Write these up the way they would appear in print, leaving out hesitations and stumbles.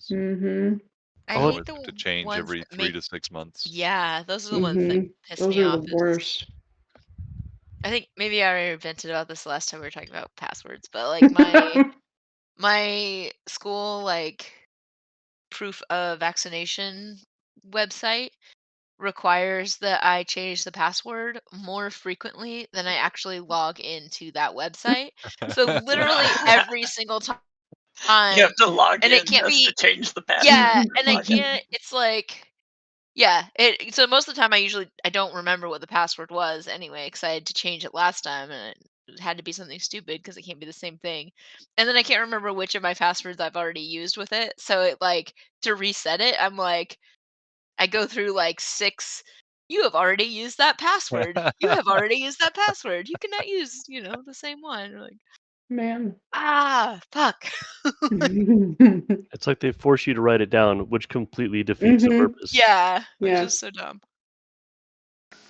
use. Mm-hmm. I All hate of the it to change ones every that 3 make. to 6 months. Yeah, those are the ones that piss Those me are off. the worst. I think maybe I already vented about this last time we were talking about passwords, but like my school like proof of vaccination website requires that I change the password more frequently than I actually log into that website. So literally every single time, You have to log and in it can't just be. to change the password. Yeah, and I Log in. can't. It's like. Yeah, so most of the time I don't remember what the password was anyway, because I had to change it last time, and it had to be something stupid because it can't be the same thing. And then I can't remember which of my passwords I've already used with it. So it like to reset it, I'm like, I go through like 6. You have already used that password. You have already used that password. You cannot use, the same one. Like, Man. fuck. It's like they force you to write it down, which completely defeats the purpose. Yeah, which Yeah. is so dumb.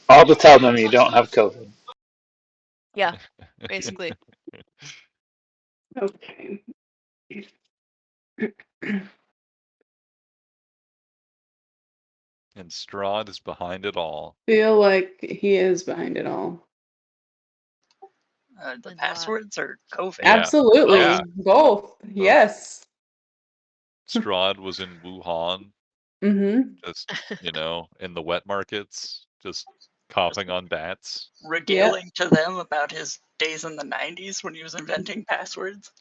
All to tell them you don't have COVID. Yeah, basically. Okay. And Strahd is behind it all. Feel like he is behind it all. The And what? passwords or COVID? Yeah. Absolutely. Yeah. Both. Yes. Strahd was in Wuhan, Mm-hmm. just, in the wet markets, just coughing on bats. Regaling to them about his days in the 90s when he was inventing passwords.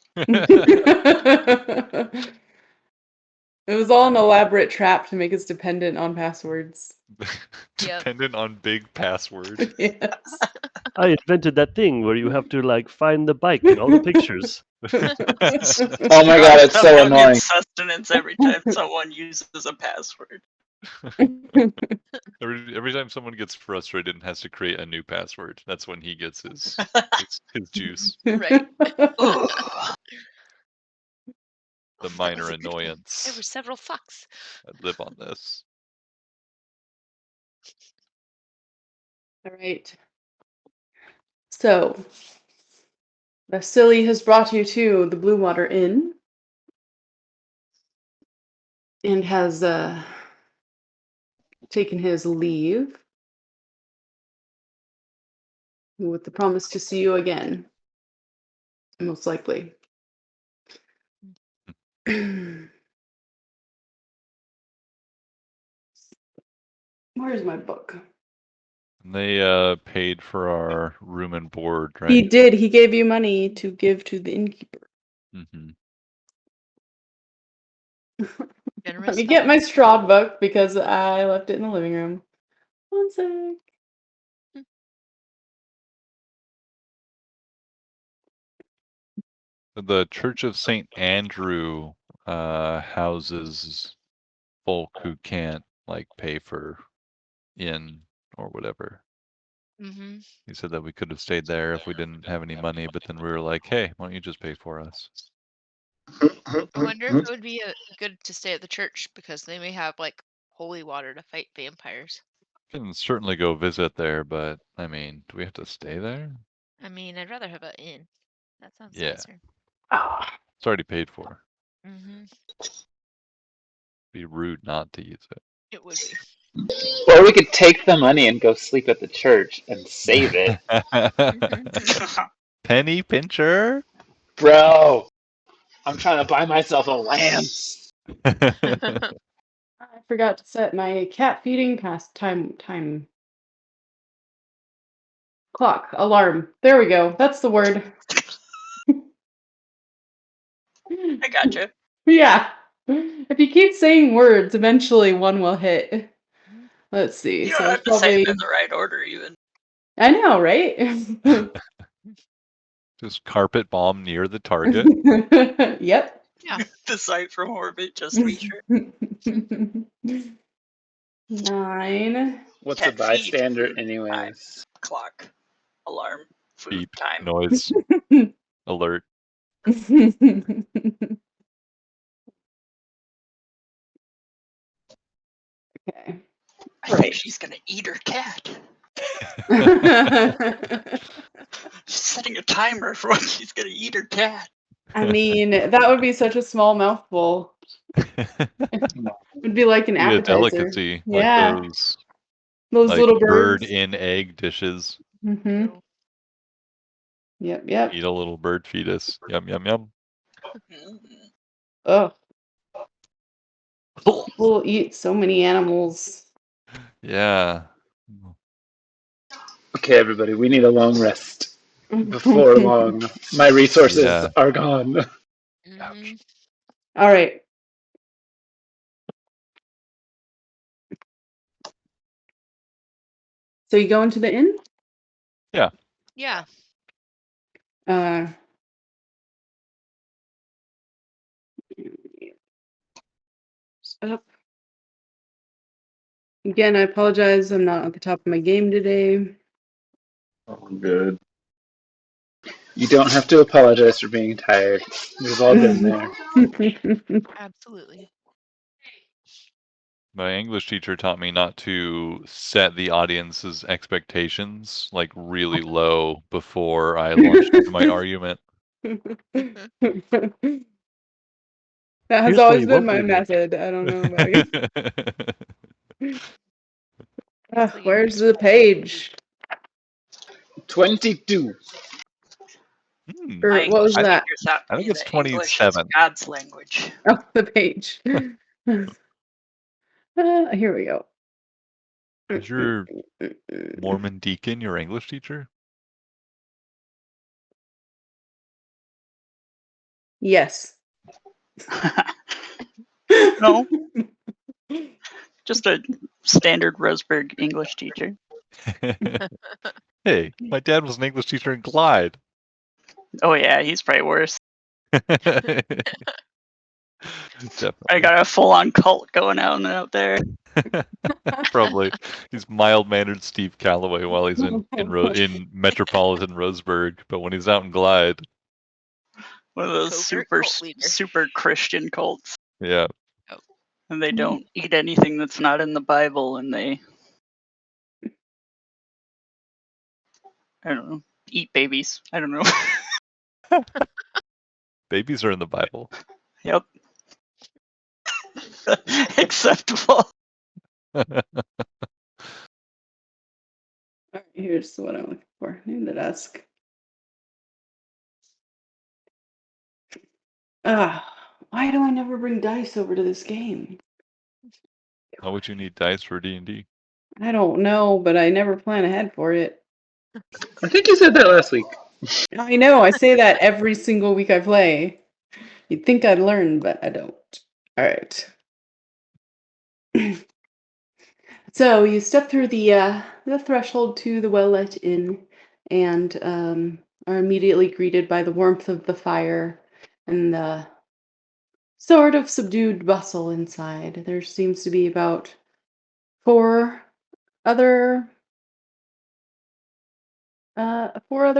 It was all an elaborate trap to make us dependent on passwords. Dependent on big password. Yes. I invented that thing where you have to like find the bike in all the pictures. Oh my god, it's so Somehow annoying. gets sustenance every time someone uses a password. Every time someone gets frustrated and has to create a new password, that's when he gets his juice. Right. Ugh. The minor annoyance. There were several fucks. I live on this. All right. So, Vasily has brought you to the Blue Water Inn and has taken his leave with the promise to see you again, most likely. Where's my book? They paid for our room and board, right? He did. He gave you money to give to the innkeeper. Mm-hmm. Let me get my Strahd book because I left it in the living room. One sec. The Church of St. Andrew houses folk who can't pay for inn or whatever. Mm-hmm. He said that we could have stayed there if we didn't have any money, but then we were like, hey, why don't you just pay for us? I wonder if it would be good to stay at the church because they may have holy water to fight vampires. Can certainly go visit there, but I mean, do we have to stay there? I mean, I'd rather have an inn. That sounds nicer. It's already paid for. Mm-hmm. Be rude not to use it. It would be. Or we could take the money and go sleep at the church and save it. Penny pincher? Bro, I'm trying to buy myself a lamb. I forgot to set my cat feeding time clock alarm. There we go. That's the word. I gotcha. Yeah. If you keep saying words, eventually one will hit. Let's see. You So don't have it's to say probably. it in the right order, even. I know, right? Just carpet bomb near the target. Yep. Yeah. The sight from orbit, just to be sure. 9. What's Cat a bystander, feed, food, anyways? Clock, alarm, food, Beep, time. noise, alert. Okay. I think she's gonna eat her cat. She's setting a timer for when she's gonna eat her cat. I mean, that would be such a small mouthful. Would be like an Be a appetizer. delicacy, like Yeah, those those like little bird birds. in egg dishes. Mm-hmm. Ew. Yep. Eat a little bird fetus. Yum yum yum. Mm. Oh, we'll eat so many animals. Yeah. Okay, everybody, we need a long rest. Before long, my resources Yeah. are gone. Mhm. All right. So you go into the inn? Yeah. Yeah. Uh, up. Again, I apologize. I'm not at the top of my game today. Oh, good. You don't have to apologize for being tired. We've all been there. Absolutely. My English teacher taught me not to set the audience's expectations like really low before I launched into my argument. That has Here's what always you been won't my believe in. method. I don't know about you. So you Where's the page? 22. Hmm. Or My what was English I, that? teacher taught I me think it's that English is 27. God's language. Oh, the page. Here we go. Is your Mormon deacon your English teacher? Yes. No, just a standard Roseburg English teacher. Hey, my dad was an English teacher in Glide. Oh yeah, he's probably worse. Definitely. I got a full-on cult going on out there. Probably. He's mild-mannered Steve Calloway while he's in metropolitan Roseburg, but when he's out in Glide, One of those Covert super cult leader. super Christian cults, yeah. and they don't eat anything that's not in the Bible, and they, I don't know, eat babies. I don't know. Babies are in the Bible. Yep. Acceptable. All right, here's what I'm looking for. Name the desk. Why do I never bring dice over to this game? How would you need dice for D&D? I don't know, but I never plan ahead for it. I think you said that last week. I know, I say that every single week I play. You'd think I'd learn, but I don't. All right. So you step through the threshold to the well-lit inn, and are immediately greeted by the warmth of the fire and the sort of subdued bustle inside. There seems to be about four other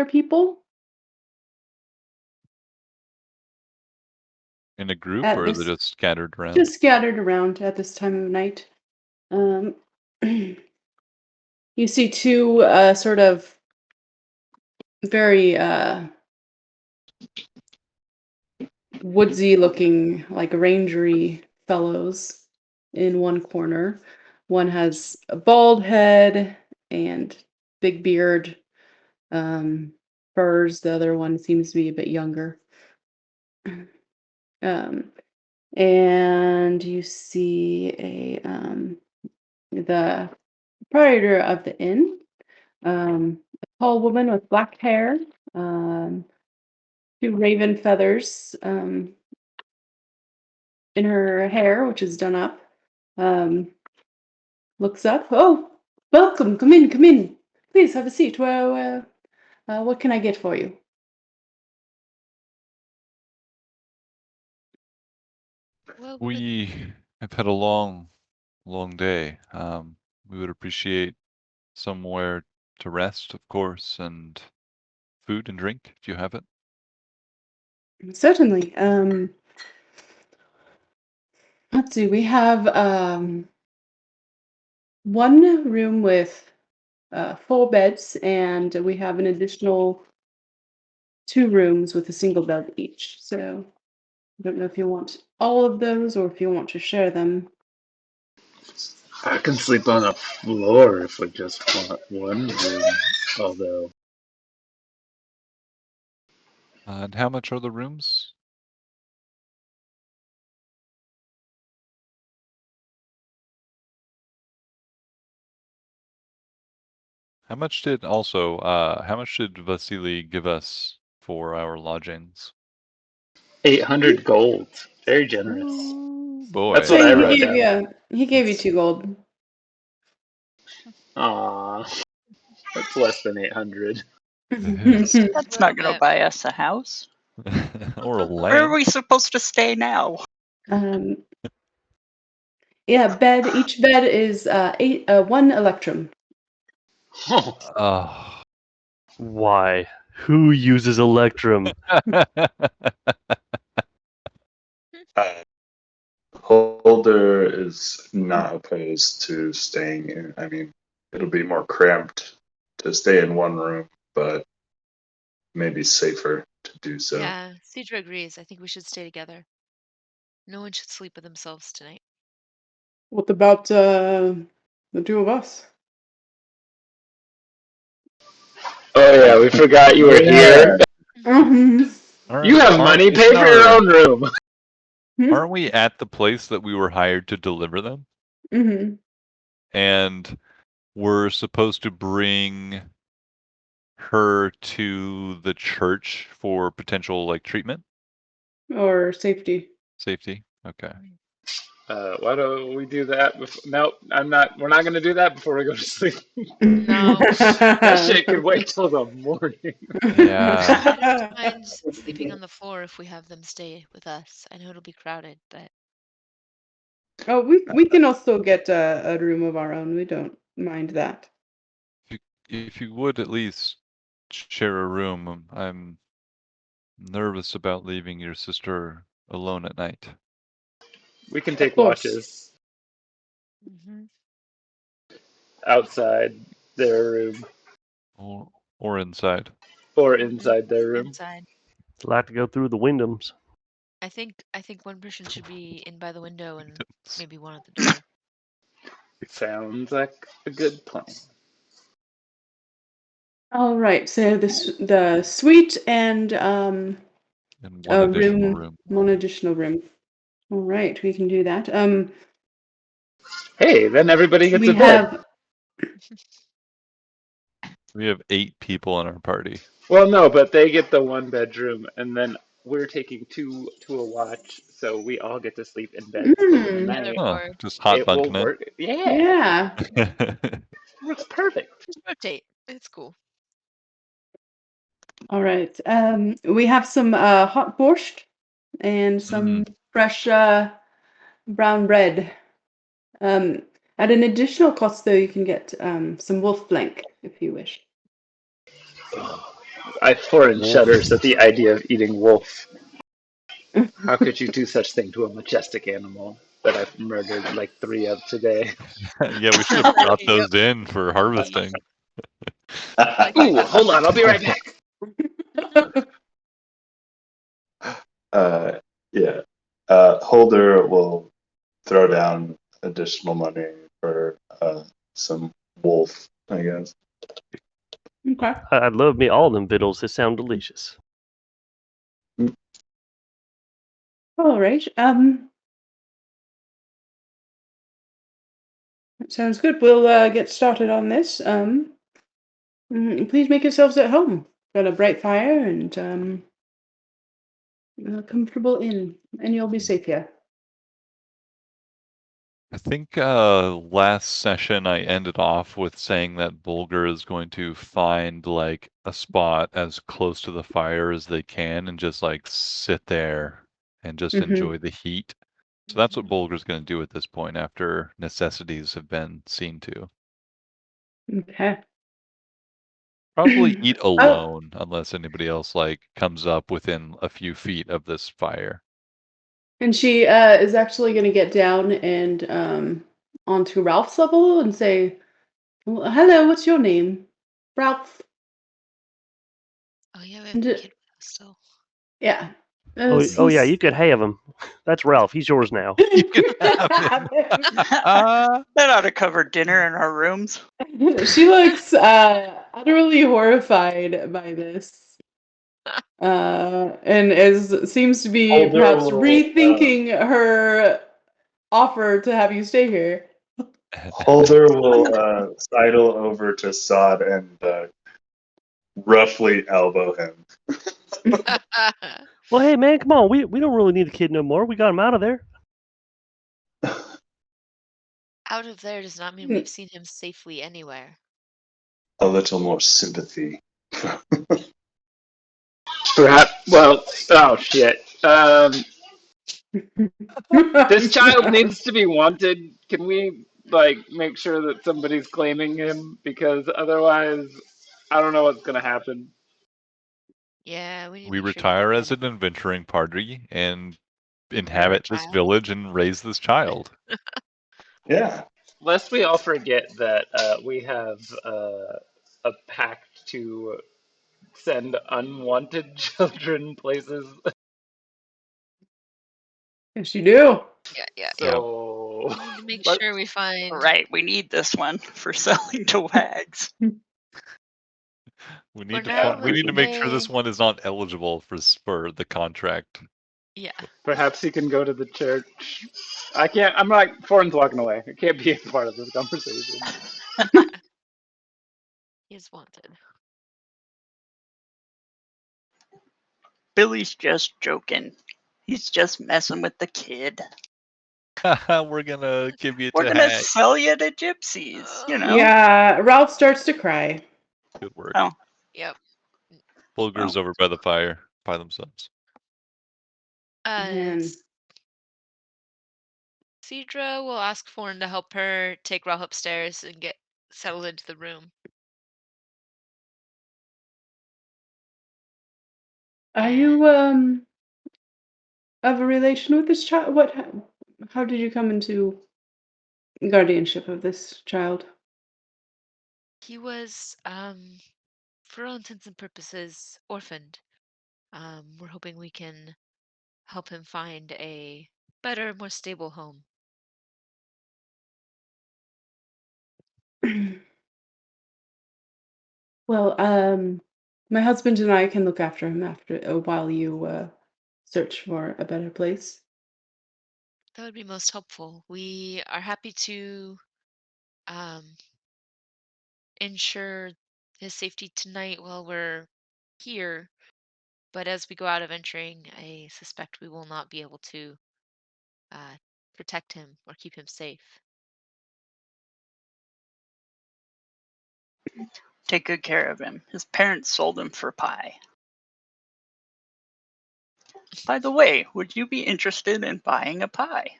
people In a group, at or are they this, just scattered around? just scattered around at this time of night. You see two sort of very woodsy looking, like rangery fellows in one corner. One has a bald head and big beard, furs. The other one seems to be a bit younger. Um, and you see the proprietor of the inn, a tall woman with black hair, um, two raven feathers in her hair, which is done up. Looks up. Oh, welcome. Come in. Come in. Please have a seat. Well, what can I get for you? Well, We have had a long day. We would appreciate somewhere to rest, of course, and food and drink if you have it. Certainly. Let's see. We have one room with 4 beds, and we have an additional 2 rooms with a single bed each. So I don't know if you want all of those, or if you want to share them. I can sleep on the floor if we just want one room. Although, And how much are the rooms? How much did Vasily give us for our lodgings? 800 gold. Very generous. Ooh, That's boy. what So I he wrote gave down. you he gave you That's 2 gold. Aw, that's less than 800. it is. A That's little not going to bit. buy us a house. Or a Where are lamp. we supposed to stay now? um, yeah, each bed is 1 electrum. Oh. Why? Who uses Electrum? Holder is not opposed to staying in. I mean, it'll be more cramped to stay in one room, but maybe safer to do so. Yeah, Cedra agrees. I think we should stay together. No one should sleep with themselves tonight. What about the 2 of us? Oh yeah, we forgot you were here. Mhm. You have money, pay for your own room. Aren't we at the place that we were hired to deliver them? Mhm. And we're supposed to bring her to the church for potential like treatment? Or safety. Safety? Okay. Why don't we do that? Nope, I'm not. We're not going to do that before we go to sleep. No. That shit could wait till the morning. Yeah. I don't mind sleeping on the floor if we have them stay with us. I know it'll be crowded, but Oh, we can also get a room of our own. We don't mind that. If you would at least share a room, I'm nervous about leaving your sister alone at night. We can Of take course. watches outside their room Or inside. or inside their room. inside. It's like to go through the windows. I think one person should be in by the window and maybe one at the door. Sounds like a good plan. All right. So the suite and And one a additional room, room. one additional room. All right, we can do that. Hey, then everybody gets We a bed. have We have 8 people in our party. Well, no, but they get the one bedroom, and then we're taking two to a watch, so we all get to sleep in bed in the Together night. Huh, for just hot It will bunking it. work. Yeah, yeah. works perfect. just rotate. It's cool. All right. We have some hot borscht and some fresh brown bread. At an additional cost, though, you can get some wolf flank if you wish. I foreign Wolf. shudders at the idea of eating wolf. How could you do such thing to a majestic animal that I've murdered like 3 of today? Yeah, we should have brought Yep. those in for harvesting. Like Ooh, hold on, I'll be right back. Yeah. Holder will throw down additional money for some wolf, I guess. Okay. I'd love me all them victuals. They sound delicious. All right. That sounds good. We'll get started on this. Please make yourselves at home. Got a bright fire and a comfortable inn, and you'll be safe here. I think last session I ended off with saying that Bulger is going to find like a spot as close to the fire as they can and just like sit there and just enjoy the heat. So that's what Bulger's going to do at this point after necessities have been seen to. Okay. Probably eat Oh, alone unless anybody else like comes up within a few feet of this fire. and she is actually going to get down and onto Ralph's level and say, "Well, hello, what's your name? Ralph." Oh yeah, we have And the kid with us still. yeah. Oh yeah, you could have him. That's Ralph. He's yours now. You can have him. That ought to cover dinner in our rooms. She looks utterly horrified by this, and seems to be Older perhaps will, rethinking her offer to have you stay here. Holder will sidle over to Sod and roughly elbow him. Well, hey man, come on. We don't really need the kid no more. We got him out of there. Out of there does not mean we've seen him safely anywhere. A little more sympathy. Perhaps. Well. Oh shit. This child needs to be wanted. Can we make sure that somebody's claiming him? Because otherwise, I don't know what's gonna happen. Yeah, we need to We make sure we retire get as him. an adventuring party and Bring our inhabit this child. village and raise this child. Yeah. Lest we all forget that we have a pact to send unwanted children places. Yes, you do. Yeah. So We need to make let- sure we find. Right, we need this one for selling to wags. We For need to now, we need to let's make sure this say. one is not eligible for the contract. Yeah. perhaps he can go to the church. I can't. I'm like Foreign's walking away. I can't be a part of this conversation. He is wanted. Billy's just joking. He's just messing with the kid. We're gonna give you We're to gonna hag. sell you to gypsies, you know? Yeah, Ralph starts to cry. Good work. Oh, Yep. Bulgur's over by the fire by themselves. And Cedra will ask Foreign to help her take Ralph upstairs and get settled into the room. are you of a relation with this child? How did you come into guardianship of this child? He was, for all intents and purposes, orphaned. We're hoping we can help him find a better, more stable home. Well, my husband and I can look after him while you search for a better place. That would be most helpful. We are happy to um, ensure his safety tonight while we're here, but as we go out adventuring, I suspect we will not be able to uh, protect him or keep him safe. take good care of him. His parents sold him for pie. By the way, would you be interested in buying a pie?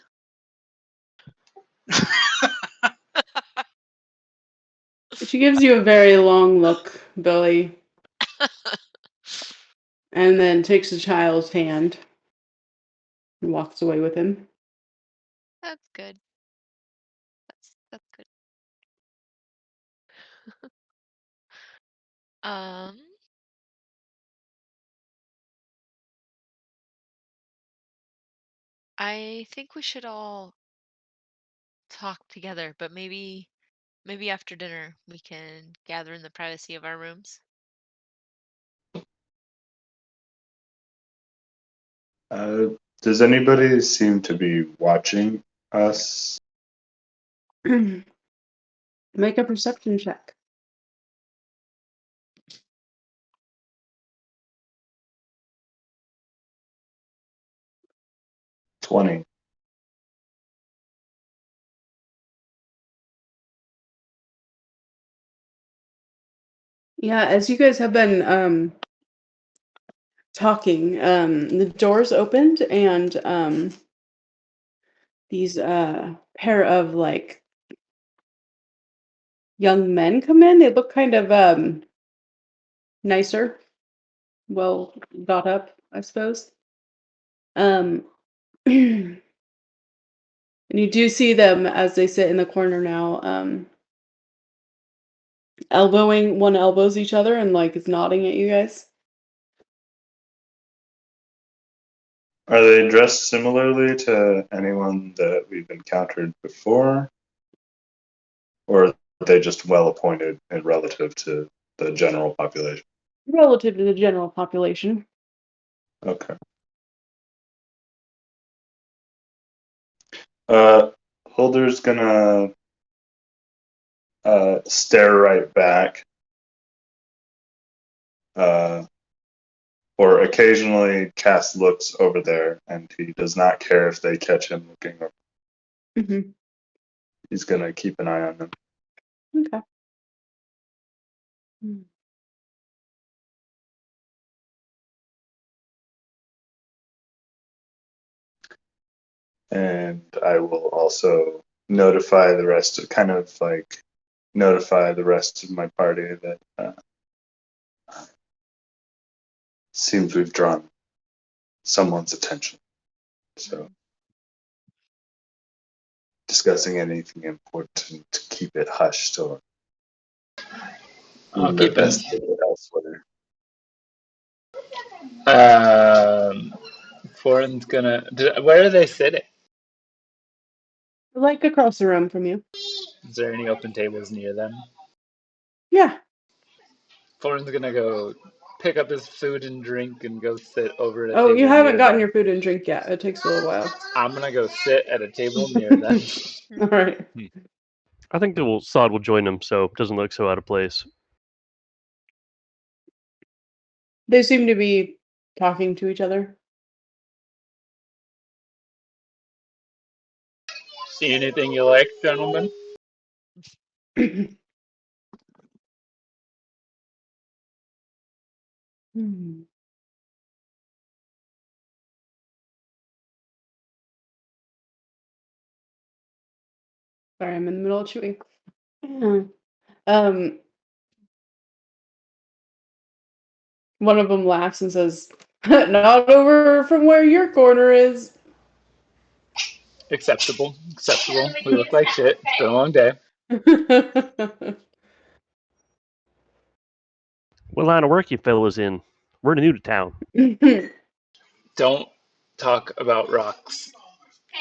She gives you a very long look, Billy, and then takes the child's hand and walks away with him. That's good. That's good. Um, I think we should all talk together, but maybe after dinner we can gather in the privacy of our rooms. Does anybody seem to be watching us? Make a perception check. 20. Yeah, as you guys have been talking, the doors opened and these pair of young men come in. They look kind of nicer, well got up, I suppose. And you do see them as they sit in the corner now, one elbows each other and is nodding at you guys. Are they dressed similarly to anyone that we've encountered before? Or are they just well appointed and relative to the general population? Relative to the general population. Okay. Holder's gonna stare right back. Or occasionally cast looks over there, and he does not care if they catch him looking. Mm-hmm. He's gonna keep an eye on them. Okay. And I will also notify the rest of notify the rest of my party that seems we've drawn someone's attention. So discussing anything important, keep it hushed or I'll keep it. investigated elsewhere. Foreign's gonna. Where are they sitting? Like across the room from you. Is there any open tables near them? Yeah. Foreign's gonna go pick up his food and drink and go sit over at a Oh, table you haven't near gotten them. your food and drink yet. It takes a little while. I'm gonna go sit at a table near them. All right. I think Strahd will join them, so it doesn't look so out of place. They seem to be talking to each other. See anything you like, gentlemen? Sorry, I'm in the middle of chewing. Um, one of them laughs and says, "Not over from where your corner is." Acceptable. Acceptable. We look like shit. It's been a long day. What line of work you fellas in? We're new to town. Don't talk about rocks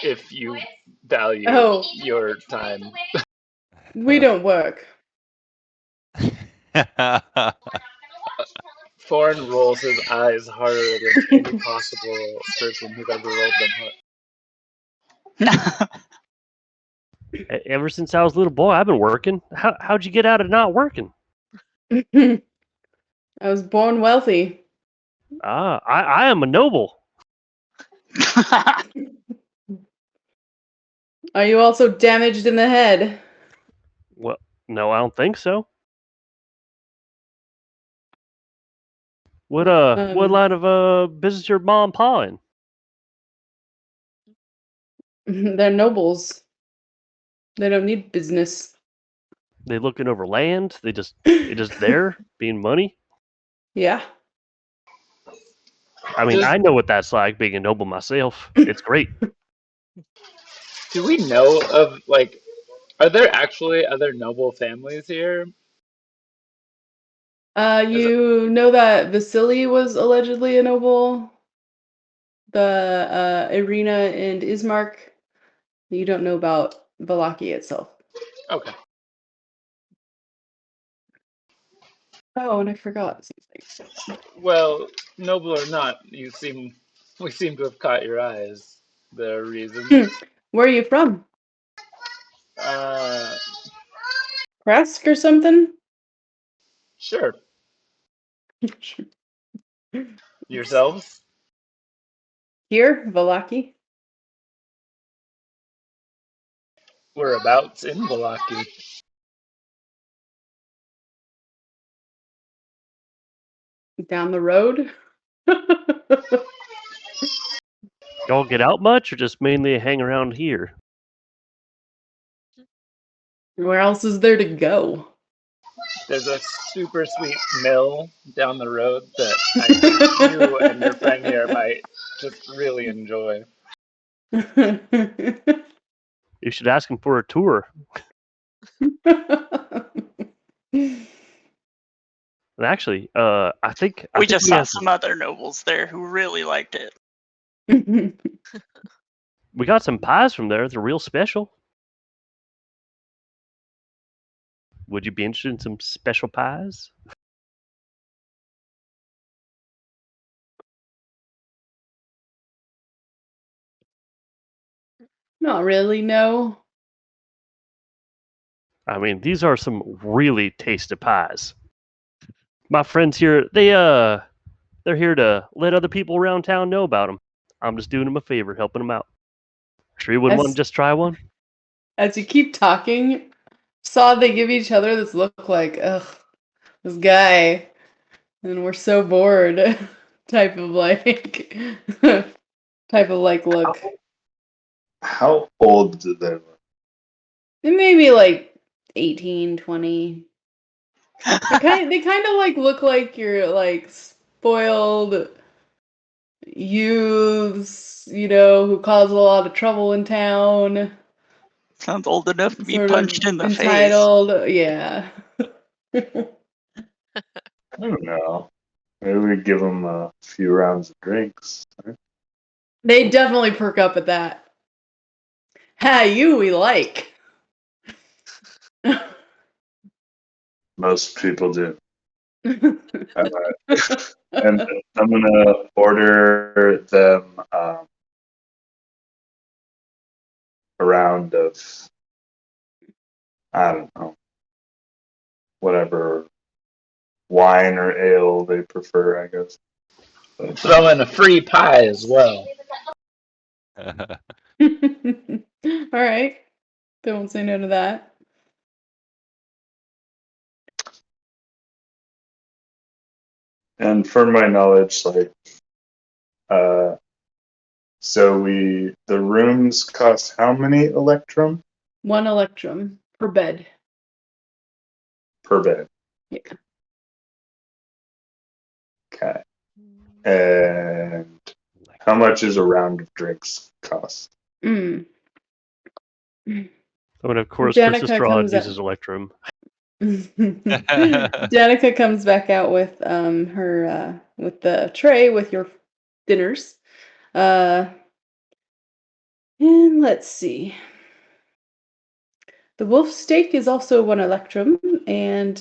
if you value Oh. your time. We don't work. Foreign rolls his eyes harder than any possible person who's ever rolled them. Ever since I was a little boy, I've been working. How'd you get out of not working? I was born wealthy. I am a noble. Are you also damaged in the head? Well, no, I don't think so. What line of business your mom and pa in? They're nobles. They don't need business. They looking over land? They just there being money? Yeah. I mean, I know what that's like being a noble myself. It's great. Do we know of, like, are there actually other noble families here? You know that Vasily was allegedly a noble? The Irina and Ismark? You don't know about Valaki itself. Okay. Oh, and I forgot something. Well, noble or not, we seem to have caught your eyes. There are reasons. Where are you from? Uh, Kresk or something? sure. Yourselves? Here, Valaki. Whereabouts in Valaki? Down the road. Y'all get out much, or just mainly hang around here? Where else is there to go? There's a super sweet mill down the road that I think you and your friend here might just really enjoy. You should ask him for a tour. And actually, I think We just we saw have some other nobles there who really liked it. We got some pies from there. They're real special. Would you be interested in some special pies? Not really, no. I mean, these are some really tasty pies. My friends here, they're here to let other people around town know about them. I'm just doing them a favor, helping them out. Sure you wouldn't want to just try one? As you keep talking, Saw they give each other this look like, ugh, this guy, and we're so bored type of like look. How old do they look? Maybe like 18, 20. They kind of like look like you're like spoiled youths, who cause a lot of trouble in town. Sounds old enough to be Sort punched of in the face. entitled, yeah. I don't know. Maybe we give them a few rounds of drinks. They definitely perk up at that. Ha, you we like. Most people do. And I'm gonna order them a round of, I don't know, whatever wine or ale they prefer, I guess. Throw in a free pie as well. All right. They won't say no to that. And from my knowledge, like, so the rooms cost how many electrum 1 electrum per bed. per bed? Yeah. Okay. And how much is a round of drinks cost? Mm. I mean, of course, Danica Princess Strahd comes up- uses Electrum. Danica comes back out with her with the tray with your dinners. And let's see. The wolf steak is also 1 electrum, and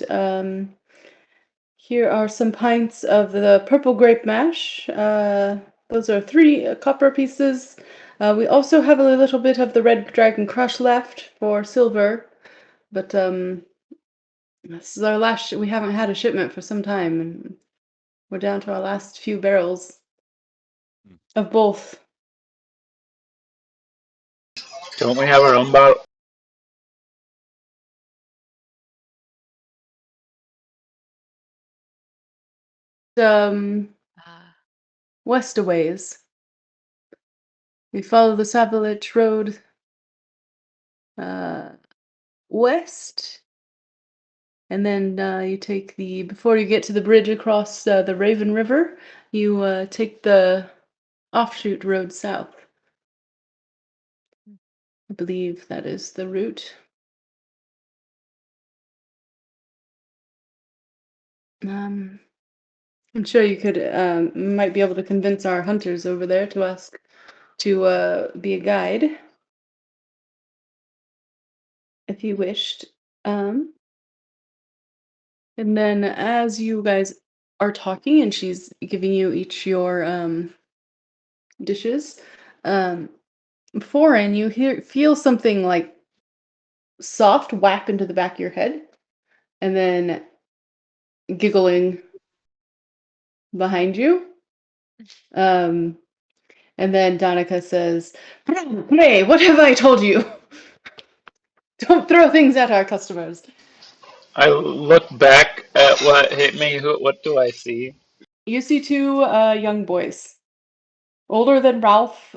here are some pints of the purple grape mash. Those are 3 copper pieces. We also have a little bit of the red dragon crush left for silver, but this is our last. We haven't had a shipment for some time, and we're down to our last few barrels of both. Don't we have our own bottle? West a ways. We follow the Savalich Road west, and then you take before you get to the bridge across the Raven River, you take the offshoot road south. I believe that is the route. I'm sure you could might be able to convince our hunters over there to ask to be a guide if you wished. And then as you guys are talking and she's giving you each your dishes, foreign, you feel something like soft whap into the back of your head, and then giggling behind you. And then Donica says, "Hey, what have I told you? Don't throw things at our customers." I look back at what hit me. What do I see? You see 2 young boys, older than Ralph,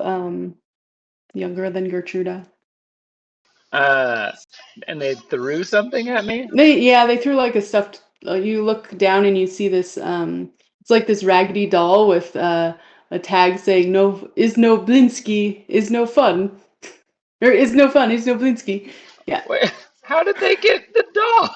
younger than Gertruda. And they threw something at me? They threw like a stuffed. You look down and you see this. It's like this raggedy doll with a tag saying "No is no Blinsky is no fun," or "Is no fun is no Blinsky." Yeah. Wait, how did they get the doll?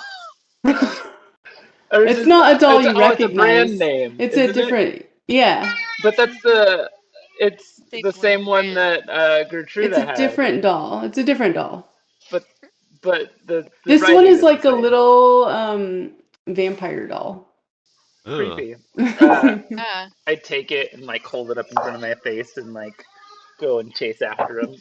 Or It's not a doll you it's a brand recognize. name. It's a Isn't it? different. Yeah. But that's the It's Think the what same one brand? that It's Gertruda a had, different doll. It's a different doll. but the This one writing is is the like a same. little vampire doll. Ugh. Creepy. That's I take it and like hold it up in front of my face and like go and chase after him.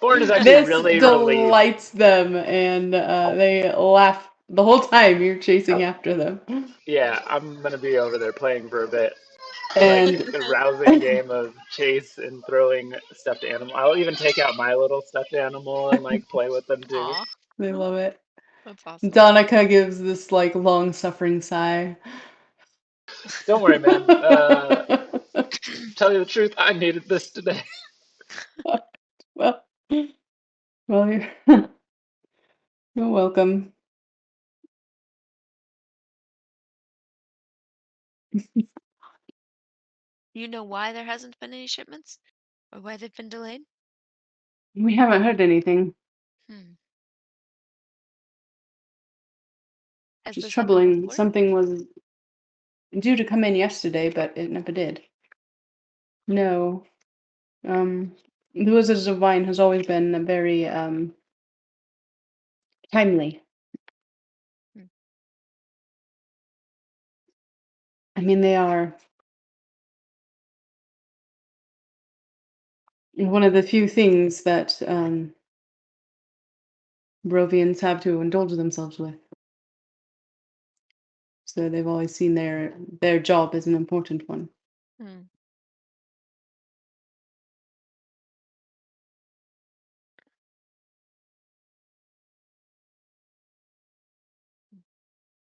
Born is actually this really relieved. delights them, and they laugh the whole time you're chasing after them. Yeah, I'm gonna be over there playing for a bit. Like And a rousing game of chase and throwing stuffed animal. I'll even take out my little stuffed animal and like play with them too. Aw, they love it. that's awesome. Donica gives this like long suffering sigh. Don't worry, man. Tell you the truth, I needed this today. well, well, you're, you're welcome. You know why there hasn't been any shipments? Or why they've been delayed? We haven't heard anything. Hmm. Has Just this happened troubling. before? Something was due to come in yesterday, but it never did. No. The Wizards of Wine has always been very timely. Hmm. I mean, they are one of the few things that Barovians have to indulge themselves with. So they've always seen their job as an important one. Hmm.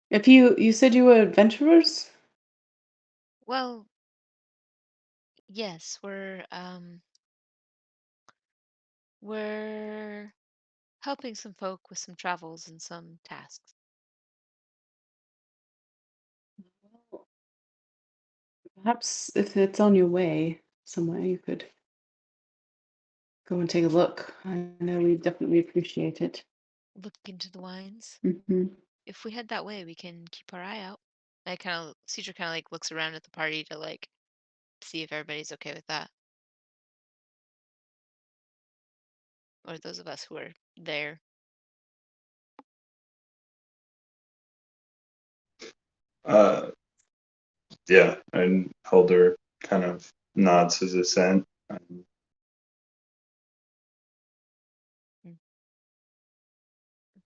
If you said you were adventurers, Well, yes, we're helping some folk with some travels and some tasks. perhaps if it's on your way somewhere, you could go and take a look. I know we definitely appreciate it. Look into the wines. Hmm. If we head that way, we can keep our eye out. Cedra kind of like looks around at the party to like see if everybody's okay with that, or those of us who are there. Uh, yeah, and Helder kind of nods his assent. Mm.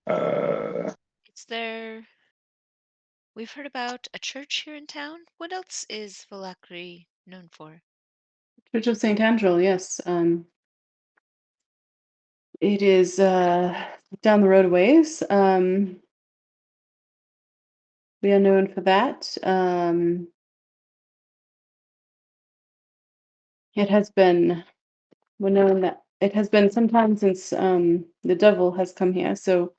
Uh, It's there. We've heard about a church here in town. What else is Valakri known for? Church of Saint Angel, yes. It is down the road a ways. We are known for that. It has been, we're known that it has been some time since the devil has come here. So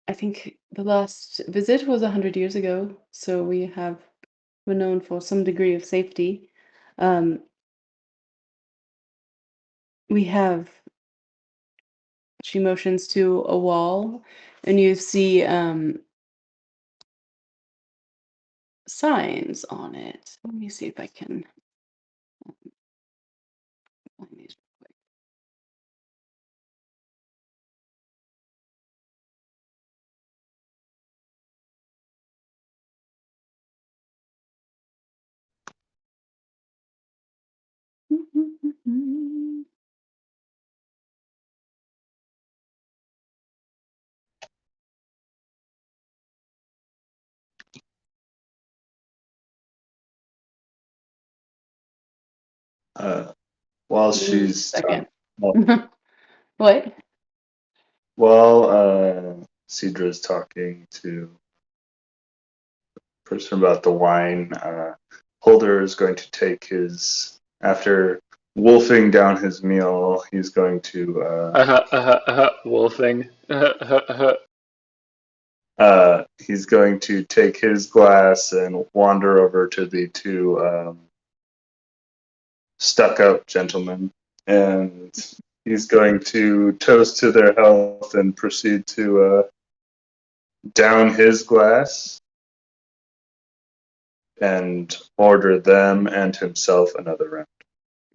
I think the last visit was 100 years ago. So we're known for some degree of safety. Um, we have, she motions to a wall, and you see signs on it. Let me see if I can find these. uh, while One she's second. talking, What? while Cedra's talking to the person about the wine, Holder is going to take his, after wolfing down his meal, he's going to Wolfing. he's going to take his glass and wander over to the two stuck-up gentlemen, and he's going to toast to their health and proceed to down his glass. and order them and himself another round.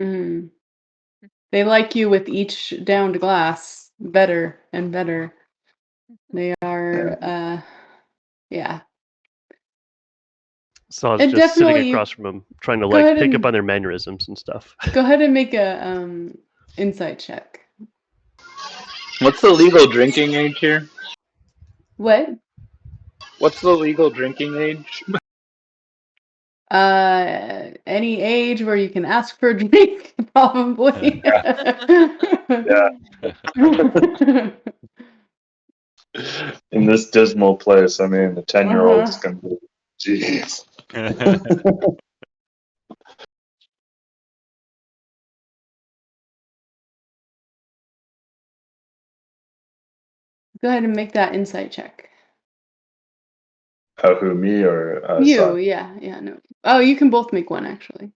Mm. They like you with each downed glass better and better. They are, yeah. So I was And just sitting definitely, across from him, trying to go ahead pick up and on their mannerisms and stuff. go ahead and make a insight check. What's the legal drinking age here? What? What's the legal drinking age? Any age where you can ask for a drink, probably. Yeah. In this dismal place, I mean, the 10-year-old's Uh-huh. gonna be, jeez. Go ahead and make that insight check. Who, me or You, Son? yeah, no. Oh, you can both make one, actually.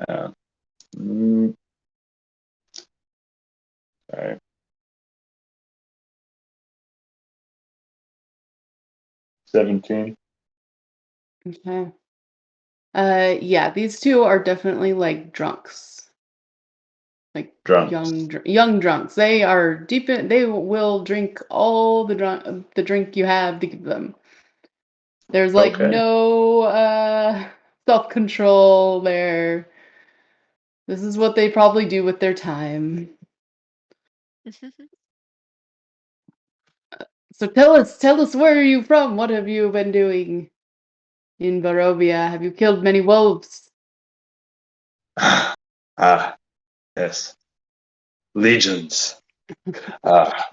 Uh, mm, all right. 17. Okay. Yeah, these two are definitely like drunks. Like Drunks. young drunks. They are deep in, they will drink all the drink you have to give them. There's like Okay. no self-control there. This is what they probably do with their time. So tell us where are you from? What have you been doing in Barovia? Have you killed many wolves? Ah, yes. Legions. Ah,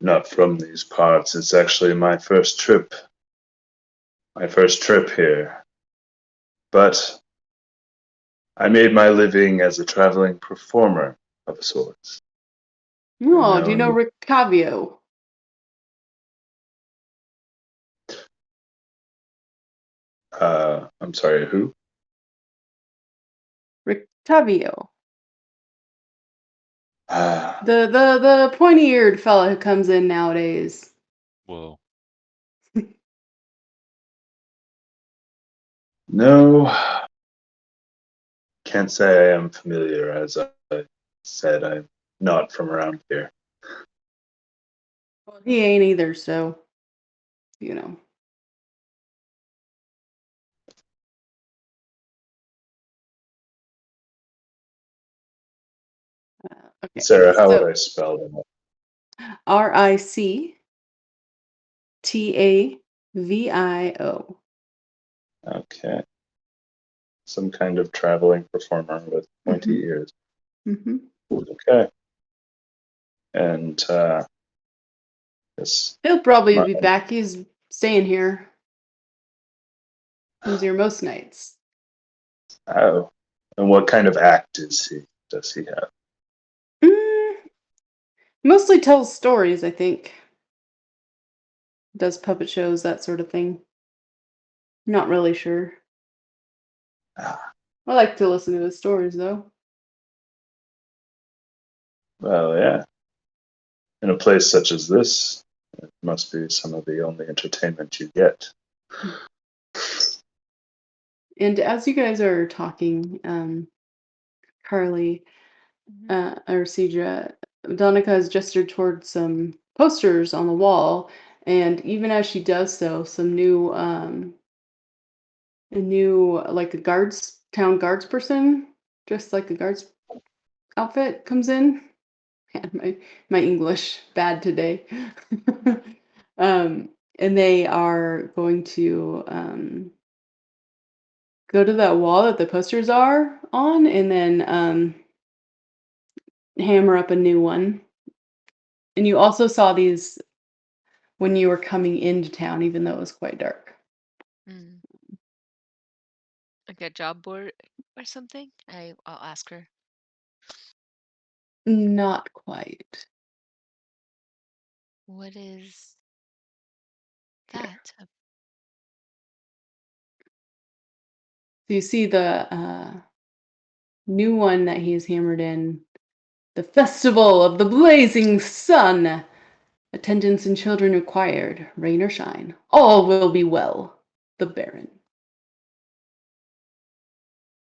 not from these parts. It's actually my first trip. My first trip here. But I made my living as a traveling performer of sorts. I'm Oh, do you know known. Ricavio? I'm sorry, who? Ricavio. Ah, The pointy-eared fella who comes in nowadays. Whoa. no. Can't say I am familiar. As I said, I'm not from around here. Well, he ain't either, so you know. Okay, Sarah, how would so I spell that? Rictavio. Okay. Some kind of traveling performer with pointy Mm-hmm. ears. Mm-hmm. Okay. And this He'll probably my, be back. He's staying here. Comes here most nights. oh. And what kind of act does he have? Mm, mostly tells stories, I think. Does puppet shows, that sort of thing. Not really sure. Ah, I like to listen to his stories, though. well, yeah. In a place such as this, it must be some of the only entertainment you get. And as you guys are talking, Carly, or Cedra, Donica has gestured towards some posters on the wall, and even as she does so, some new, like a town guards person, dressed like a guards outfit comes in. Man, my English bad today. And they are going to go to that wall that the posters are on, and then hammer up a new one. And you also saw these when you were coming into town, even though it was quite dark. Mm. Like a job board or something? I'll ask her. Not quite. What is that? So you see the new one that he's hammered in. The Festival of the Blazing Sun. Attendance and children required, rain or shine. All will be well. The Baron.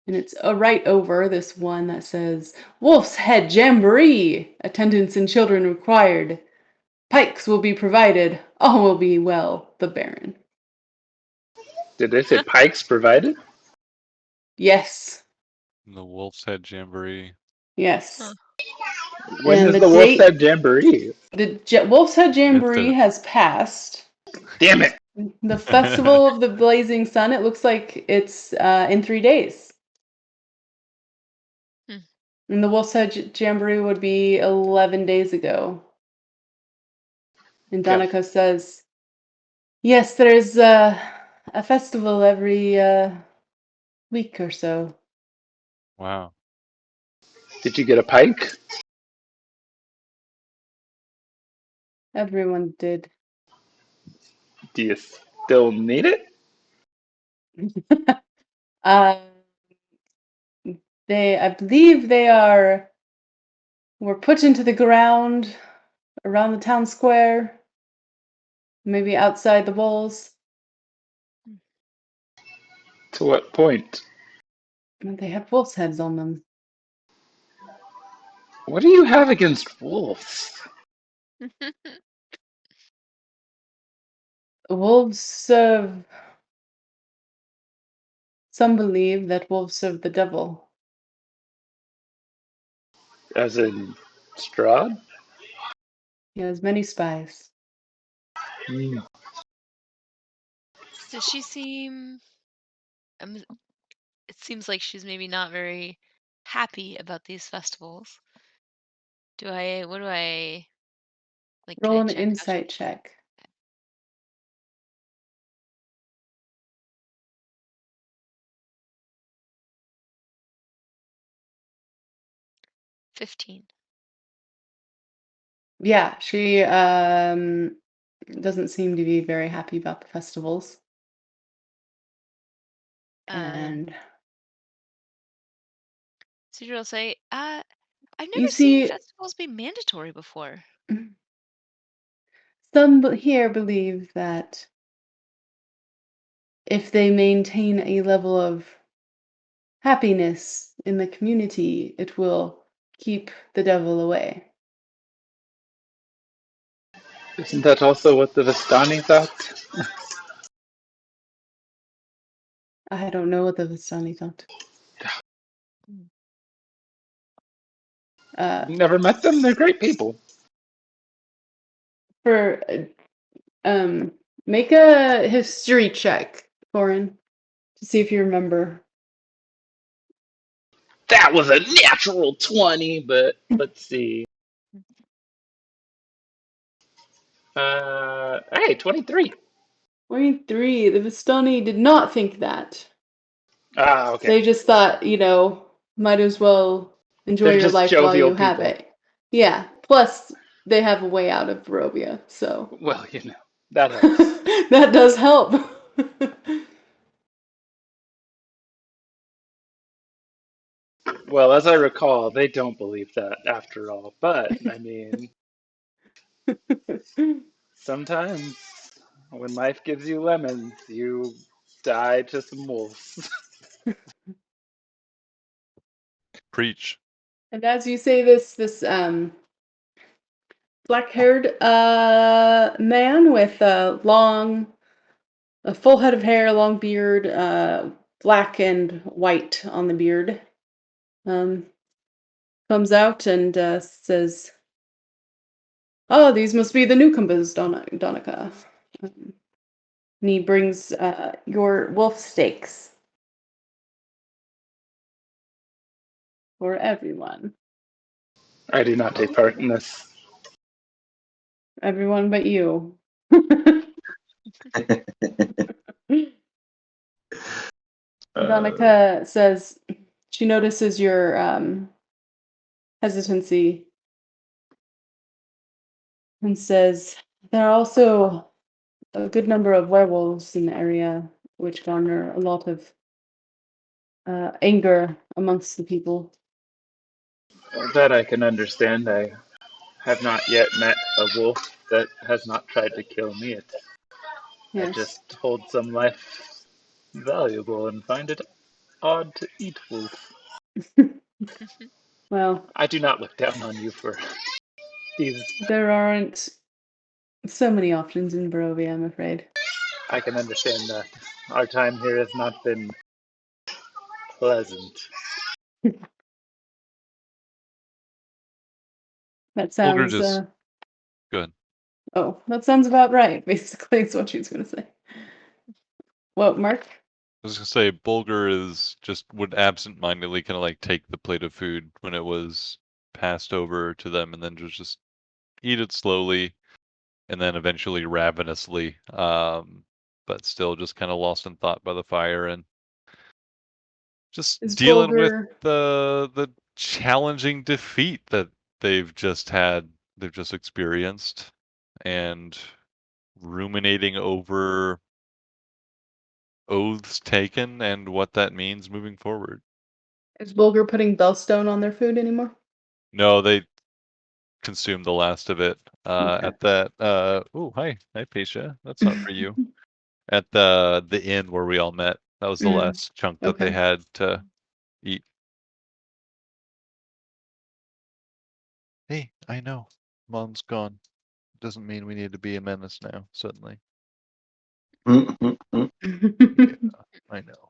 And it's right over this one that says, Wolf's Head Jamboree. Attendance and children required. Pikes will be provided. All will be well. The Baron. Did they say pikes provided? Yes. The Wolf's Head Jamboree. Yes. Huh. When And is the the Wolf's date- Head Jamboree? The Wolf's Head Jamboree Infinite. has passed. Damn it! The Festival of the Blazing Sun, it looks like it's in 3 days. Hmm. And the Wolf's Head Jamboree would be 11 days ago. And Yeah. Donica says, yes, there's a festival every week or so. Wow. Did you get a pike? Everyone did. Do you still need it? I believe were put into the ground around the town square, maybe outside the walls. To what point? And they have wolves' heads on them. What do you have against wolves? Wolves serve. Some believe that wolves serve the devil. As in Strahd? He has many spies. Mm. Does she seem? It seems like she's maybe not very happy about these festivals. What do I like? Can Roll I an check how she? insight check. 15. Yeah, she doesn't seem to be very happy about the festivals. And Cedra will say, I've you never seen see, festivals be mandatory before. some here believe that if they maintain a level of happiness in the community, it will keep the devil away. Isn't that also what the Vistani thought? I don't know what the Vistani thought. Never met them? They're great people. For make a history check, Corin, to see if you remember. That was a natural 20, but let's see. Hey, 23. 23. The Vistani did not think that. Ah, okay. They just thought, might as well enjoy They're your just life while jovial you have people. it. Yeah. Plus, they have a way out of Barovia, so Well, that helps. that does help. Well, as I recall, they don't believe that after all. But, I mean, sometimes when life gives you lemons, you die to some wolves. Preach. And as you say this black-haired man with a full head of hair, long beard, black and white on the beard, comes out and says, "Oh, these must be the newcomers, Donica." And he brings your wolf steaks for everyone. I do not take part in this. Everyone but you. Donica says she notices your hesitancy and says, there are also a good number of werewolves in the area, which garner a lot of anger amongst the people. That I can understand. I have not yet met a wolf that has not tried to kill me. I Yes. just hold some life valuable and find it odd to eat wolf. Well, I do not look down on you for these. there aren't so many options in Barovia, I'm afraid. I can understand that. Our time here has not been pleasant. That Bulger sounds just good. that sounds about right, basically, is what she was gonna say. What, Mark? I was gonna say Bulger is just would absent-mindedly kind of like take the plate of food when it was passed over to them, and then just eat it slowly, and then eventually ravenously, but still just kind of lost in thought by the fire and just Is dealing with Bulger the challenging defeat that they've just had, they've just experienced, and ruminating over oaths taken and what that means moving forward. putting Bellstone on their food anymore? No, they consumed the last of it Okay. at that. Oh, hi, Paisha. That's not for you. At the inn where we all met. That was the Mm, last chunk that they okay. had to eat. Hey, I know. Mom's gone. Doesn't mean we need to be a menace now, suddenly. Yeah, I know.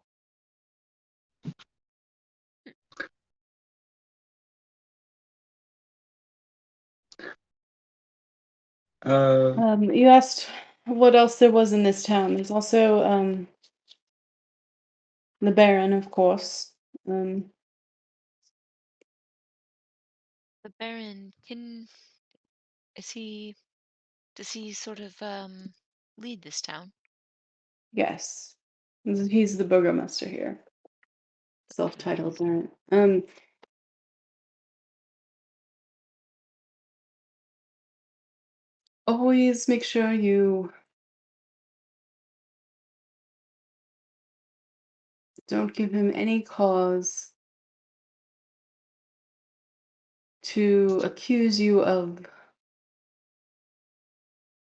You asked what else there was in this town. There's also the Baron, of course. The Baron is he does he sort of lead this town? Yes. He's the burgomaster here. Self-titled Baron. Always make sure you don't give him any cause to accuse you of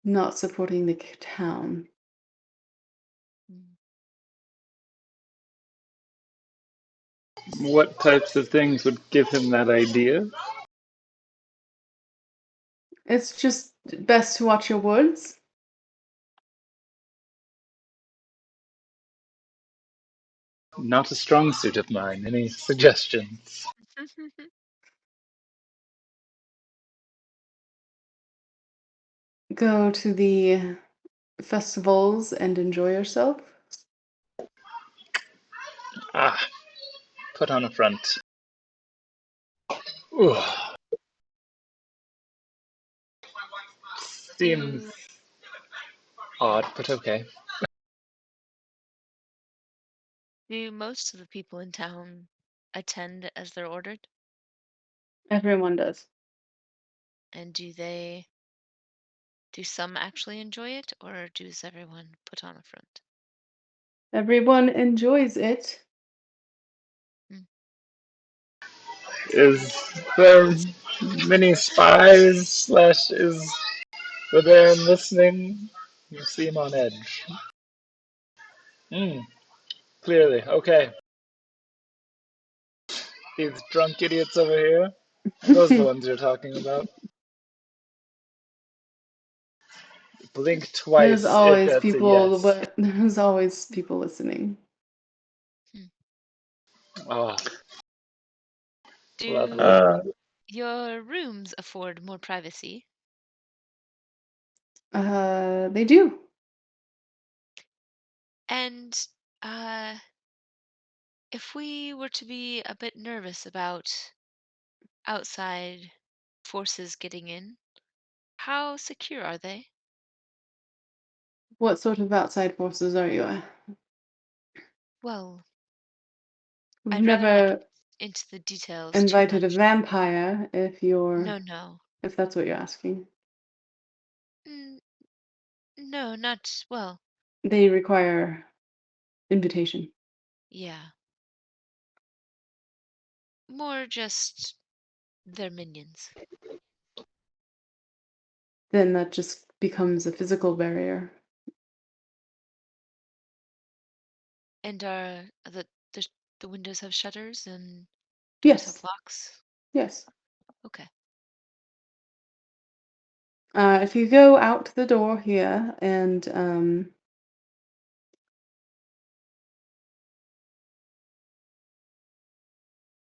not supporting the town. Mm. What types of things would give him that idea? It's just best to watch your words. Not a strong suit of mine. Any suggestions? Go to the festivals and enjoy yourself. Ah, put on a front. Ooh, seems do odd, but okay. do most of the people in town attend as they're ordered? Everyone does. And do some actually enjoy it, or does everyone put on a front? Everyone enjoys it. Mm. Is there many spies slash were there listening? You seem on edge. Hmm, clearly. Okay. These drunk idiots over here. Those are the ones you're talking about. Blink There's twice if always that's a people, yes. but there's always people listening. Hmm. Oh, lovely. Do your rooms afford more privacy? They do. And uh, if we were to be a bit nervous about outside forces getting in, how secure are they? What sort of outside forces are you? Well, We've I'd rather not never get into the details too invited a much. vampire No, no. if that's what you're asking. Mm, no, not, well, They require invitation. yeah. More just their minions. Then that just becomes a physical barrier. And the windows have shutters and doors have Yes, locks? yes. Okay. If you go out the door here and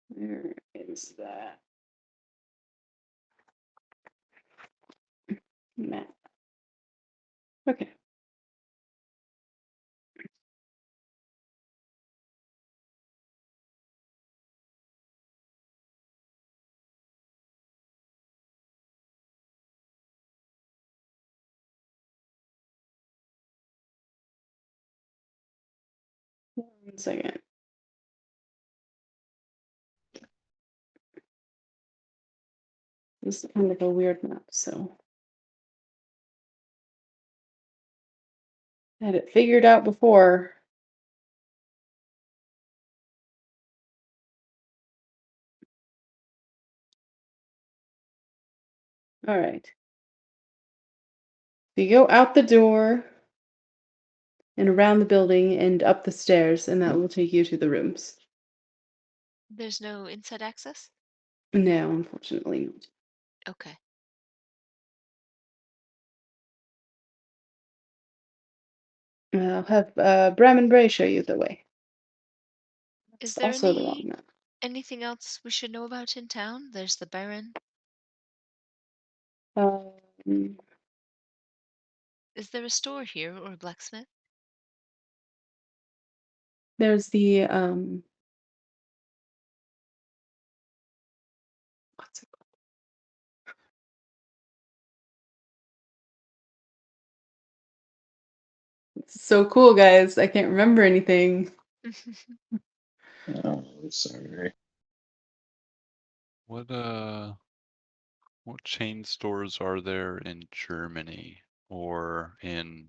where is that map? Okay. One second. This is kind of a weird map, so I had it figured out before. All right. So you go out the door and around the building and up the stairs, and that will take you to the rooms. There's no inside access? No, unfortunately not. Okay. I'll have Bram and Bray show you the way. Is It's there also the wrong map. anything else we should know about in town? There's the Baron. Um, Is there a store here or a blacksmith? there's the what's it called? It's so cool, guys. I can't remember anything. Oh, sorry. What chain stores are there in Germany or in,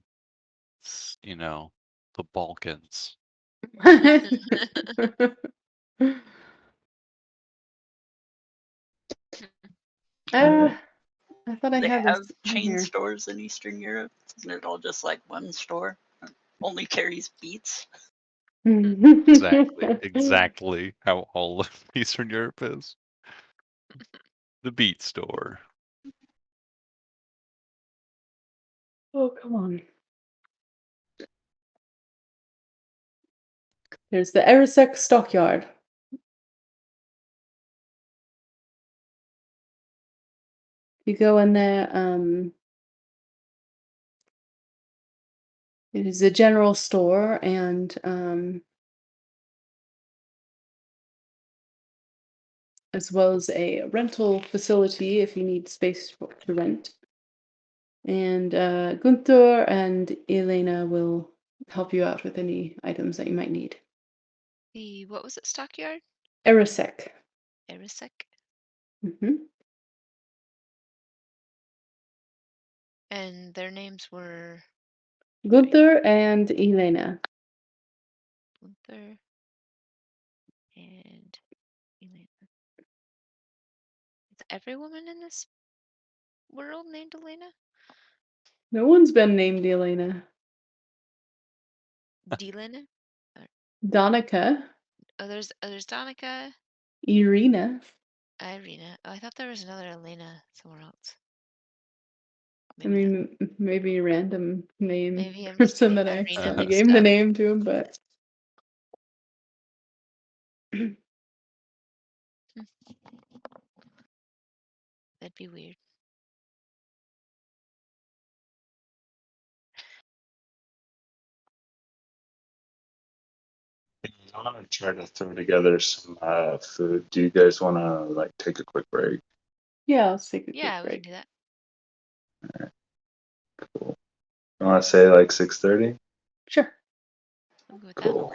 the Balkans? Uh, I thought I They had have this in chain here. stores in Eastern Europe. Isn't it all just like one store? Only carries beets. Exactly how all of Eastern Europe is. The beat store. Oh, come on. There's the Erisek stockyard. You go in there, it is a general store and as well as a rental facility if you need space to rent. And Gunther and Elena will help you out with any items that you might need. What was it, stockyard? Erisek. Erisek? Hmm. And their names were Gunther and Elena. Gunther and Elena. Is every woman in this world named Elena? No one's been named Elena. Delena? Donica. There's Donica, Irina. Irina. Oh, I thought there was another Elena somewhere else. I Maybe not. mean, maybe a random name Maybe I'm just person getting that I Irina accidentally mixed gave the up. name to him, but That'd be weird. I want to try to throw together some food. Do you guys want to like take a quick break? yeah, let's take a quick Yeah, we can break. do that. Cool. I want to say like 6:30. Sure. I'll go with that. Cool.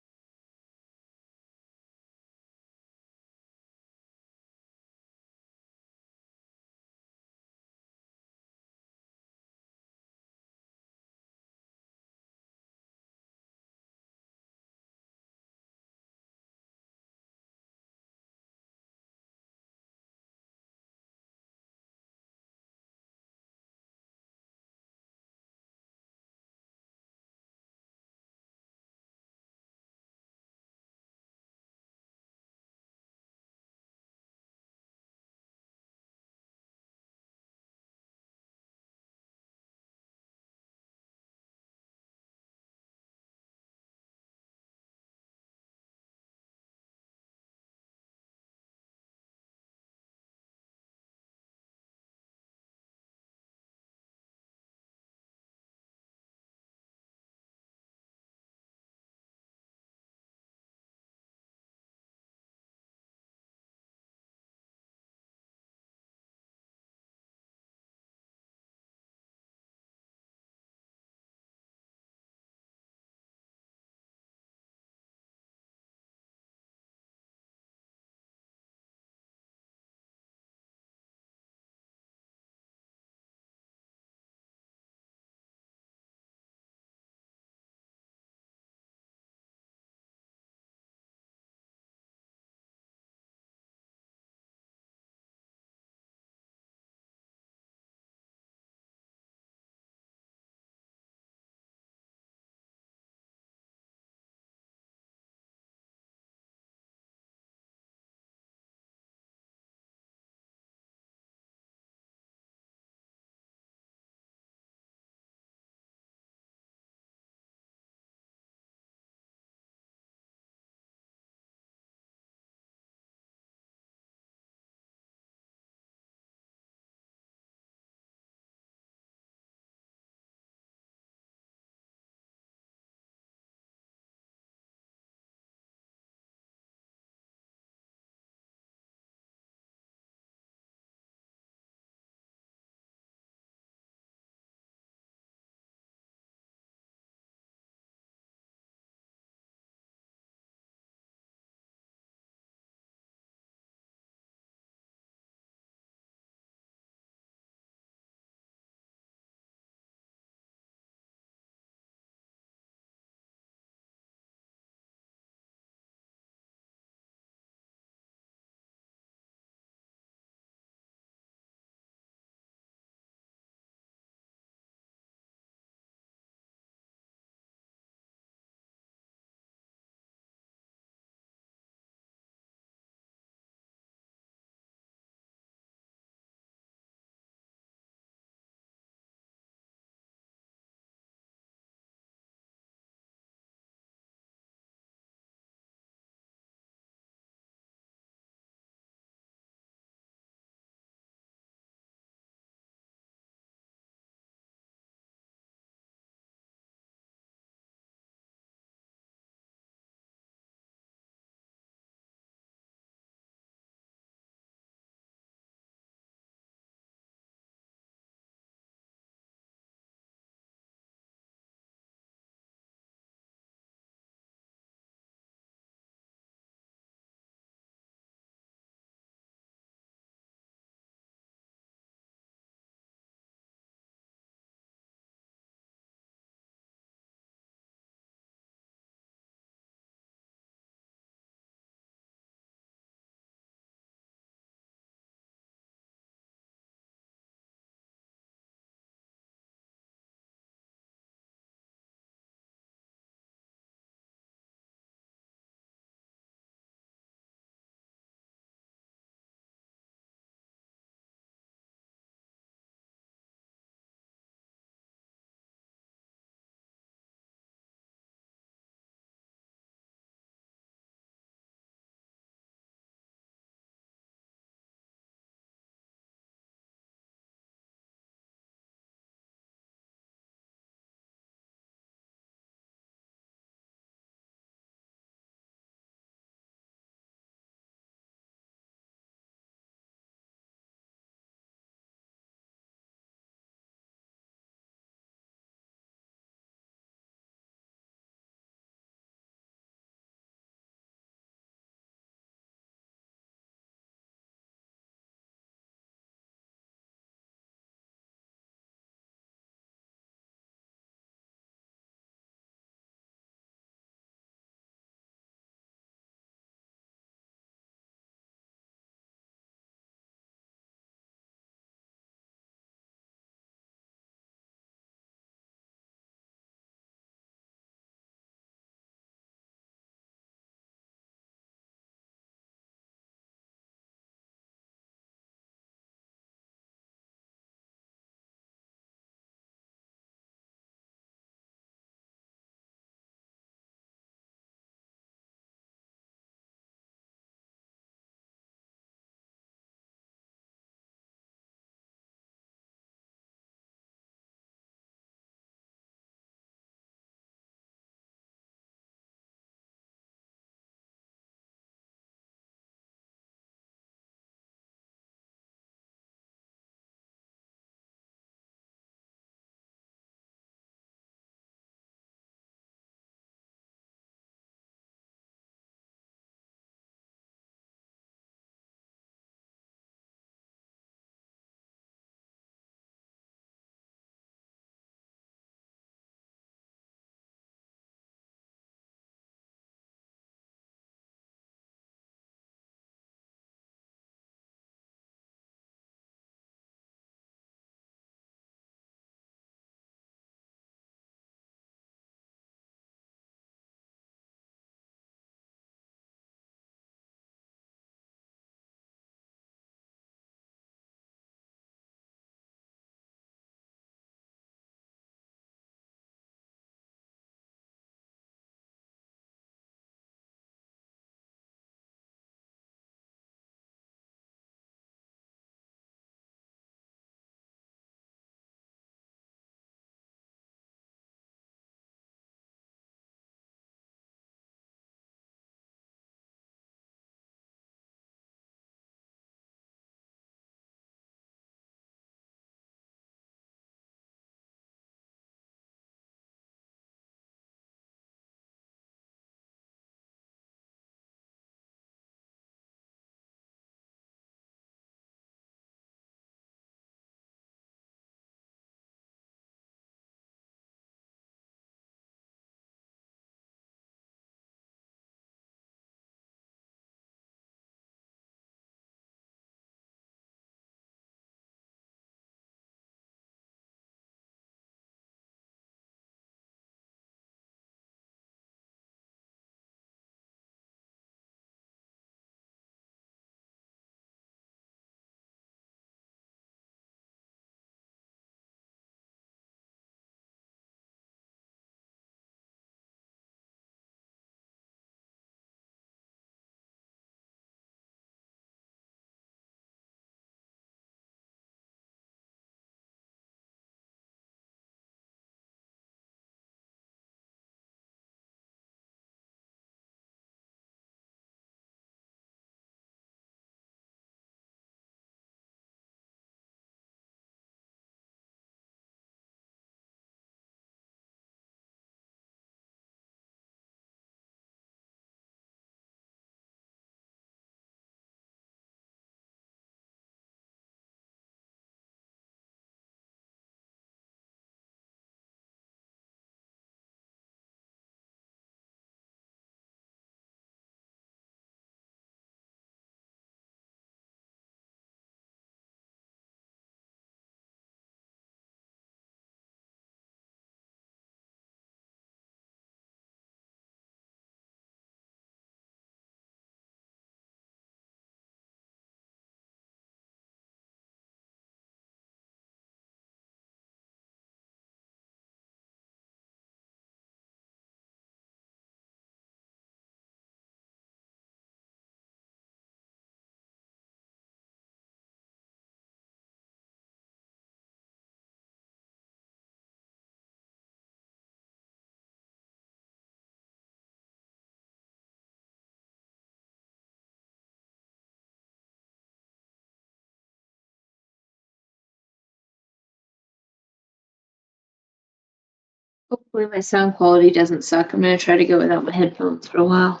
Hopefully my sound quality doesn't suck. I'm gonna try to go without my headphones for a while.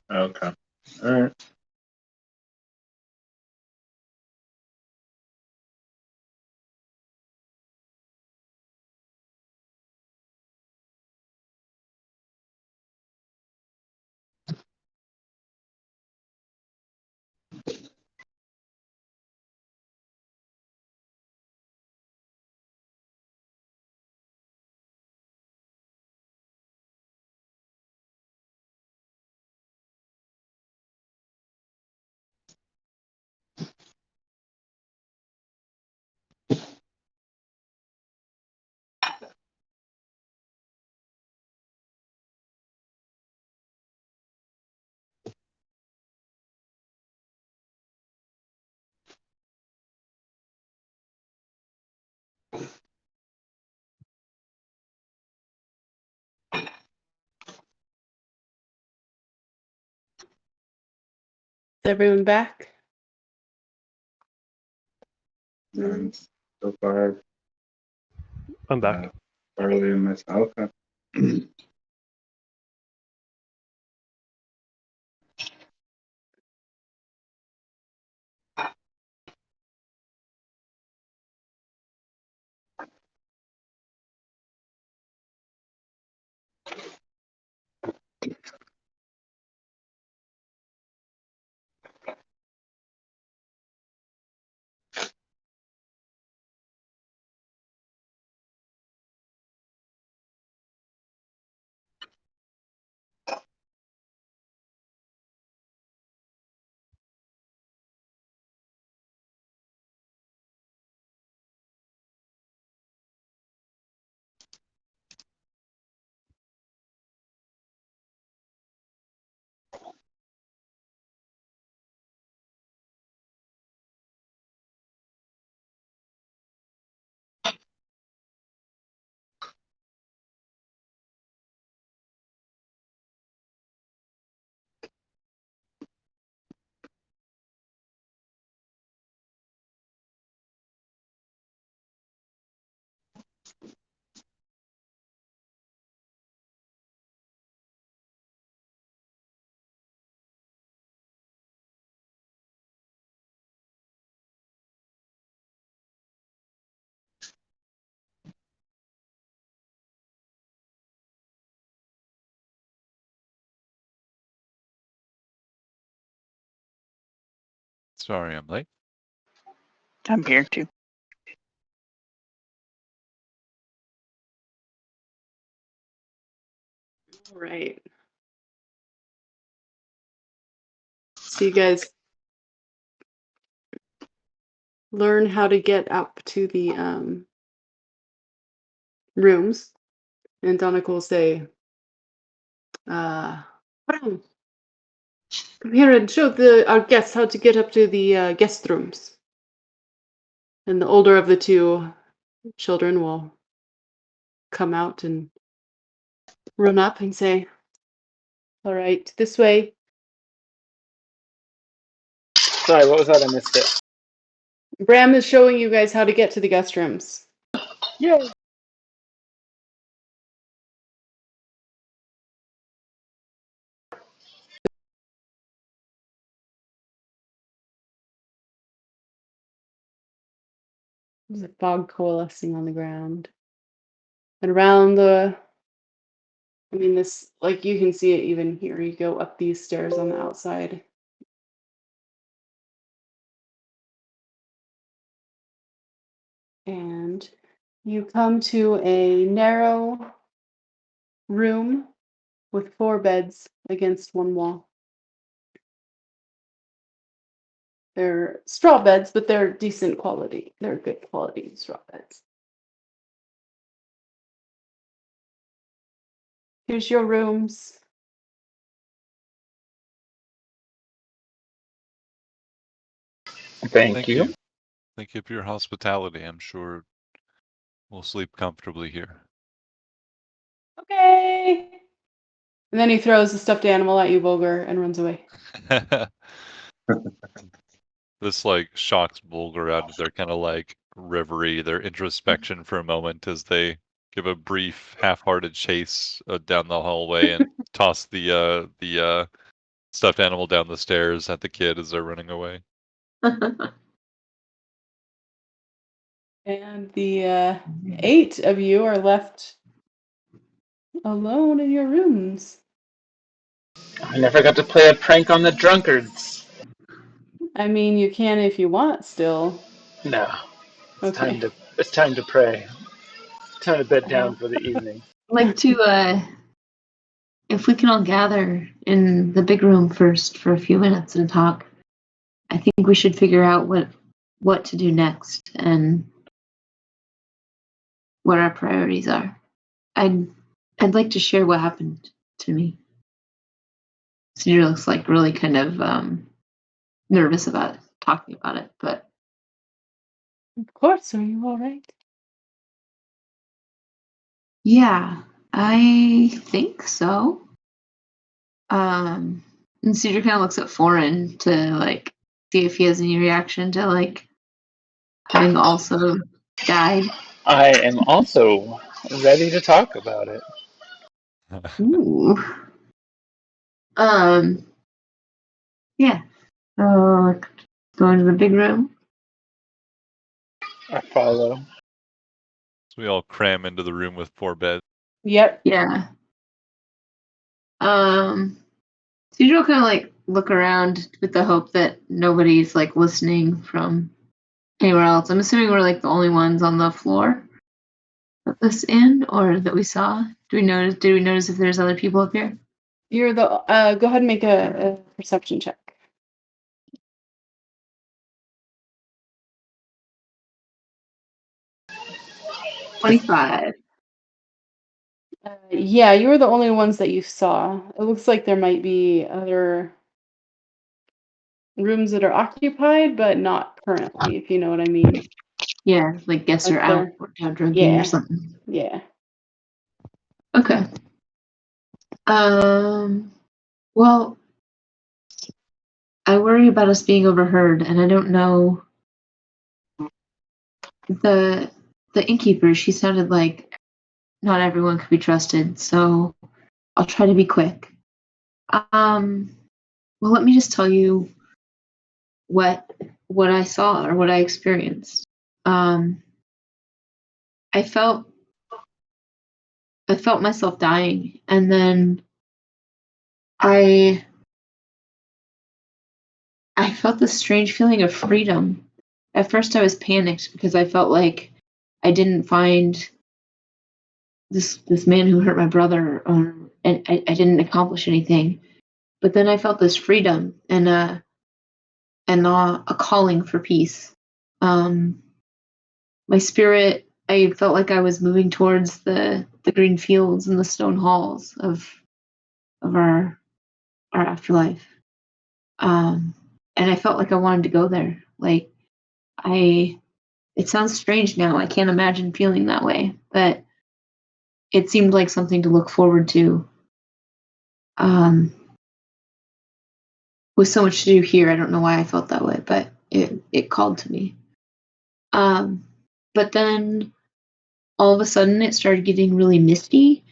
Okay. All right. Is everyone back? And so far, I'm back. Farley and myself. Okay. Sorry, I'm late. I'm here too. All right. So you guys learn how to get up to the rooms, and Donica will say, "Come here and show our guests how to get up to the guest rooms." And the older of the two children will come out and run up and say, "All right, this way." Sorry, what was that? I missed it. Bram is showing you guys how to get to the guest rooms. Yay! There's a fog coalescing on the ground. And around this, like you can see it even here. You go up these stairs on the outside. And you come to a narrow room with 4 beds against one wall. They're straw beds, but they're decent quality. They're good quality straw beds. Here's your rooms. Thank you. Thank you for your hospitality. I'm sure we'll sleep comfortably here. Okay. And then he throws the stuffed animal at you, Bulger, and runs away. This like shocks Bulger out of their kind of like reverie, their introspection for a moment as they give a brief half-hearted chase down the hallway and toss the stuffed animal down the stairs at the kid as they're running away. And the 8 of you are left alone in your rooms. I never got to play a prank on the drunkards. I mean, you can if you want still. No, Okay. it's time to pray. Time to bed Uh, down for the evening. Like to, if we can all gather in the big room first for a few minutes and talk, I think we should figure out what to do next and what our priorities are. I'd like to share what happened to me. Cedar looks like really kind of nervous about talking about it, but of course, are you all right? yeah, I think so. And Cedar kind of looks at Foreign to like see if he has any reaction to like having also died. I am also ready to talk about it. Ooh. Yeah. So go into the big room. I follow. So we all cram into the room with 4 beds. Yep. Yeah. Cedar will kind of like look around with the hope that nobody's like listening from anywhere else. I'm assuming we're like the only ones on the floor of this inn, or that we saw. Did we notice if there's other people up here? You're the go ahead and make a perception check. — 25. Yeah, you were the only ones that you saw. It looks like there might be other rooms that are occupied, but not currently, if you know what I mean. Yeah, like guests Like are out or down drinking or yeah, something. yeah. Okay. Well, I worry about us being overheard, and I don't know. The innkeeper, she sounded like not everyone could be trusted, so I'll try to be quick. Well, let me just tell you what I saw or what I experienced. I felt myself dying, and then I felt this strange feeling of freedom. At first, I was panicked because I felt like I didn't find this man who hurt my brother, and I didn't accomplish anything. But then I felt this freedom and a calling for peace. My spirit, I felt like I was moving towards the green fields and the stone halls of our afterlife. And I felt like I wanted to go there. Like it sounds strange now. I can't imagine feeling that way, but it seemed like something to look forward to. With so much to do here, I don't know why I felt that way, but it called to me. But then all of a sudden it started getting really misty,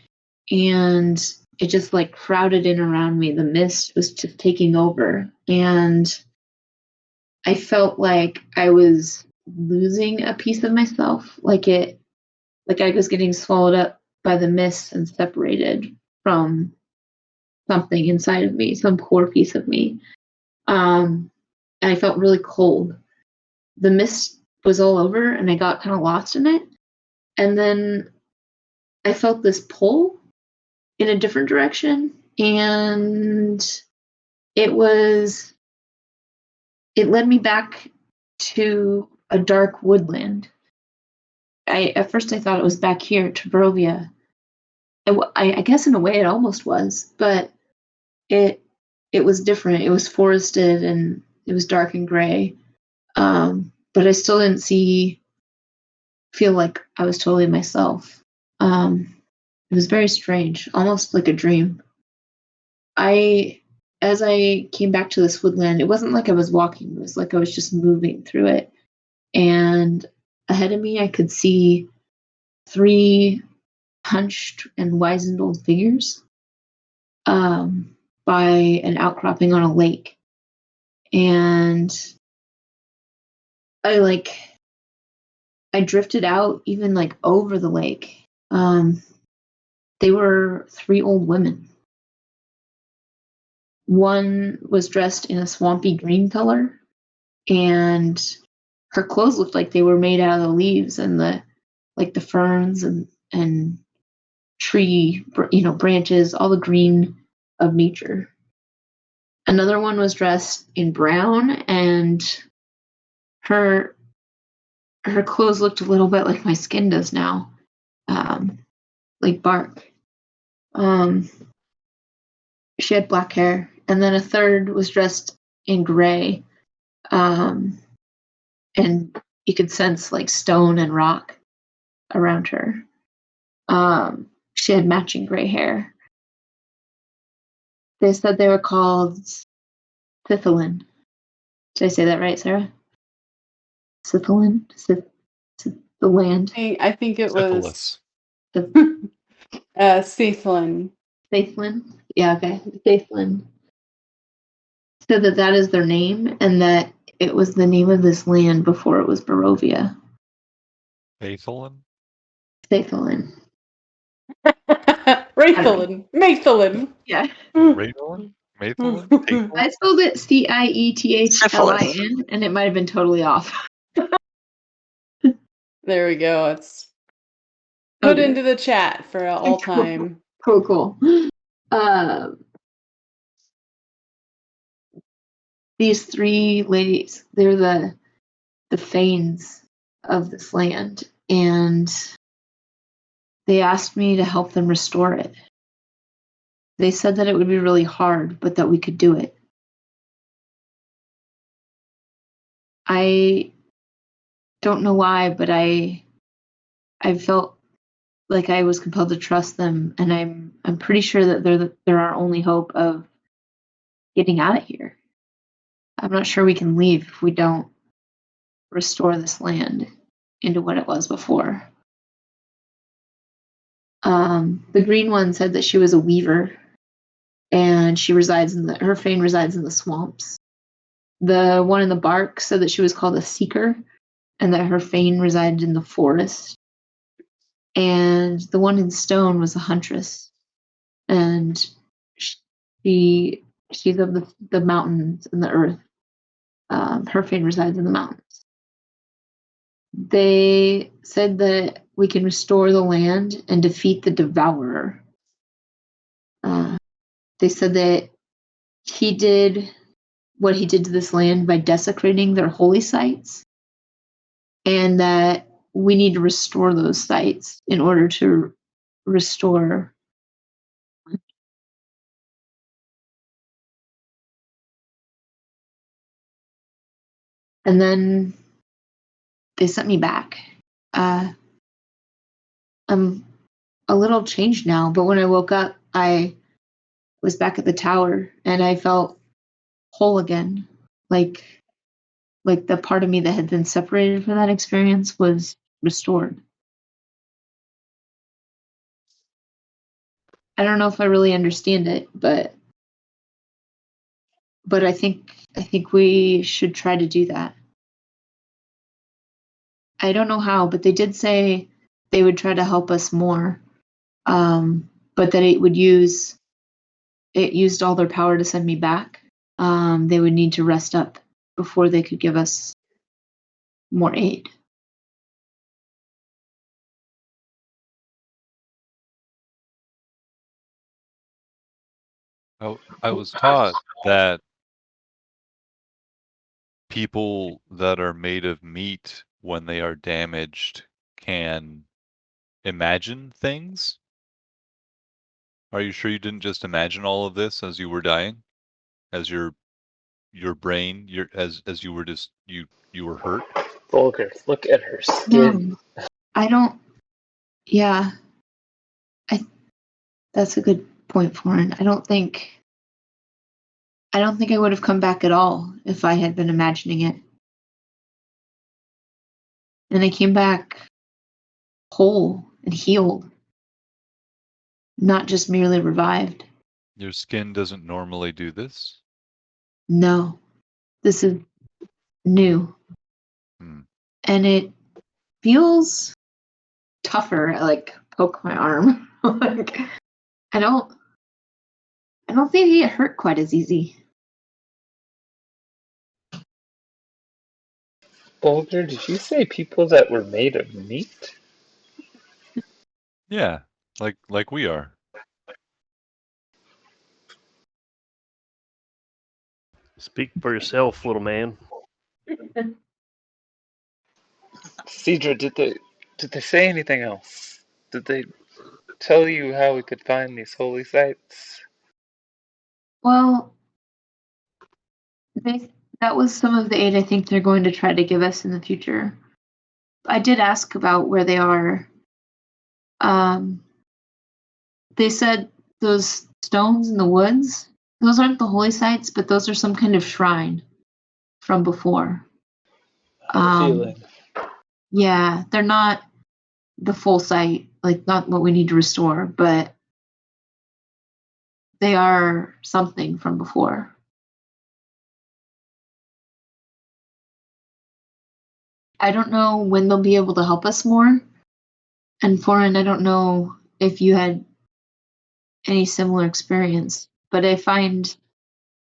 and it just like crowded in around me. The mist was just taking over, and I felt like I was losing a piece of myself, like I was getting swallowed up by the mist and separated from something inside of me, some core piece of me. And I felt really cold. The mist was all over, and I got kind of lost in it. And then I felt this pull in a different direction, and it led me back to a dark woodland. At first I thought it was back here to Barovia. I guess in a way it almost was, but it was different. It was forested and it was dark and gray. But I still didn't feel like I was totally myself. It was very strange, almost like a dream. At as I came back to this woodland, it wasn't like I was walking, it was like I was just moving through it. And ahead of me, I could see 3 hunched and wizened old figures by an outcropping on a lake. And I drifted out even like over the lake. They were 3 old women. One was dressed in a swampy green color, and her clothes looked like they were made out of the leaves and the ferns and tree branches, all the green of nature. Another one was dressed in brown, and her clothes looked a little bit like my skin does now, like bark. She had black hair, and then a third was dressed in gray, and you could sense like stone and rock around her. She had matching gray hair. They said they were called Scythelin. Did I say that right, Sarah? Scythelin? The land. I think it was Syphilis. Scythelin. Scythelin? Yeah, okay. Scythelin. Said that is their name, and that it was the name of this land before it was Barovia. Aethelin? Scythelin. Wraithelin. Mathelin. Yeah. Raethelin? Mathelin? Taethelin? I spelled it Ciethlin, and it might have been totally off. There we go. It's put Okay. into the chat for all time. Cool. These 3 ladies, they're the Fanes of this land, and they asked me to help them restore it. They said that it would be really hard, but that we could do it. I don't know why, but I felt like I was compelled to trust them, and I'm pretty sure that they're our only hope of getting out of here. I'm not sure we can leave if we don't restore this land into what it was before. The green one said that she was a weaver, and she resides her fane resides in the swamps. The one in the bark said that she was called a seeker, and that her fane resided in the forest. And the one in stone was a huntress, and she's of the mountains and the earth. Her fane resides in the mountains. They said that we can restore the land and defeat the devourer. They said that he did what he did to this land by desecrating their holy sites, and that we need to restore those sites in order to restore. And then they sent me back. I'm a little changed now, but when I woke up, I was back at the tower, and I felt whole again. Like the part of me that had been separated from that experience was restored. I don't know if I really understand it, but I think we should try to do that. I don't know how, but they did say they would try to help us more, but that it used all their power to send me back. They would need to rest up before they could give us more aid. I was taught that people that are made of meat, when they are damaged, can imagine things. Are you sure you didn't just imagine all of this as you were dying? As your brain, as you were just you were hurt? Volker, look at her skin. No, I don't. Yeah, that's a good point, Florin. I don't think I don't think I would have come back at all if I had been imagining it. And I came back whole and healed, not just merely revived. Your skin doesn't normally do this? No, this is new. Hmm. And it feels tougher. I like poke my arm. Like I don't think it hurt quite as easy. Boulder, did you say people that were made of meat? Yeah, like we are. Speak for yourself, little man. Cedra, did they say anything else? Did they tell you how we could find these holy sites? Well, that was some of the aid I think they're going to try to give us in the future. I did ask about where they are. They said those stones in the woods, those aren't the holy sites, but those are some kind of shrine from before. I had a feeling. Yeah, they're not the full site, like not what we need to restore, but they are something from before. I don't know when they'll be able to help us more. And Foreign, I don't know if you had any similar experience, but I find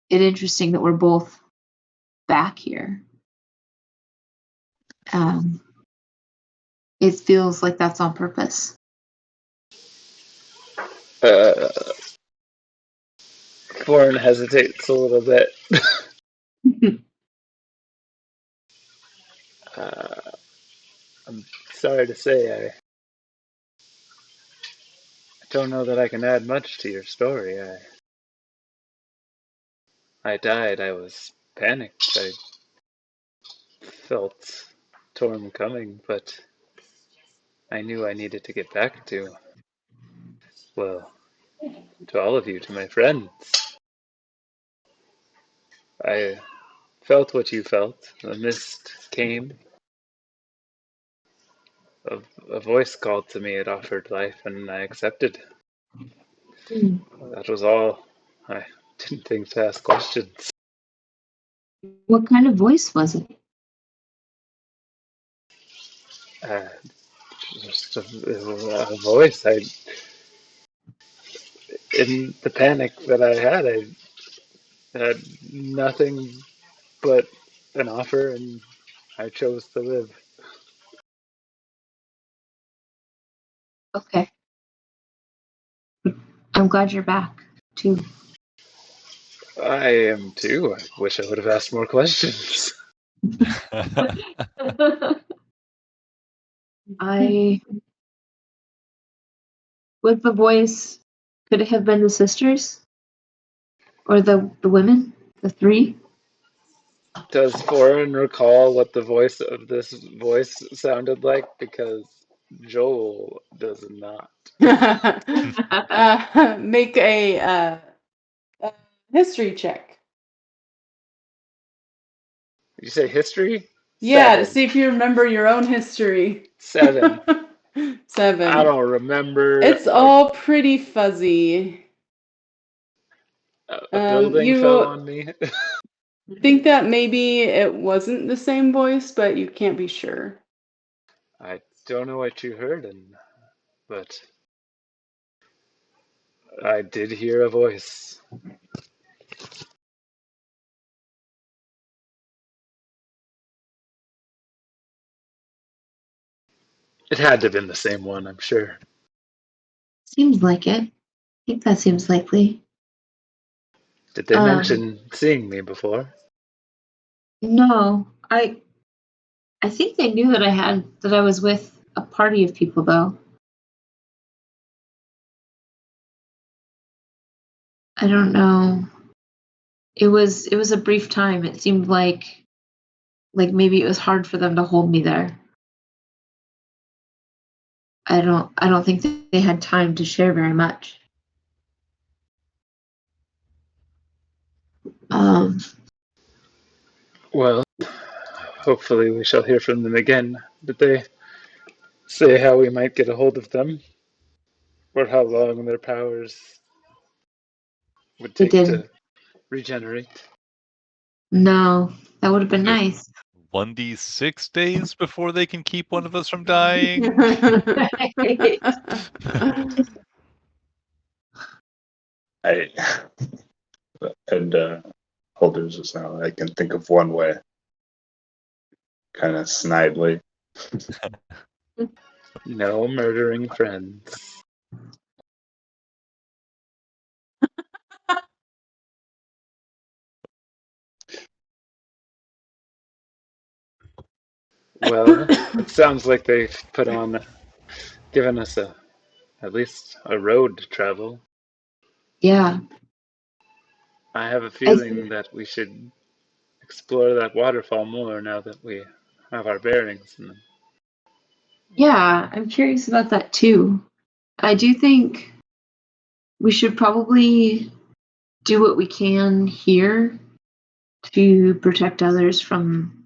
it interesting that we're both back here. It feels like that's on purpose. Uh, Foreign hesitates a little bit. uh, I'm sorry to say, I don't know that I can add much to your story. I died. I was panicked. I felt Torm coming, but I knew I needed to get back to, well, to all of you, to my friends. I felt what you felt. The mist came. A voice called to me. It offered life, and I accepted. That was all. I didn't think to ask questions. What kind of voice was it? Uh, just a voice. In the panic that I had nothing but an offer, and I chose to live. Okay. I'm glad you're back, too. I am too. I wish I would have asked more questions. I. With the voice, could it have been the sisters? Or the women? The three? Does Foreign recall what the voice of this voice sounded like? Because Joel does not. Make a history check. Did you say history? Yeah, to 7. see if you remember your own history. 7. 7. I don't remember It's all pretty fuzzy. a building fell You on me. think that maybe it wasn't the same voice, but you can't be sure. I don't know what you heard, but I did hear a voice. It had to have been the same one, I'm sure. Seems like it. I think that seems likely. Did they mention seeing me before? No. I think they knew that I was with a party of people though. I don't know. It was a brief time. It seemed like maybe it was hard for them to hold me there. I don't think they had time to share very much. Um, Well, hopefully we shall hear from them again. Did they say how we might get a hold of them? Or how long their powers would they take didn't. to regenerate? No, that would have been Is it nice. 1d6 days before they can keep one of us from dying? I and Holders just now. I can think of one way, kind of snidely. No murdering friends. Well, it sounds like they've given us at least a road to travel. Yeah, I have a I feeling that we should explore that waterfall more now that we have our bearings. And yeah, I'm curious about that too. I do think we should probably do what we can here to protect others from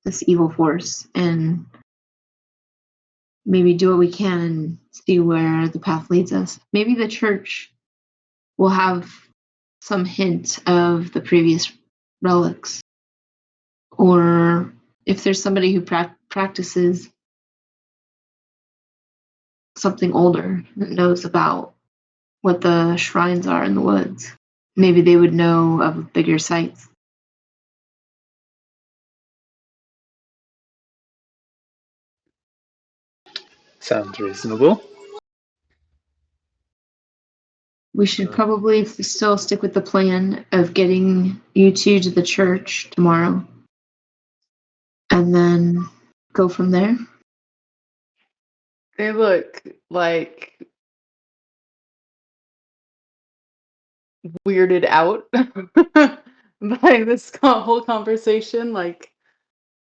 this evil force and maybe do what we can and see where the path leads us. Maybe the church will have some hint of the previous relics, or if there's somebody who practices something older that knows about what the shrines are in the woods, maybe they would know of bigger sites. sounds reasonable. We should probably still stick with the plan of getting you two to the church tomorrow and then go from there. They look like weirded out by this whole conversation, like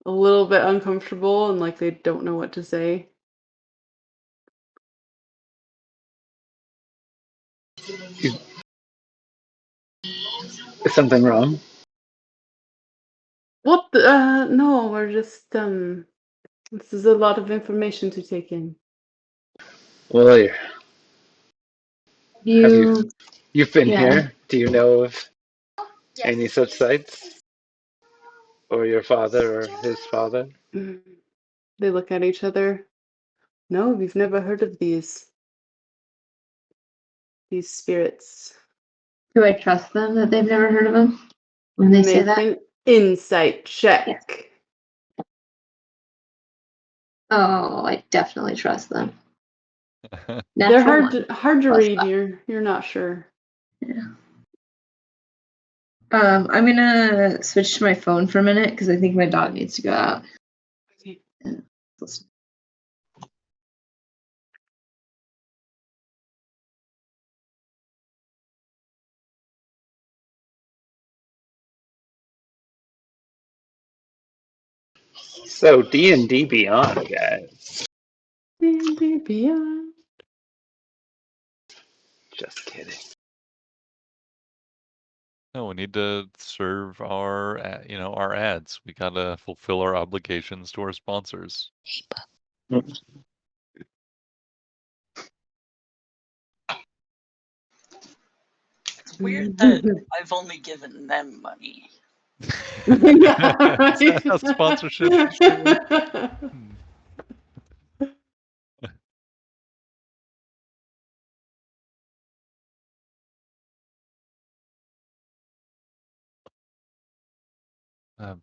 a little bit uncomfortable and like they don't know what to say. Is something wrong? What the, no, we're just this is a lot of information to take in. Well, have You, you've been yeah. here? Do you know of any such sites? Or your father or his father? Mm. They look at each other. No, we've never heard of these spirits. Do I trust them that they've never heard of them when they say Make that? an insight Yes. check. Oh, I definitely trust them. They're Natural one. hard to Plus read. 5. You're not sure. Yeah. I'm gonna switch to my phone for a minute because I think my dog needs to go out. Okay. And listen. So D&D Beyond, guys. D&D Beyond. Just kidding. No, we need to serve our, our ads. We gotta fulfill our obligations to our sponsors. It's weird that I've only given them money. Yeah, Is that how sponsorship usually work? right. Hmm.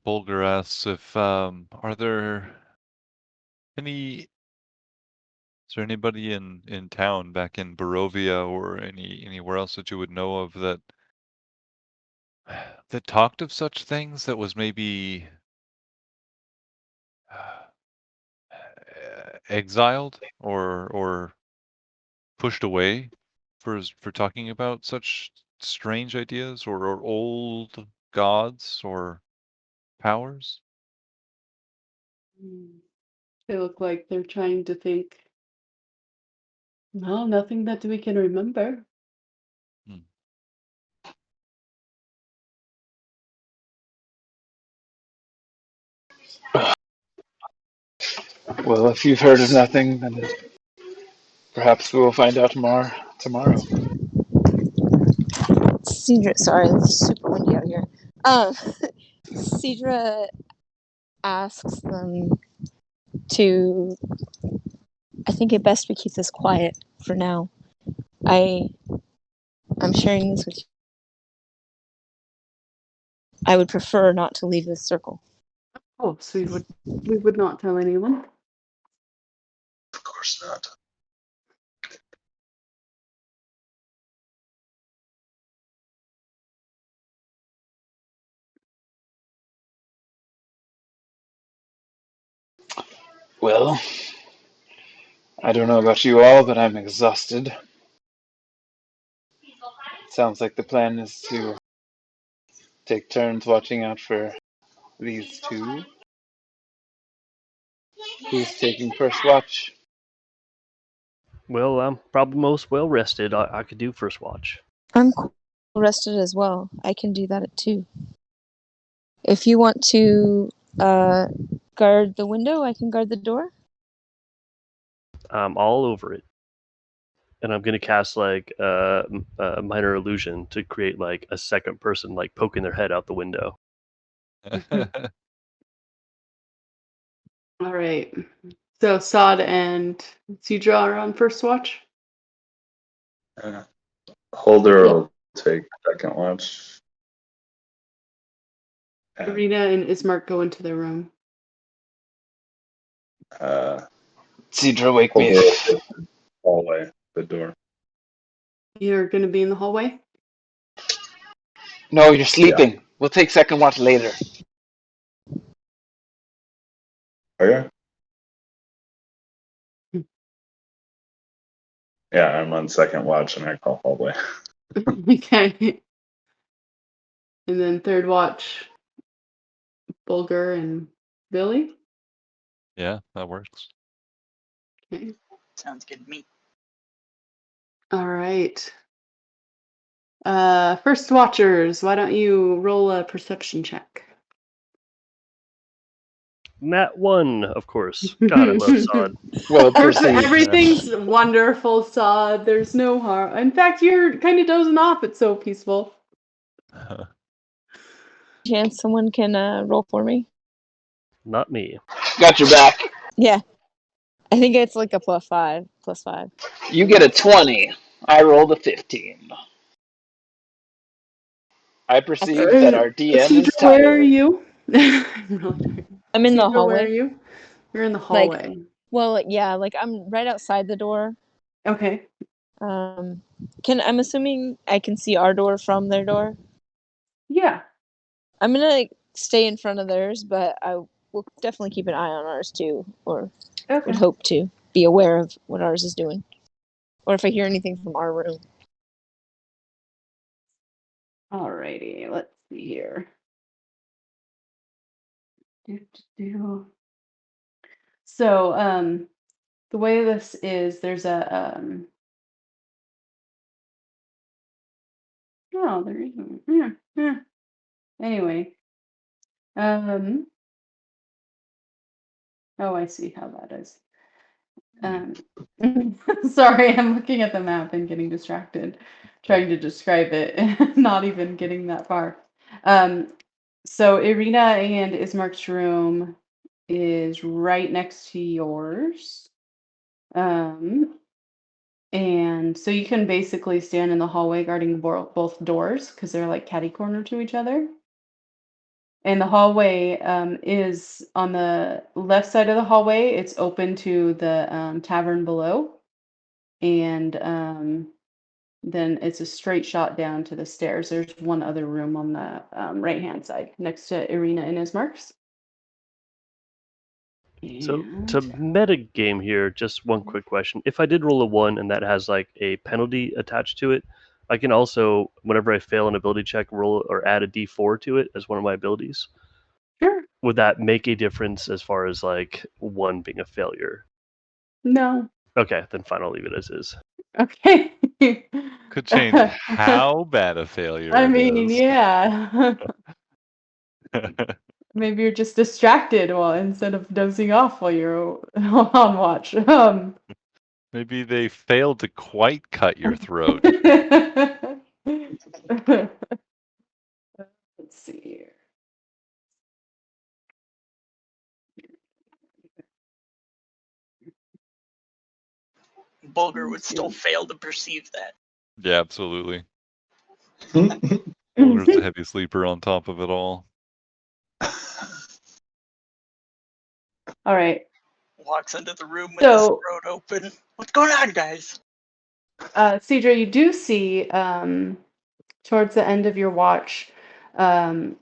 Bulgar asks if are there any is there anybody in town back in Barovia or anywhere else that you would know of that that talked of such things that was maybe exiled or pushed away for talking about such strange ideas or old gods or powers? They look like they're trying to think. No, nothing that we can remember. Hmm. Well, if you've heard of nothing, then perhaps we will find out more tomorrow. Cedra, sorry, it's super windy out here. Cedra asks them to. I think it best we keep this quiet for now. I'm sharing this with you. I would prefer not to leave this circle. Oh, so we would not tell anyone? Of course not. Well, I don't know about you all, but I'm exhausted. Sounds like the plan is to take turns watching out for these two. Who's taking first watch? Well, I'm probably most well rested. I could do first watch. I'm rested as well. I can do that too. If you want to guard the window, I can guard the door. I'm all over it. And I'm gonna cast like a minor illusion to create like a second person like poking their head out the window. All right. So Sod and Cedra are on first watch. Holder Yep. will take second watch. And, Arena and Ismark go into their room. Cedra, wake me. Holder will take the hallway, the door. You're going to be in the hallway? No, you're sleeping. We'll take second watch later. Oh yeah? Yeah, I'm on second watch and I call hallway. Okay. And then third watch, Bulger and Billy. Yeah, that works. Okay. Sounds good to me. All right. First watchers, why don't you roll a perception check? Nat 1, of course. God, I love Sod. Well perceived. Everything's wonderful, Sod. There's no harm. In fact, you're kind of dozing off. It's so peaceful. Chance someone can roll for me? Not me. Got your back. Yeah. I think it's like a +5. +5. You get a 20. I rolled a 15. I perceive that our DM is Cedra, where are tired. you? I'm in the Cedra, where are hallway. you? You're in the Like- hallway. Well, yeah, like I'm right outside the door. Okay. I'm assuming I can see our door from their door. Yeah. I'm gonna like, stay in front of theirs, but I will definitely keep an eye on ours too, or Okay. would hope to be aware of what ours is doing, or if I hear anything from our room. Alrighty. Let's see here. So, the way this is, there's a no, there isn't. Anyway, oh, I see how that is. Sorry, I'm looking at the map and getting distracted, trying to describe it, not even getting that far. So Irina and Ismark's room is right next to yours. And so you can basically stand in the hallway guarding both doors because they're like catty corner to each other. And the hallway is on the left side of the hallway. It's open to the tavern below. And then it's a straight shot down to the stairs. There's one other room on the right-hand side next to Irina and Ismark's. So And to meta game here, just one quick question. If I did roll a 1 and that has like a penalty attached to it, I can also, whenever I fail an ability check, roll or add a D4 to it as one of my abilities. sure. Would that make a difference as far as like 1 being a failure? No. Okay, then fine, I'll leave it as is. Okay. Could change how bad a failure I it mean, is. yeah. Maybe you're just distracted while instead of dozing off while you're on watch. Maybe they failed to quite cut your throat. Let's see here. Bulger would still fail to perceive that. Yeah, absolutely. Bulger's a heavy sleeper on top of it all. All right. Walks into the room with his throat open. What's going on, guys? Cedra, you do see towards the end of your watch a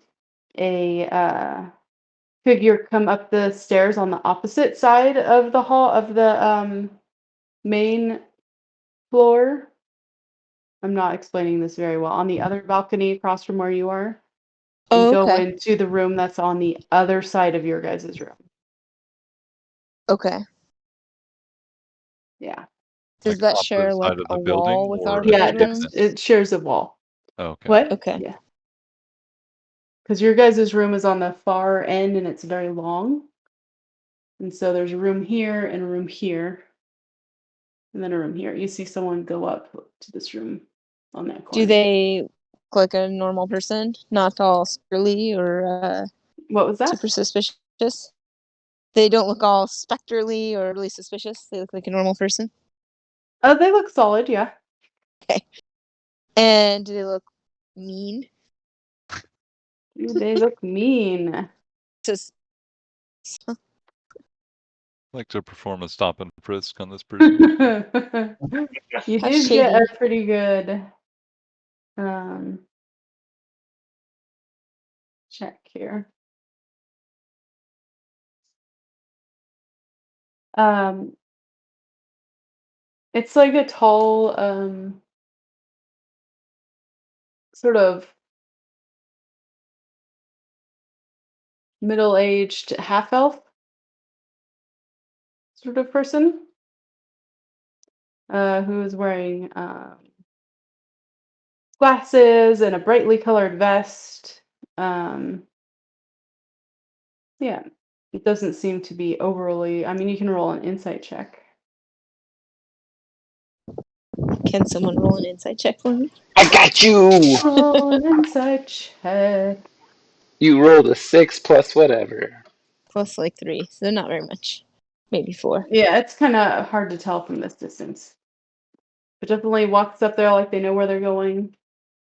figure come up the stairs on the opposite side of the hall of the main floor. I'm not explaining this very well. On the other balcony across from where you are. And go into the room that's on the other side of your guys' room. Okay. Yeah. Does that share like a wall with our bedroom? It shares a wall. Oh, okay. What? Okay. Yeah. Because your guys' room is on the far end and it's very long. And so there's a room here and a room here. And then a room here. You see someone go up to this room on that corner. Do they look like a normal person? Not all spectrally or what was that? Super suspicious? They don't look all spectrally or really suspicious. They look like a normal person. Oh, they look solid, yeah. Okay. And do they look mean? Do they look mean? I'd like to perform a stop and frisk on this person. You did get a pretty good check here. It's like a tall, sort of middle-aged half-elf sort of person who is wearing glasses and a brightly colored vest. Yeah, it doesn't seem to be overly. I mean, you can roll an insight check. Can someone roll an insight check for me? I got you! Roll an insight check. You rolled a 6 plus whatever. Plus like 3, so not very much. Maybe 4. Yeah, it's kind of hard to tell from this distance. But definitely walks up there like they know where they're going.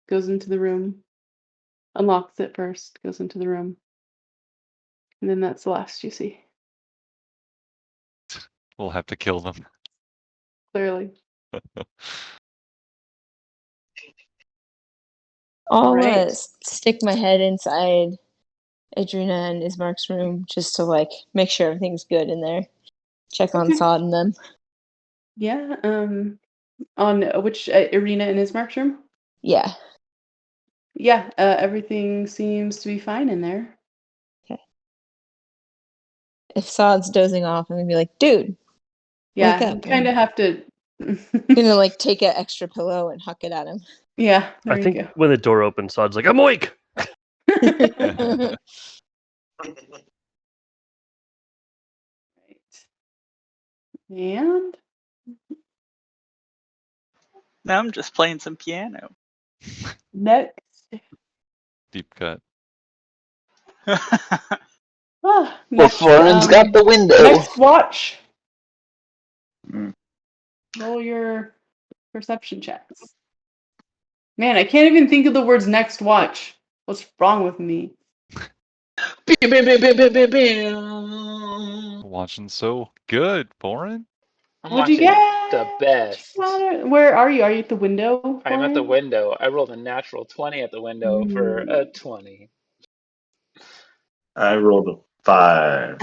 Goes into the room. Unlocks it first. Goes into the room. And then that's the last you see. We'll have to kill them. Clearly. I'll stick my head inside Adrena and Ismark's room just to like make sure everything's good in there. Check on Sod and them. Yeah. On which Arena in Ismark's room? Yeah. Yeah. Everything seems to be fine in there. Okay. If Sod's dozing off, I'm gonna be like, dude. Yeah. Wake up. You kind of have to. Gonna like take an extra pillow and huck it at him. Yeah. There I you think go. when the door opens, Sod's like, I'm awake. Right. And now I'm just playing some piano. Next. Deep cut. Oh, Well, Florin's got the window. Next watch. Mm. Roll your perception checks. Man, I can't even think of the words next watch. What's wrong with me? Watching so good, Boren. What'd you get? The best. Where are you? Are you at the window? I'm at the window. I rolled a natural 20 at the window for a 20. I rolled a 5.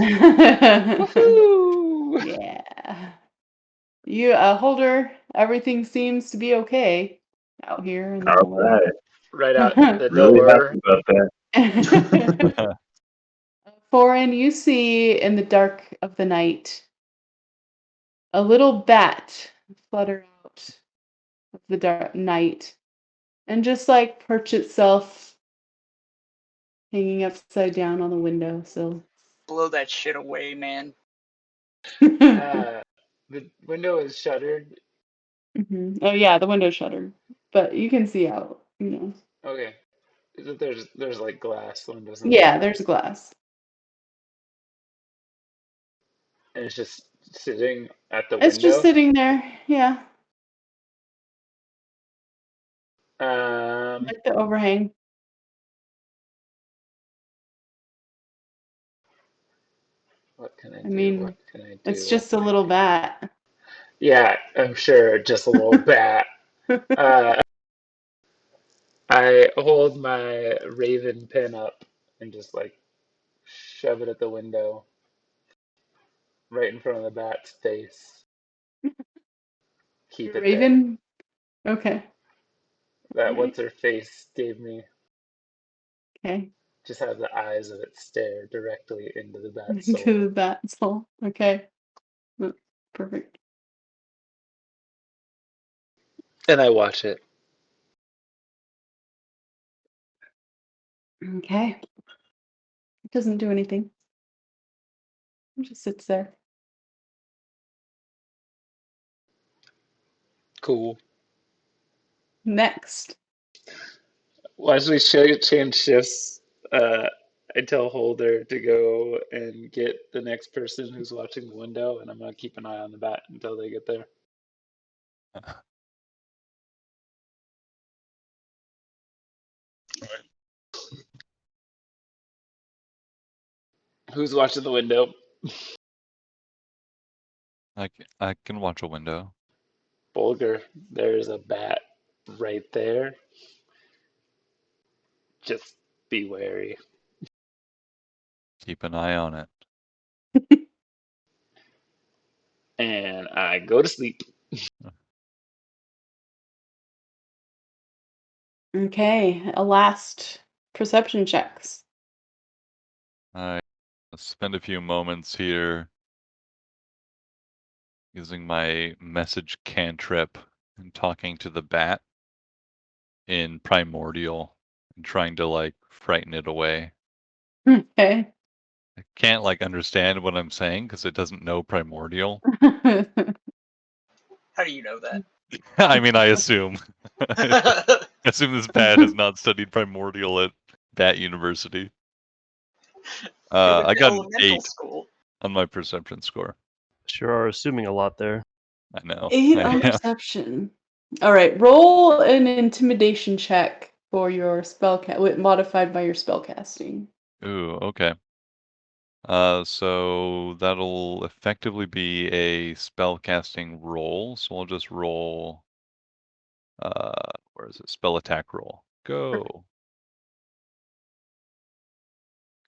Woohoo! Yeah. You, Holder, everything seems to be okay out here in the All hallway. right. Right out the Really door. happy about that. Foreign, you see in the dark of the night a little bat flutter out of the dark night and just like perch itself hanging upside down on the windowsill. Blow that shit away, man. The window is shuttered. Oh yeah, the window's shuttered, but you can see out. Okay. There's like glass windows in Yeah, there, there's glass. and it's just sitting at the It's just window. sitting there. Yeah, like the overhang. What can I I do? mean, What can I it's do? just a little bat. Yeah, I'm sure, just a little bat. I hold my raven pin up and just like shove it at the window, right in front of the bat's face. Keep it there. Raven. Okay. That Alright. what's her face gave me. Okay. Just have the eyes of it stare directly into the bat's soul. To the bat soul. Okay. Perfect. And I watch it. Okay. It doesn't do anything. It just sits there. Cool. Next. Once we change shifts, I tell Holder to go and get the next person who's watching the window, and I'm gonna keep an eye on the bat until they get there. Who's watching the window? I can watch a window. Bulger, there's a bat right there. Just be wary. Keep an eye on it. And I go to sleep. Okay. A last perception checks. I spend a few moments here using my message cantrip and talking to the bat in primordial and trying to like frighten it away. Okay. I can't like understand what I'm saying because it doesn't know primordial. How do you know that? I mean, I assume. I assume this bat has not studied primordial at Bat University. You went I to got an elemental 8 school. on my perception score. Sure are assuming a lot there. I know. 8 I on am. perception. All right. Roll an intimidation check for your modified by your spellcasting. Ooh, okay. So that'll effectively be a spellcasting roll. So I'll just roll. Where is it? Spell attack roll. Go.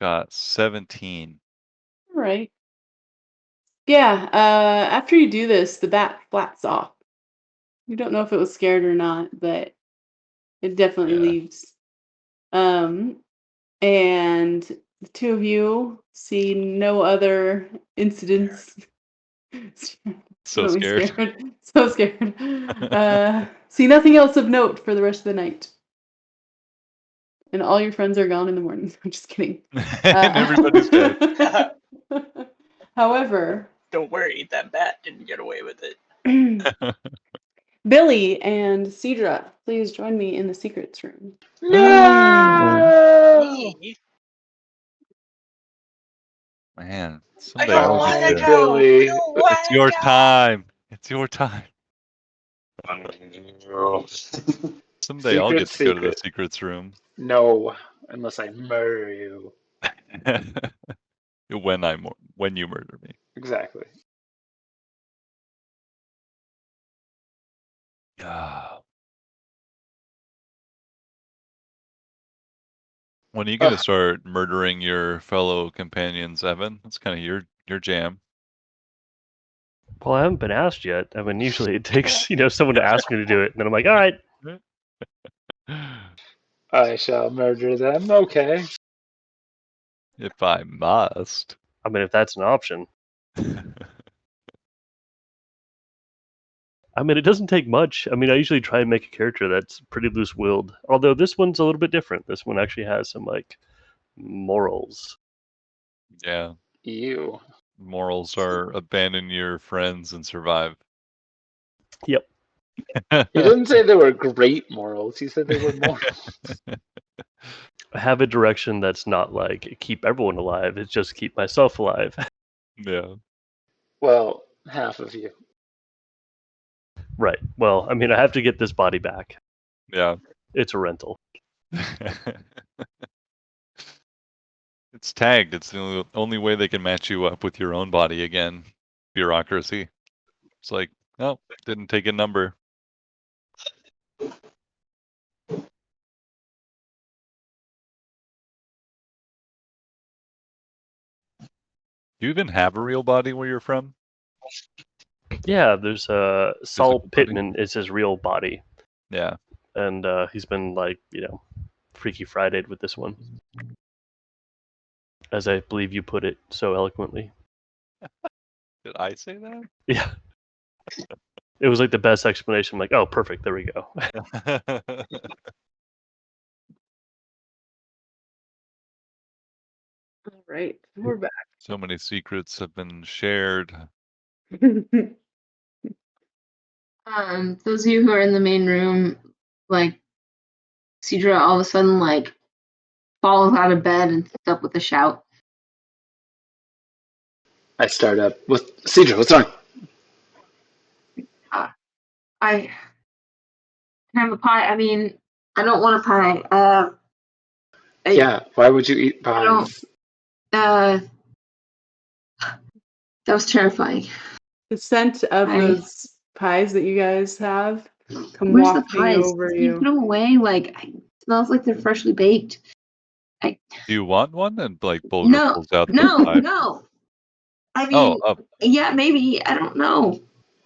Got 17. All right. Yeah. After you do this, the bat flats off. You don't know if it was scared or not, but it definitely Yeah. leaves. And the two of you see no other incidents. So Really scared. So scared. See nothing else of note for the rest of the night. And all your friends are gone in the morning. I'm just kidding. And everybody's dead. However, Don't worry, that bat didn't get away with it. Billy and Cedra, please join me in the secrets room. No! Me? Man, I someday don't I'll get want to to. go. I Billy. don't want It's to your go. time. It's your time. Someday I'll get to go to the Secret. secrets room. No, unless I murder you. when you murder me. Exactly. When are you gonna start murdering your fellow companions, Evan? That's kind of your jam. Well, I haven't been asked yet. I mean, usually it takes someone to ask me to do it, and then I'm like, all right. I shall murder them. Okay. If I must. I mean, if that's an option. I mean, it doesn't take much. I mean, I usually try and make a character that's pretty loose-willed. Although this one's a little bit different. This one actually has some like morals. Yeah. You. Morals are abandon your friends and survive. Yep. He didn't say they were great morals. He said they were morals. I have a direction that's not like keep everyone alive. It's just keep myself alive. Yeah. Well, half of you. Right. Well, I mean, I have to get this body back. Yeah. It's a rental. It's tagged. It's the only way they can match you up with your own body again. Bureaucracy. It's like, oh, didn't take a number. Do you even have a real body where you're from? Yeah, there's Saul Physical body? Pittman is his real body, Yeah. and he's been like, Freaky Friday'd with this one, as I believe you put it so eloquently. Did I say that? Yeah. It was like the best explanation. I'm like, oh, perfect. There we go. All right, we're back. So many secrets have been shared. Those of you who are in the main room, like, Cedra all of a sudden, like, falls out of bed and sits up with a shout. I start up with Cedra. What's wrong? I have a pie. I mean, I don't want a pie. Yeah. Why would you eat I don't. pies? That was terrifying. The scent of those pies that you guys have come Where's the wafting pies? over Can you you. put them away? Like, it smells like they're freshly baked. Do you want one? And like Bulger No, pulls out the no, pie. no. I Oh, mean, yeah, maybe. I don't know.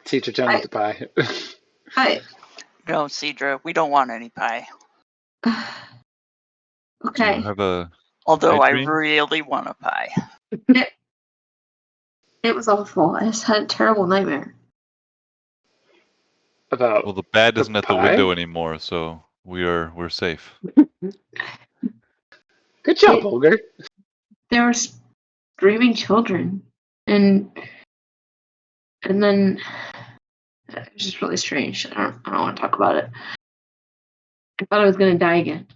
Teacher Jen with the pie. No, Cedra, we don't want any pie. do Okay. you have a Although pie I tree? really want a pie. It was awful. I just had a terrible nightmare. About Well, the bat the isn't at the pie? window anymore, so we're safe. Good job, Bulger. There were screaming children, and then it was just really strange. I don't want to talk about it. I thought I was gonna die again.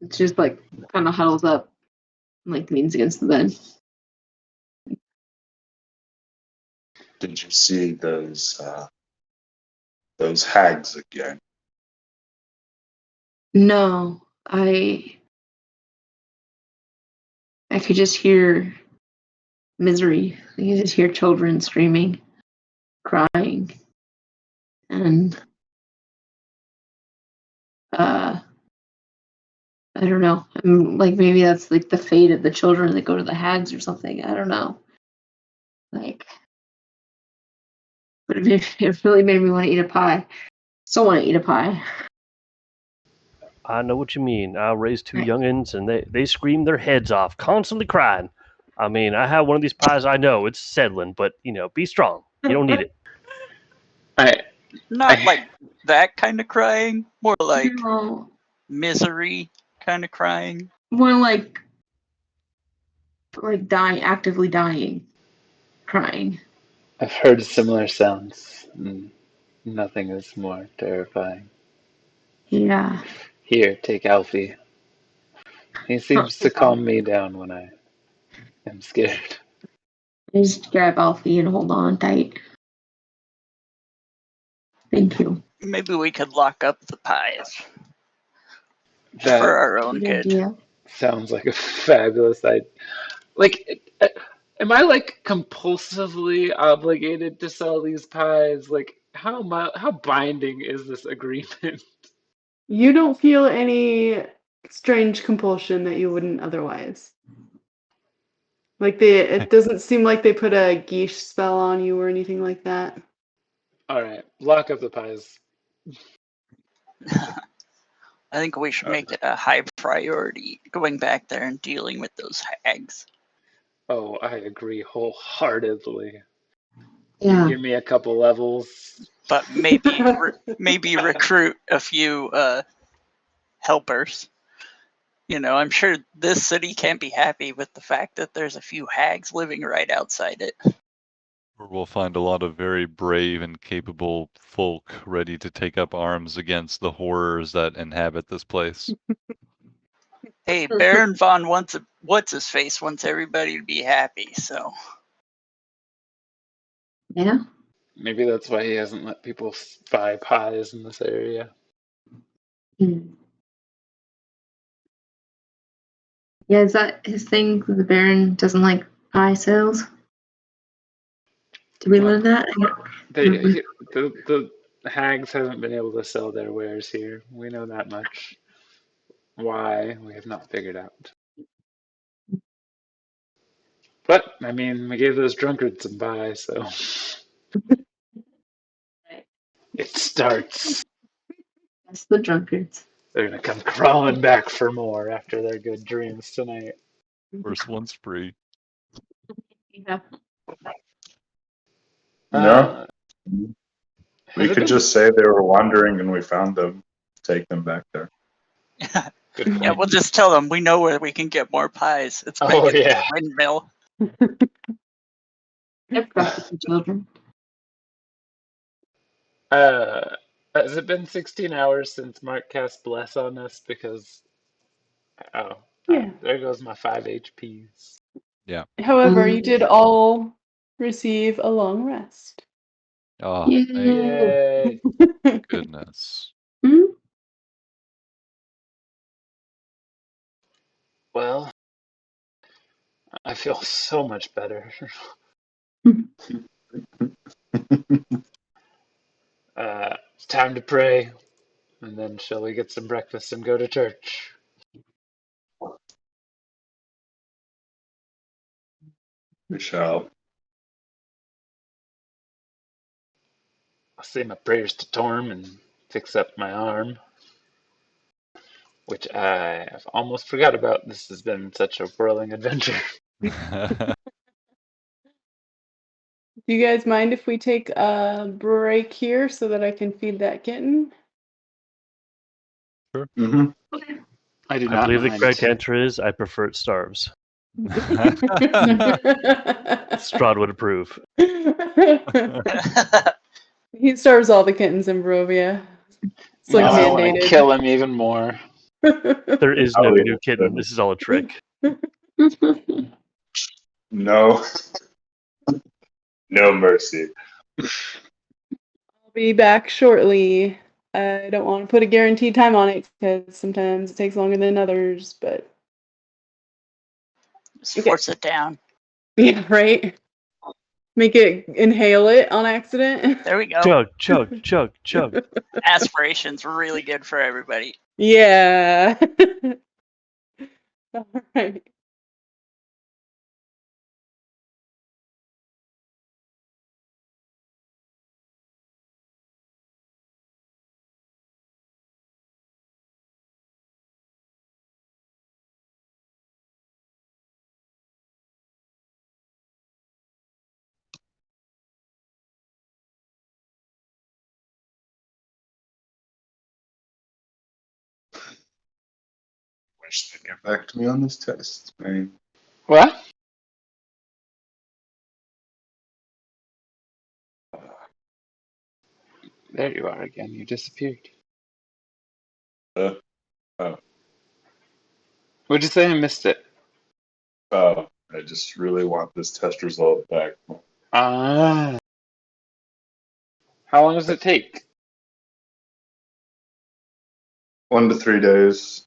It's just like kind of huddles up, and, like, leans against the bed. Did you see those hags again? No, I could just hear misery. I could just hear children screaming, crying, and I don't know. Like, maybe that's like the fate of the children that go to the hags or something. I don't know. Like, but it really made me want to eat a pie. Still want to eat a pie. I know what you mean. I raised two youngins, and they scream their heads off, constantly crying. I mean, I have one of these pies. I know it's settling, but be strong. You don't need it. Not like that kind of crying, more like No, misery kind of crying. more like dying, actively dying, crying. I've heard similar sounds. Nothing is more terrifying. Yeah. Here, take Alfie. He seems to calm me down when I am scared. I just grab Alfie and hold on tight. Thank you. Maybe we could lock up the pies That for our own Good good. idea. sounds like a fabulous idea. Like, am I like compulsively obligated to sell these pies? Like, how binding is this agreement? You don't feel any strange compulsion that you wouldn't otherwise. Like it doesn't seem like they put a geesh spell on you or anything like that. All right, lock up the pies. I think we should make it a high priority going back there and dealing with those hags. Oh, I agree wholeheartedly. Yeah. Give me a couple levels. But maybe recruit a few helpers. You know, I'm sure this city can't be happy with the fact that there's a few hags living right outside it. Or we'll find a lot of very brave and capable folk ready to take up arms against the horrors that inhabit this place. Hey, Baron von what's his face wants everybody to be happy, so Yeah. Maybe that's why he hasn't let people buy pies in this area. Hmm. Yeah, is that his thing? The Baron doesn't like pie sales? Did we learn that? They, the hags haven't been able to sell their wares here. We know that much. Why, we have not figured out. But, I mean, we gave those drunkards some pie, so it starts. That's the drunkards. They're gonna come crawling back for more after their good dreams tonight. First one's free. Yeah. No, Has we it could been just say they were wandering and we found them. Take them back there. good yeah, point? we'll just tell them we know where we can get more pies. It's back Oh at the yeah. windmill. They're practical children. Has it been 16 hours since Mark cast Bless on us? Because, Yeah. there goes my 5 HPs. Yeah. However, you did all receive a long rest. Oh, thank Yay. goodness. Well, I feel so much better. It's time to pray, and then shall we get some breakfast and go to church? We shall. I'll say my prayers to Torm and fix up my arm, which I have almost forgot about. This has been such a whirling adventure. Do you guys mind if we take a break here so that I can feed that kitten? Mm-hmm. I do I not believe the mind. correct answer is I prefer it starves. Strahd would approve. He starves all the kittens in Barovia. It's like Now I want to mandated. kill him even more. There is I'll no leave new it kitten. then. This is all a trick. No. No mercy. I'll be back shortly. I don't want to put a guaranteed time on it because sometimes it takes longer than others, but Just Okay. force it down. yeah, right? Make it inhale it on accident. There we go. Chug, chug, chug, chug. Aspiration's really good for everybody. Yeah. All right. Wish they'd get back to me on this test. I mean, What? There you are again. You disappeared. oh, What'd you say? I missed it. I just really want this test result back. Ah. How long does it take? 1 to 3 days.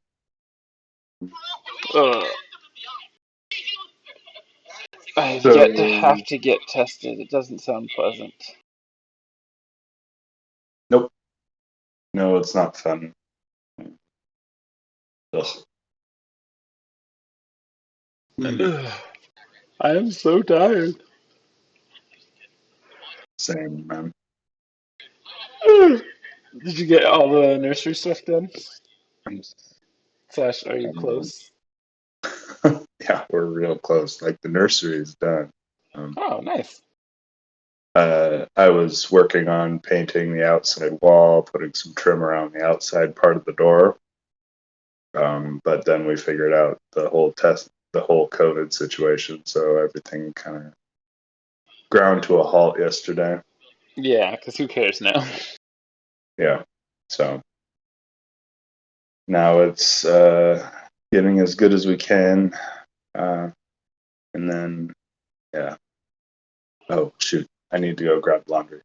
Ugh. I've So, yet to have to get tested. It doesn't sound pleasant. nope. No, it's not fun. Ugh. Ugh. I am so tired. Same, man. Ugh. Did you get all the nursery stuff done? Slash, are you close? Yeah, we're real close. Like the nursery is done. Oh, nice. I was working on painting the outside wall, putting some trim around the outside part of the door. But then we figured out the whole COVID situation, so everything kind of ground to a halt yesterday. Yeah, because who cares now? Yeah, so now it's getting as good as we can, and then yeah. Oh shoot, I need to go grab laundry.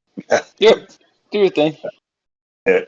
Yep, do your thing. Yeah.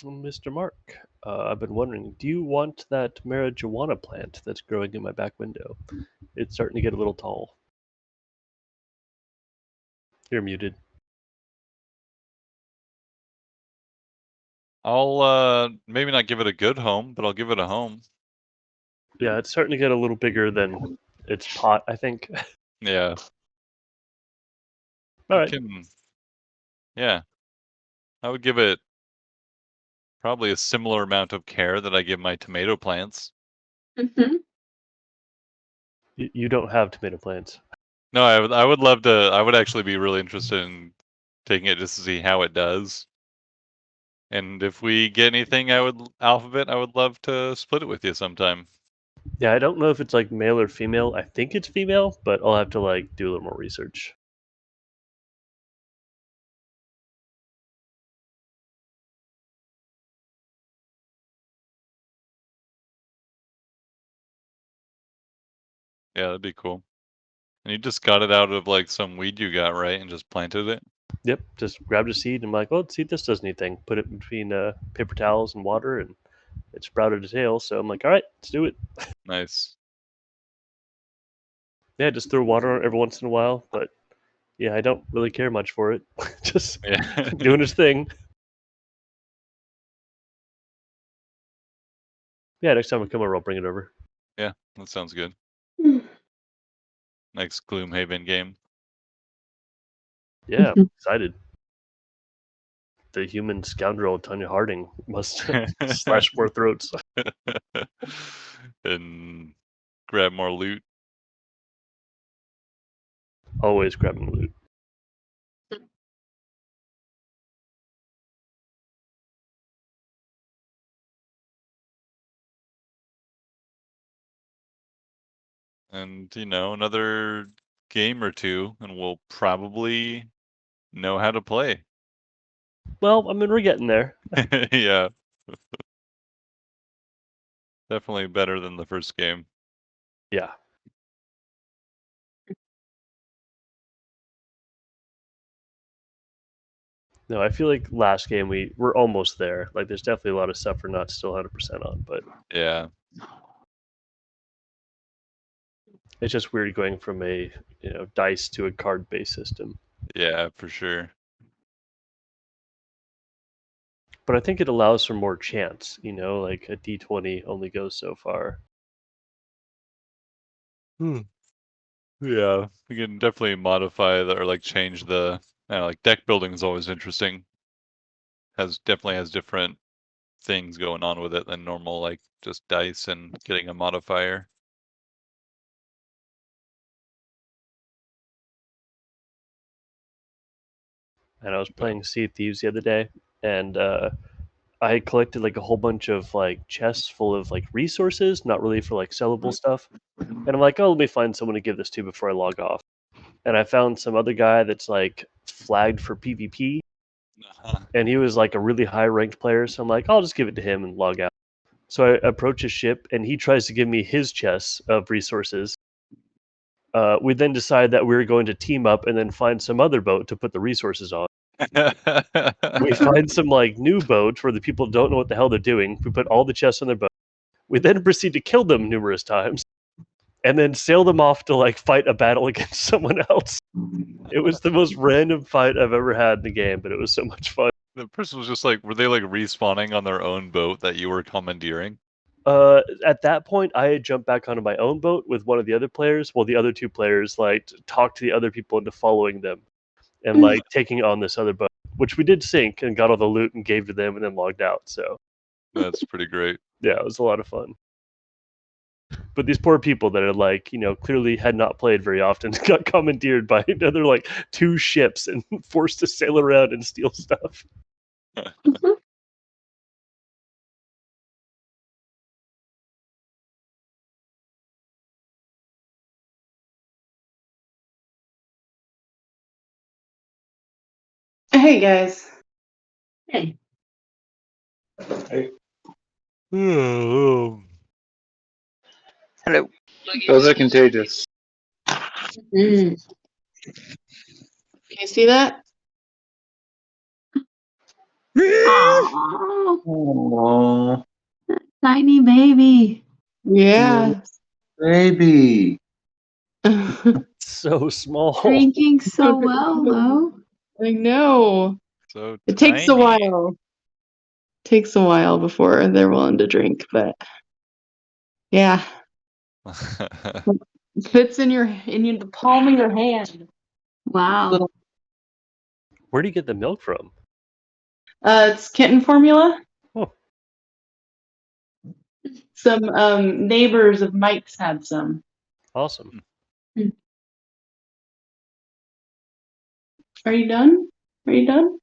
Mr. Mark, I've been wondering, do you want that marijuana plant that's growing in my back window? It's starting to get a little tall. You're muted. I'll maybe not give it a good home, but I'll give it a home. Yeah, it's starting to get a little bigger than its pot, I think. Yeah. All I right. can, yeah. I would give it probably a similar amount of care that I give my tomato plants. Mm-hmm. You don't have tomato plants. No, I would love to. I would actually be really interested in taking it just to see how it does. And if we get anything, Alphabet, I would love to split it with you sometime. Yeah, I don't know if it's like male or female. I think it's female, but I'll have to like do a little more research. Yeah, that'd be cool. And you just got it out of like some weed you got, right? And just planted it? Yep, just grabbed a seed and I'm like, oh, see, this does anything. Put it between paper towels and water, and it sprouted a tail. So I'm like, all right, let's do it. Nice. Yeah, just throw water on it every once in a while, but yeah, I don't really care much for it. Just Yeah. doing its thing. Yeah, next time I come over, I'll bring it over. Yeah, that sounds good. Next Gloomhaven game. Yeah, I'm excited. The human scoundrel Tanya Harding must slash more throats. And grab more loot. Always grabbing loot. And, another game or two, and we'll probably know how to play. Well, I mean, we're getting there. Yeah. Definitely better than the first game. Yeah. No, I feel like last game we're almost there. Like, there's definitely a lot of stuff we're not still 100% on, but Yeah. it's just weird going from a dice to a card-based system. Yeah, for sure. But I think it allows for more chance. Like a D20 only goes so far. Yeah, we can definitely modify or like change the like deck building is always interesting. Definitely has different things going on with it than normal, like just dice and getting a modifier. And I was playing Sea of Thieves the other day, and I collected like a whole bunch of like chests full of like resources, not really for like sellable stuff. And I'm like, oh, let me find someone to give this to before I log off. And I found some other guy that's like flagged for PvP, and he was like a really high ranked player. So I'm like, I'll just give it to him and log out. So I approach his ship, and he tries to give me his chests of resources. We then decide that we were going to team up and then find some other boat to put the resources on. We find some like new boat where the people don't know what the hell they're doing. We put all the chests on their boat. We then proceed to kill them numerous times, and then sail them off to like fight a battle against someone else. It was the most random fight I've ever had in the game, but it was so much fun. The person was just like, were they like respawning on their own boat that you were commandeering? At that point, I had jumped back onto my own boat with one of the other players, while the other two players like talked to the other people into following them and like taking on this other boat, which we did sink and got all the loot and gave to them and then logged out. So That's pretty great. yeah, it was a lot of fun. But these poor people that are like, clearly had not played very often got commandeered by another like two ships and forced to sail around and steal stuff. Hey guys. Hey. Oh, Hello. Those are contagious. Mm. Can you see that? Aww, Oh, tiny baby. Yeah. baby. So small. Drinking so well, though. I know. So It takes a tiny. while. Takes a while before they're willing to drink, but yeah, it fits in the palm of your hand. Wow. Little. Where do you get the milk from? It's kitten formula. Oh. Some neighbors of Mike's had some. Awesome. Are you done? Are you done?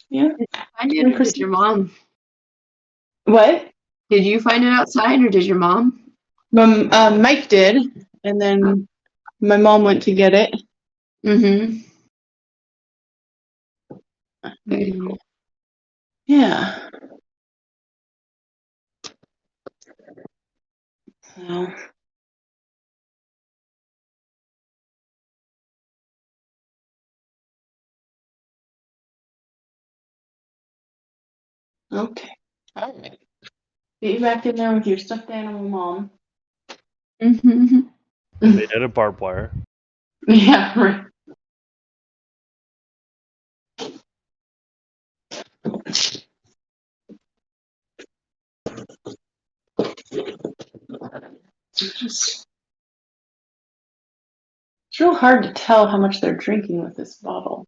Yeah. Find it, or did your mom? What? Did you find it outside, or did your mom? Mike did, and then my mom went to get it. Mm-hmm. Very cool. Yeah. So. Okay. All right. Get you back in there with your stuffed animal mom. Mm-hmm. Made out of barbed wire. Yeah, right. It's real hard to tell how much they're drinking with this bottle.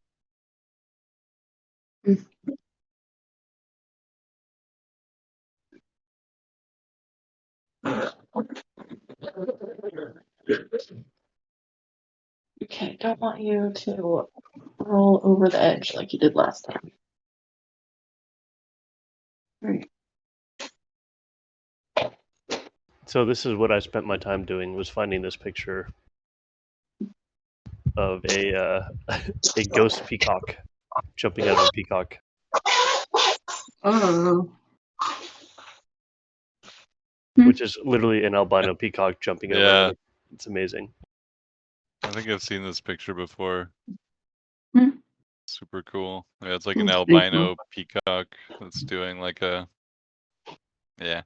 Okay, don't want you to roll over the edge like you did last time. Right. So this is what I spent my time doing, was finding this picture of a a ghost peacock jumping out of a peacock. Oh. Which is literally an albino peacock jumping out of Yeah. a lake. It's amazing. I think I've seen this picture before. Hmm. Super cool. Yeah, it's like an That's pretty albino peacock that's doing like a, yeah,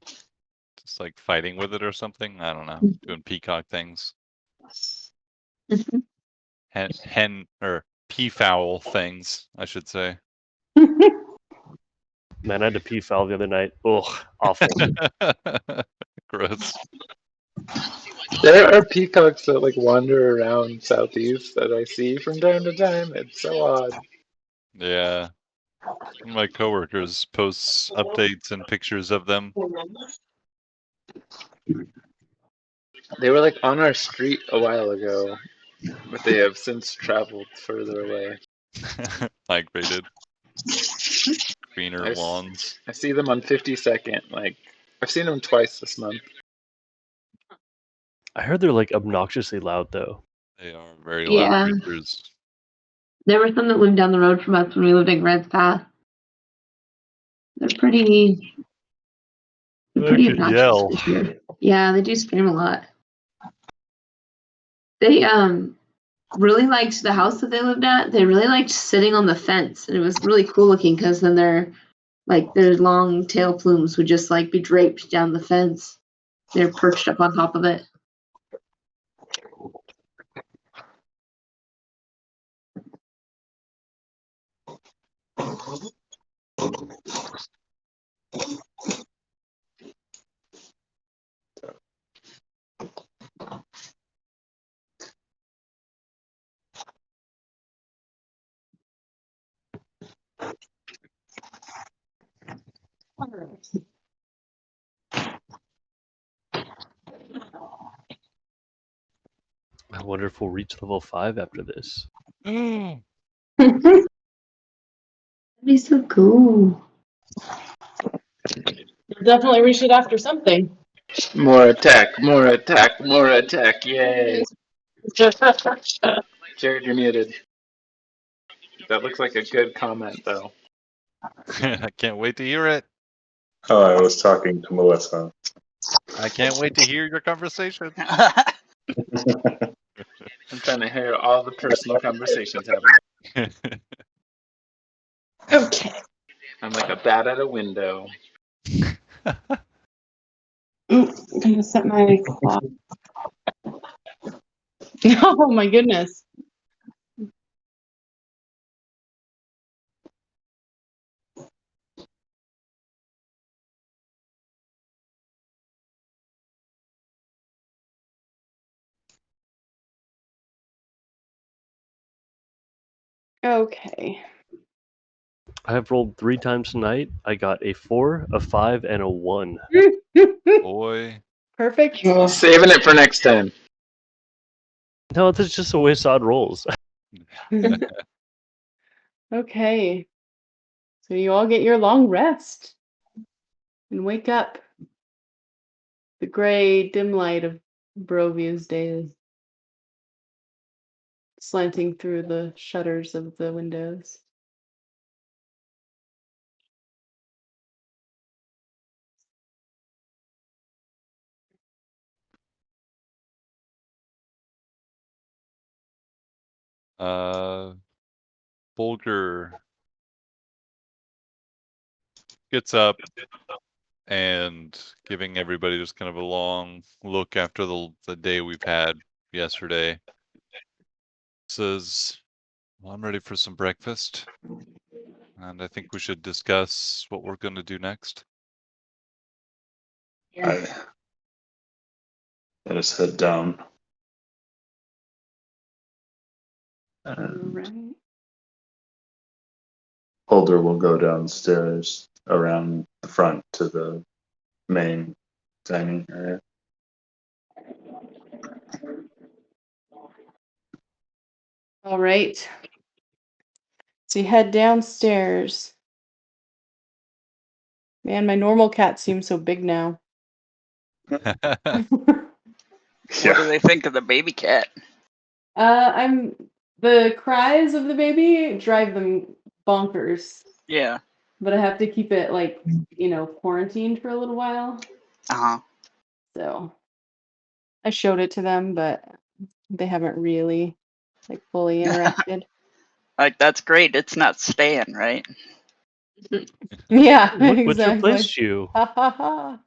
just like fighting with it or something. I don't know. Doing peacock things. Mhm. Hen or peafowl things, I should say. Man, I had to pee foul the other night. Ugh, awful. Gross. There are peacocks that like wander around southeast that I see from time to time. It's so odd. Yeah. One of my coworkers posts updates and pictures of them. They were like on our street a while ago, but they have since traveled further away. Migrated. Greener I lawns. see them on 52nd. Like I've seen them twice this month. I heard they're like obnoxiously loud though. They are very loud Yeah. creatures. There were some that lived down the road from us when we lived in Grants Path. They're pretty. They're They pretty could obnoxious yell. for sure. Yeah, they do scream a lot. They really liked the house that they lived at. They really liked sitting on the fence, and it was really cool looking because then their long tail plumes would just like be draped down the fence. They're perched up on top of it. I wonder if we'll reach level 5 after this. That'd be so cool. Definitely reach it after something. More attack, more attack, more attack. Yay. Jared, you're muted. That looks like a good comment though. I can't wait to hear it. Oh, I was talking to Melissa. I can't wait to hear your conversation. I'm trying to hear all the personal conversations happening. Okay. I'm like a bat at a window. Ooh, I'm gonna set my clock. Oh my goodness. Okay. I have rolled 3 times tonight. I got a 4, a 5, and a 1. Boy. Perfect. Saving it for next time. No, that's just a waste odd rolls. Okay. So you all get your long rest and wake up. The gray dim light of Broview's day is slanting through the shutters of the windows. Bulger gets up and giving everybody just kind of a long look after the day we've had yesterday. Says, well, I'm ready for some breakfast. And I think we should discuss what we're going to do next. Let us head down. And Right. Holder will go downstairs around the front to the main dining area. All right. So you head downstairs. Man, my normal cat seems so big now. What do they think of the baby cat? The cries of the baby drive them bonkers, Yeah. but I have to keep it quarantined for a little while. Uh-huh. So I showed it to them, but they haven't really fully interacted. Like, that's great. It's not staying, right? Yeah, Look what exactly. replaced you. Ha ha ha.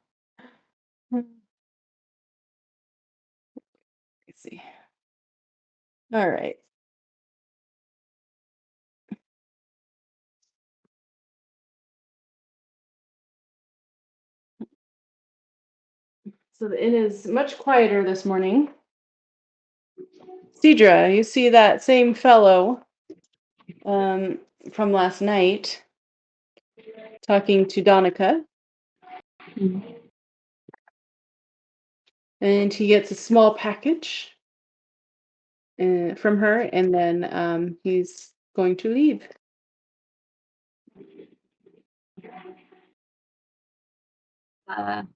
Let's see. All right. So the inn is much quieter this morning. Cedra, you see that same fellow from last night talking to Donica. And he gets a small package from her, and then he's going to leave.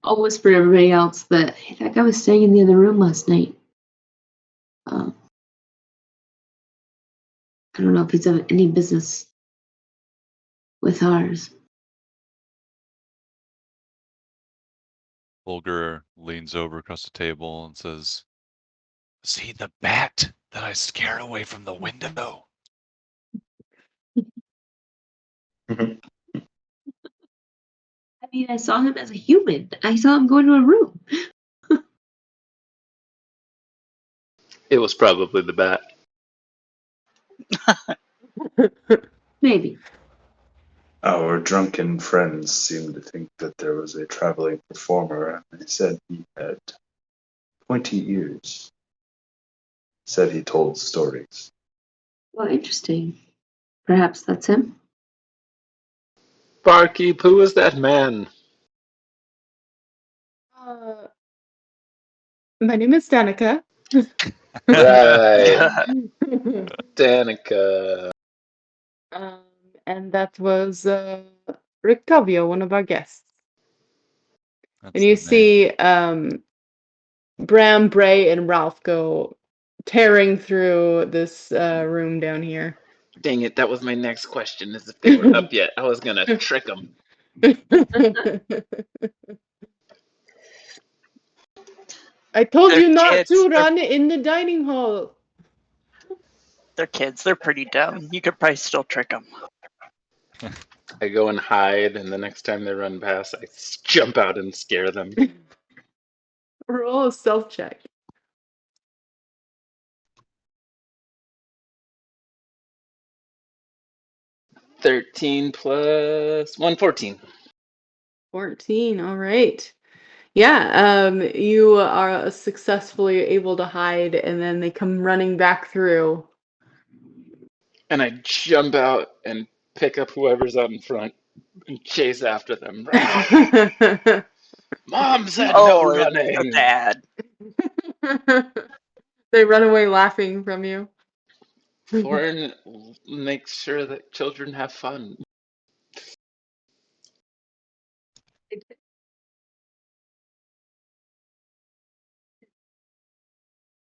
I'll whisper to everybody else that hey, that guy was staying in the other room last night. I don't know if he's of any business with ours. Bulger leans over across the table and says, see the bat that I scared away from the window? I mean, I saw him as a human. I saw him go into a room. It was probably the bat. Maybe. Our drunken friends seemed to think that there was a traveling performer, and they said he had pointy ears. Said he told stories. Well, interesting. Perhaps that's him. Barkeep, who is that man? My name is Danica. Right, Danica. And that was Rictavio, one of our guests. That's And you the name. see Bram, Bray, and Ralph go tearing through this room down here. Dang it, that was my next question, is if they were up yet. I was gonna trick them. I told They're you not kids. to run in the dining hall. They're kids. They're pretty dumb. You could probably still trick them. I go and hide, and the next time they run past, I jump out and scare them. Roll a stealth check. 13 plus 1, 14. 14. All right. Yeah, you are successfully able to hide, and then they come running back through. And I jump out and pick up whoever's out in front and chase after them. Mom said no Oh, it's the running. dad. They run away laughing from you. Foreign makes sure that children have fun.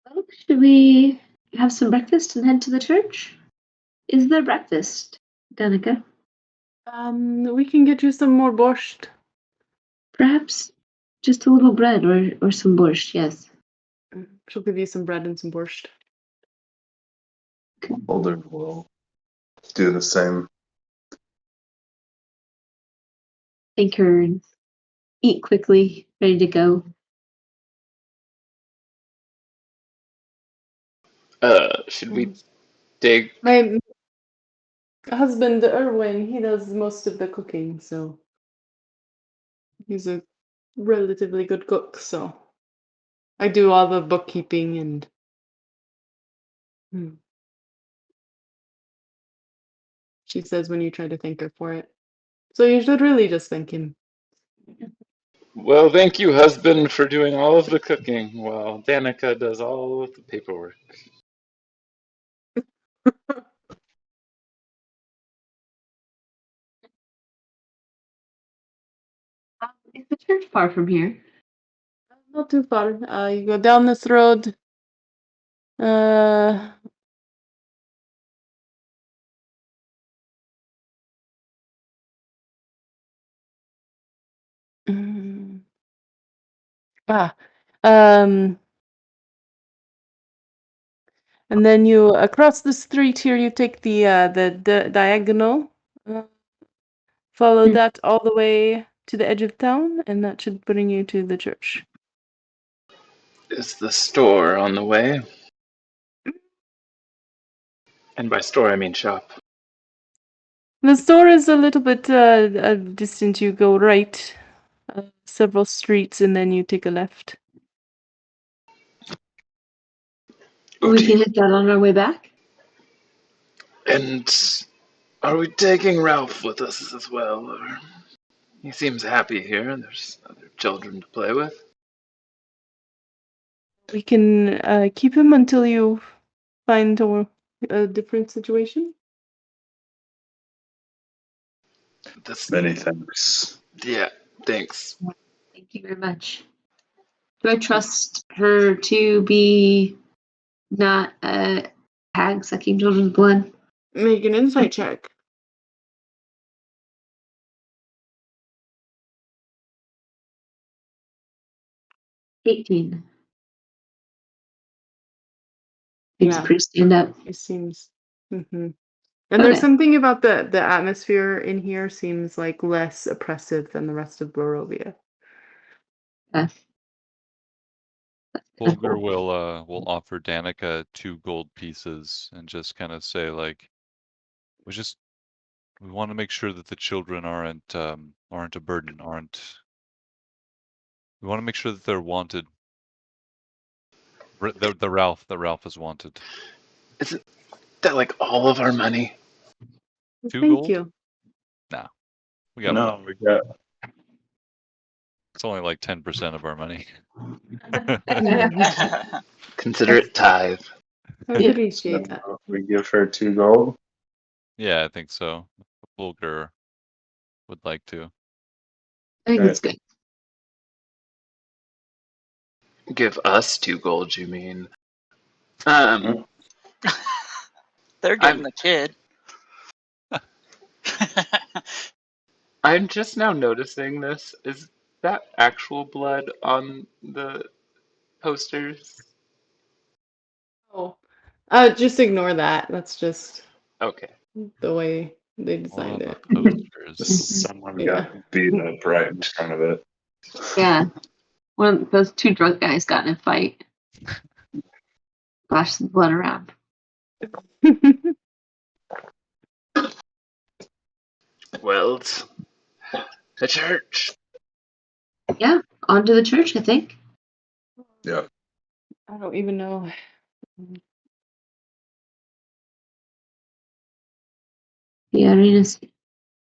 Well, should we have some breakfast and head to the church? Is there breakfast, Danica? We can get you some more borscht. Perhaps just a little bread or some borscht, yes. She'll give you some bread and some borscht. Boulder will do the same. Thank her and eat quickly, ready to go. Should we dig? My husband, Erwin, he does most of the cooking, so he's a relatively good cook, so I do all the bookkeeping and she says when you try to thank her for it. So you should really just thank him. Well, thank you, husband, for doing all of the cooking while Danica does all of the paperwork. Is the church far from here? Not too far. You go down this road. Uh, mm, ah, um, and then you across the street here. You take the diagonal. Follow that all the way to the edge of town, and that should bring you to the church. Is the store on the way? And by store, I mean shop. The store is a little bit distant. You go right several streets, and then you take a left. We can hit that on our way back. And are we taking Ralph with us as well? Or he seems happy here, and there's other children to play with. We can keep him until you find a different situation. Many thanks. Yeah, thanks. Thank you very much. Do I trust her to be not a hag sucking children's blood? Make an insight check. 18. Seems Yeah, pretty stand up. it seems. And there's Okay. something about the atmosphere in here seems like less oppressive than the rest of Barovia. Bulger will offer Danica 2 gold pieces and just kind of say like, we want to make sure that the children aren't a burden, we want to make sure that they're wanted. The Ralph is wanted. Isn't that like all of our money? 2 Thank gold? you. Nah, we got No, more. we got It's only like 10% of our money. Consider it tithe. I appreciate that. we give her 2 gold. Yeah, I think so. Bulger would like to. I think that's good. Give us 2 gold, you mean? They're getting the kid. I'm just now noticing this. Is that actual blood on the posters? Oh, just ignore that. That's just Okay. the way They One designed of the it. posters. Someone Yeah. got beat up right in front of it. Yeah. One those two drunk guys got in a fight. Splashed some blood around. Well, it's a church. Yeah, on to the church, I think. Yeah. I don't even know. The arena's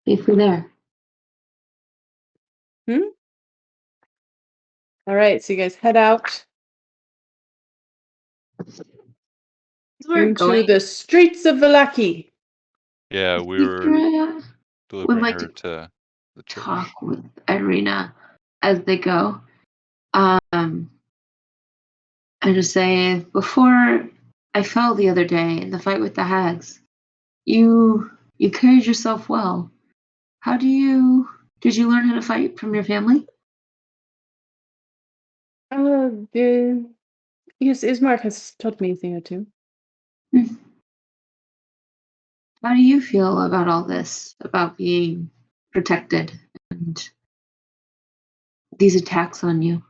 safely there. All right, so you guys head out We're into going the streets of Valaki. Yeah, we to were would delivering like her to to the church. talk with Irina as they go. I just say before I fell the other day in the fight with the hags, you carried yourself well. How did you learn how to fight from your family? Yes, Ismark has taught me a thing or two. Hmm. How do you feel about all this? About being protected and these attacks on you?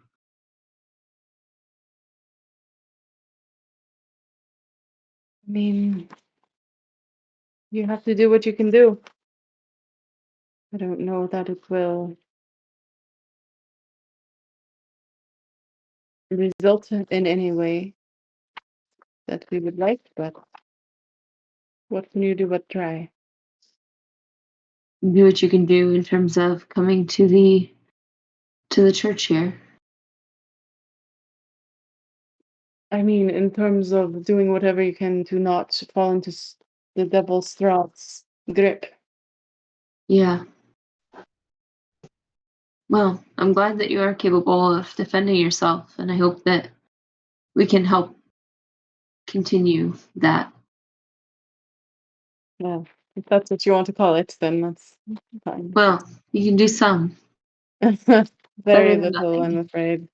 I mean, you have to do what you can do. I don't know that it will result in any way that we would like, but what can you do but try? Do what you can do in terms of coming to the church here. I mean, in terms of doing whatever you can to not fall into the devil's Strahd's grip. Yeah. Well, I'm glad that you are capable of defending yourself, and I hope that we can help continue that. Well, if that's what you want to call it, then that's fine. Well, you can do some. Very Better than little, I'm nothing. afraid.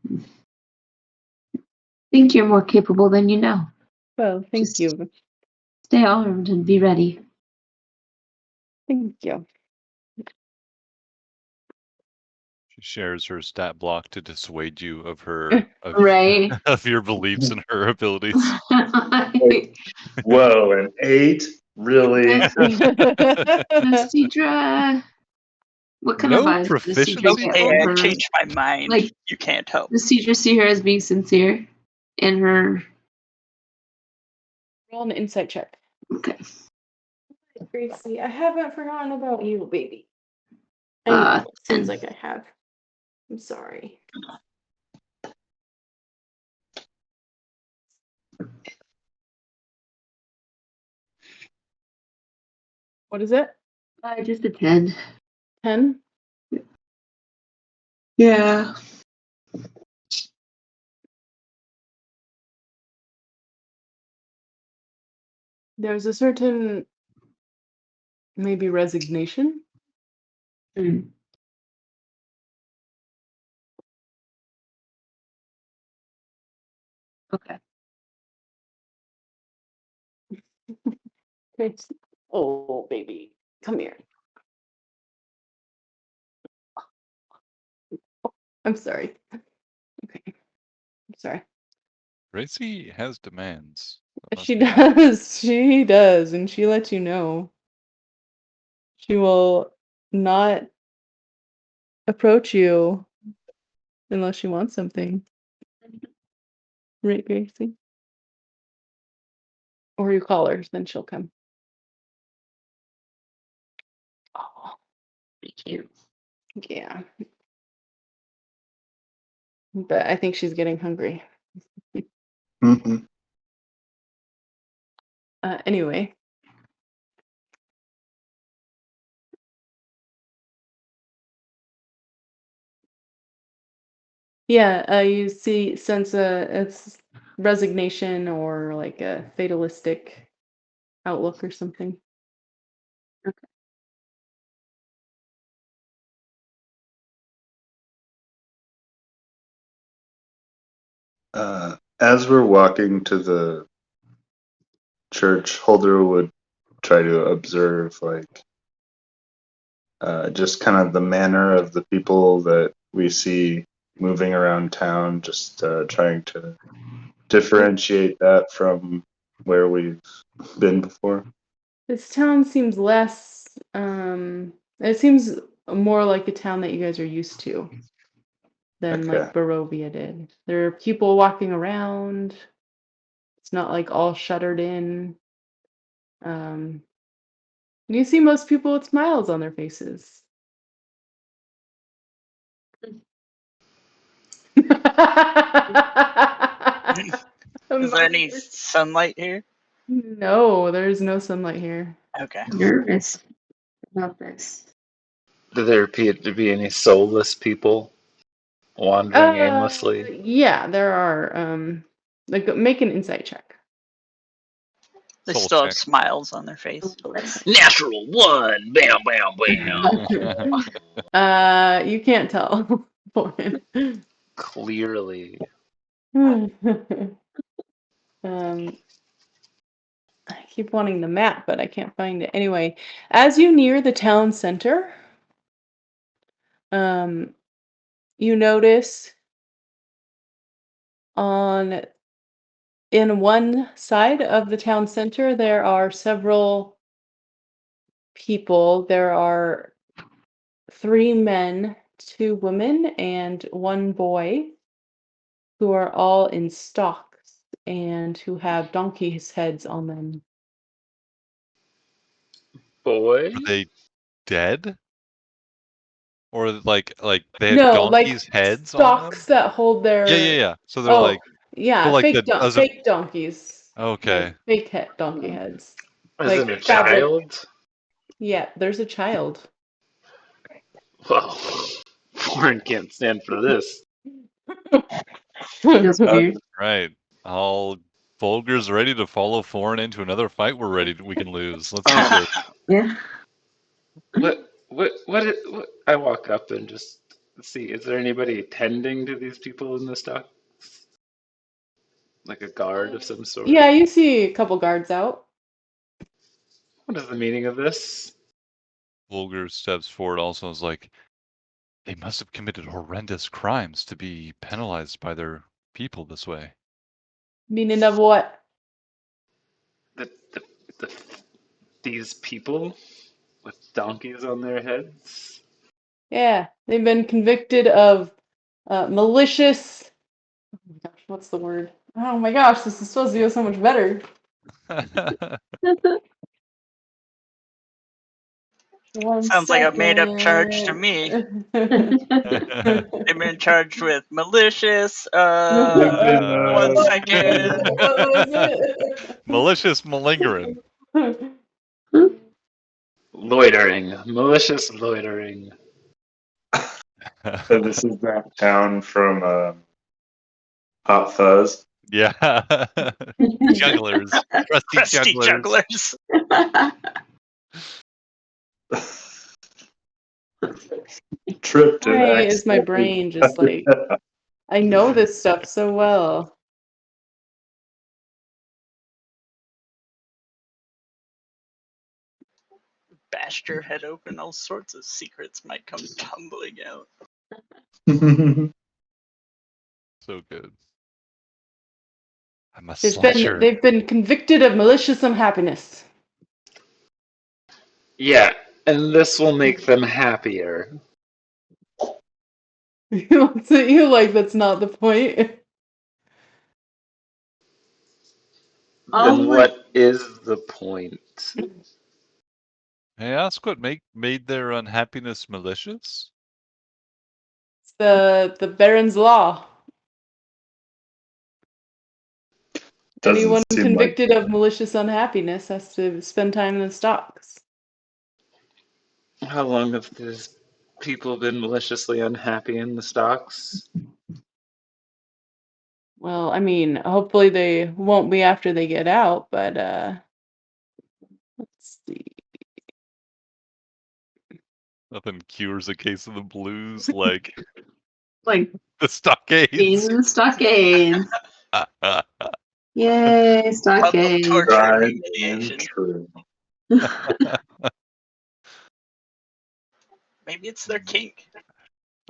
I think you're more capable than you know. Well, thank Just you. stay armed and be ready. Thank you. She shares her stat block to dissuade you of her Right. of your beliefs and her abilities. Whoa, an 8? Really? Sidra, what kind of No vibes does Sidra proficiency get Okay, from I bonus? her? changed my mind. Like, You can't help. does Sidra see her as being sincere in her? Roll an insight check. Okay. Gracie, I haven't forgotten about you, baby. I know, it seems 10. like I have. I'm sorry. What is it? Just a 10. 10? Yeah. There's a certain maybe resignation. Mm. Okay. Gracie. Oh, baby. Come here. I'm sorry. Okay. I'm sorry. Gracie has demands. That must She be nice. does. She does. And she lets you know. She will not approach you unless she wants something. Right, Gracie? Or you call her, then she'll come. Oh, Thank you. yeah. But I think she's getting hungry. Mhm. Anyway. Yeah, you sense it's resignation or like a fatalistic outlook or something. As we're walking to the church, Holder would try to observe like just kind of the manner of the people that we see moving around town, just trying to differentiate that from where we've been before. This town seems less, it seems more like a town that you guys are used to than Okay. like Barovia did. There are people walking around. It's not like all shuttered in. You see most people with smiles on their faces. Is there any sunlight here? No, there's no sunlight here. Okay. Nervous about this. Do there appear to be any soulless people wandering aimlessly? Yeah, there are. Like make an insight check. They Soul still have check. smiles on their face. Natural one. Bam, bam, bam. You can't tell. Clearly. I keep wanting the map, but I can't find it. Anyway, as you near the town center, you notice in one side of the town center there are several people. There are 3 men, 2 women, and 1 boy who are all in stocks and who have donkeys' heads on them. Boy? Are they dead? Or like they have No, like donkeys' heads on them? stocks that hold Yeah, their yeah, yeah. So they're like, but yeah, like the as a fake donkeys. okay. Like fake donkey heads. Is Like it a fabric. child? Yeah, there's a child. Well, Warren can't stand for this. Feels weird. Right. All Volger's ready to follow Foreign into another fight we can lose. Let's get this. Yeah. What? I walk up and just see, is there anybody tending to these people in the stocks? Like a guard of some sort? Yeah, you see a couple guards out. What is the meaning of this? Volger steps forward also is like, they must have committed horrendous crimes to be penalized by their people this way. Meaning of what? The, the, the, these people with donkeys on their heads? Yeah, they've been convicted of malicious. Oh my gosh, what's the word? Oh my gosh, this is supposed to go so much better. One Sounds like a made-up charge to second. me. They've been charged with malicious. They've been, 1 second. What was it? Malicious malingering. Loitering. Malicious loitering. So this is that town from Hot Fuzz. Yeah. Jugglers. Crusty Crusty jugglers. Tripped and Why is my accidentally brain just like, I know this stuff so well. Bashed your head open, all sorts of secrets might come tumbling out. So good. I'm a slasher. They've been convicted of malicious unhappiness. Yeah, and this will make them happier. You like that's not the point. Then what is the point? May I ask what made their unhappiness malicious? It's the Baron's law. Doesn't Anyone seem convicted of malicious unhappiness has to spend time in the stocks. How long have these people been maliciously unhappy in the stocks? Well, I mean, hopefully they won't be after they get out, but let's see. Nothing cures a case of the blues like Like the stockades. being stockades. Yay, Public stockades. torture and tried and humiliation. true. Maybe it's their kink.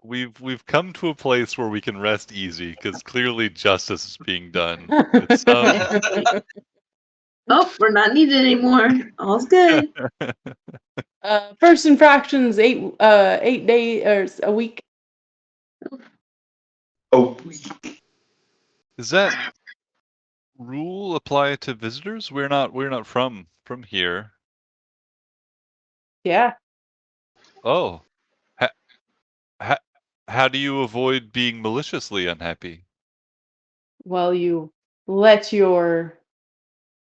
We've come to a place where we can rest easy because clearly justice is being done. It's Oh, we're not needed anymore. All's good. First infraction's 8 days or a week. Oh, Does that rule apply to visitors? We're not from here. Yeah. Oh, ha, ha, how do you avoid being maliciously unhappy? Well, you let your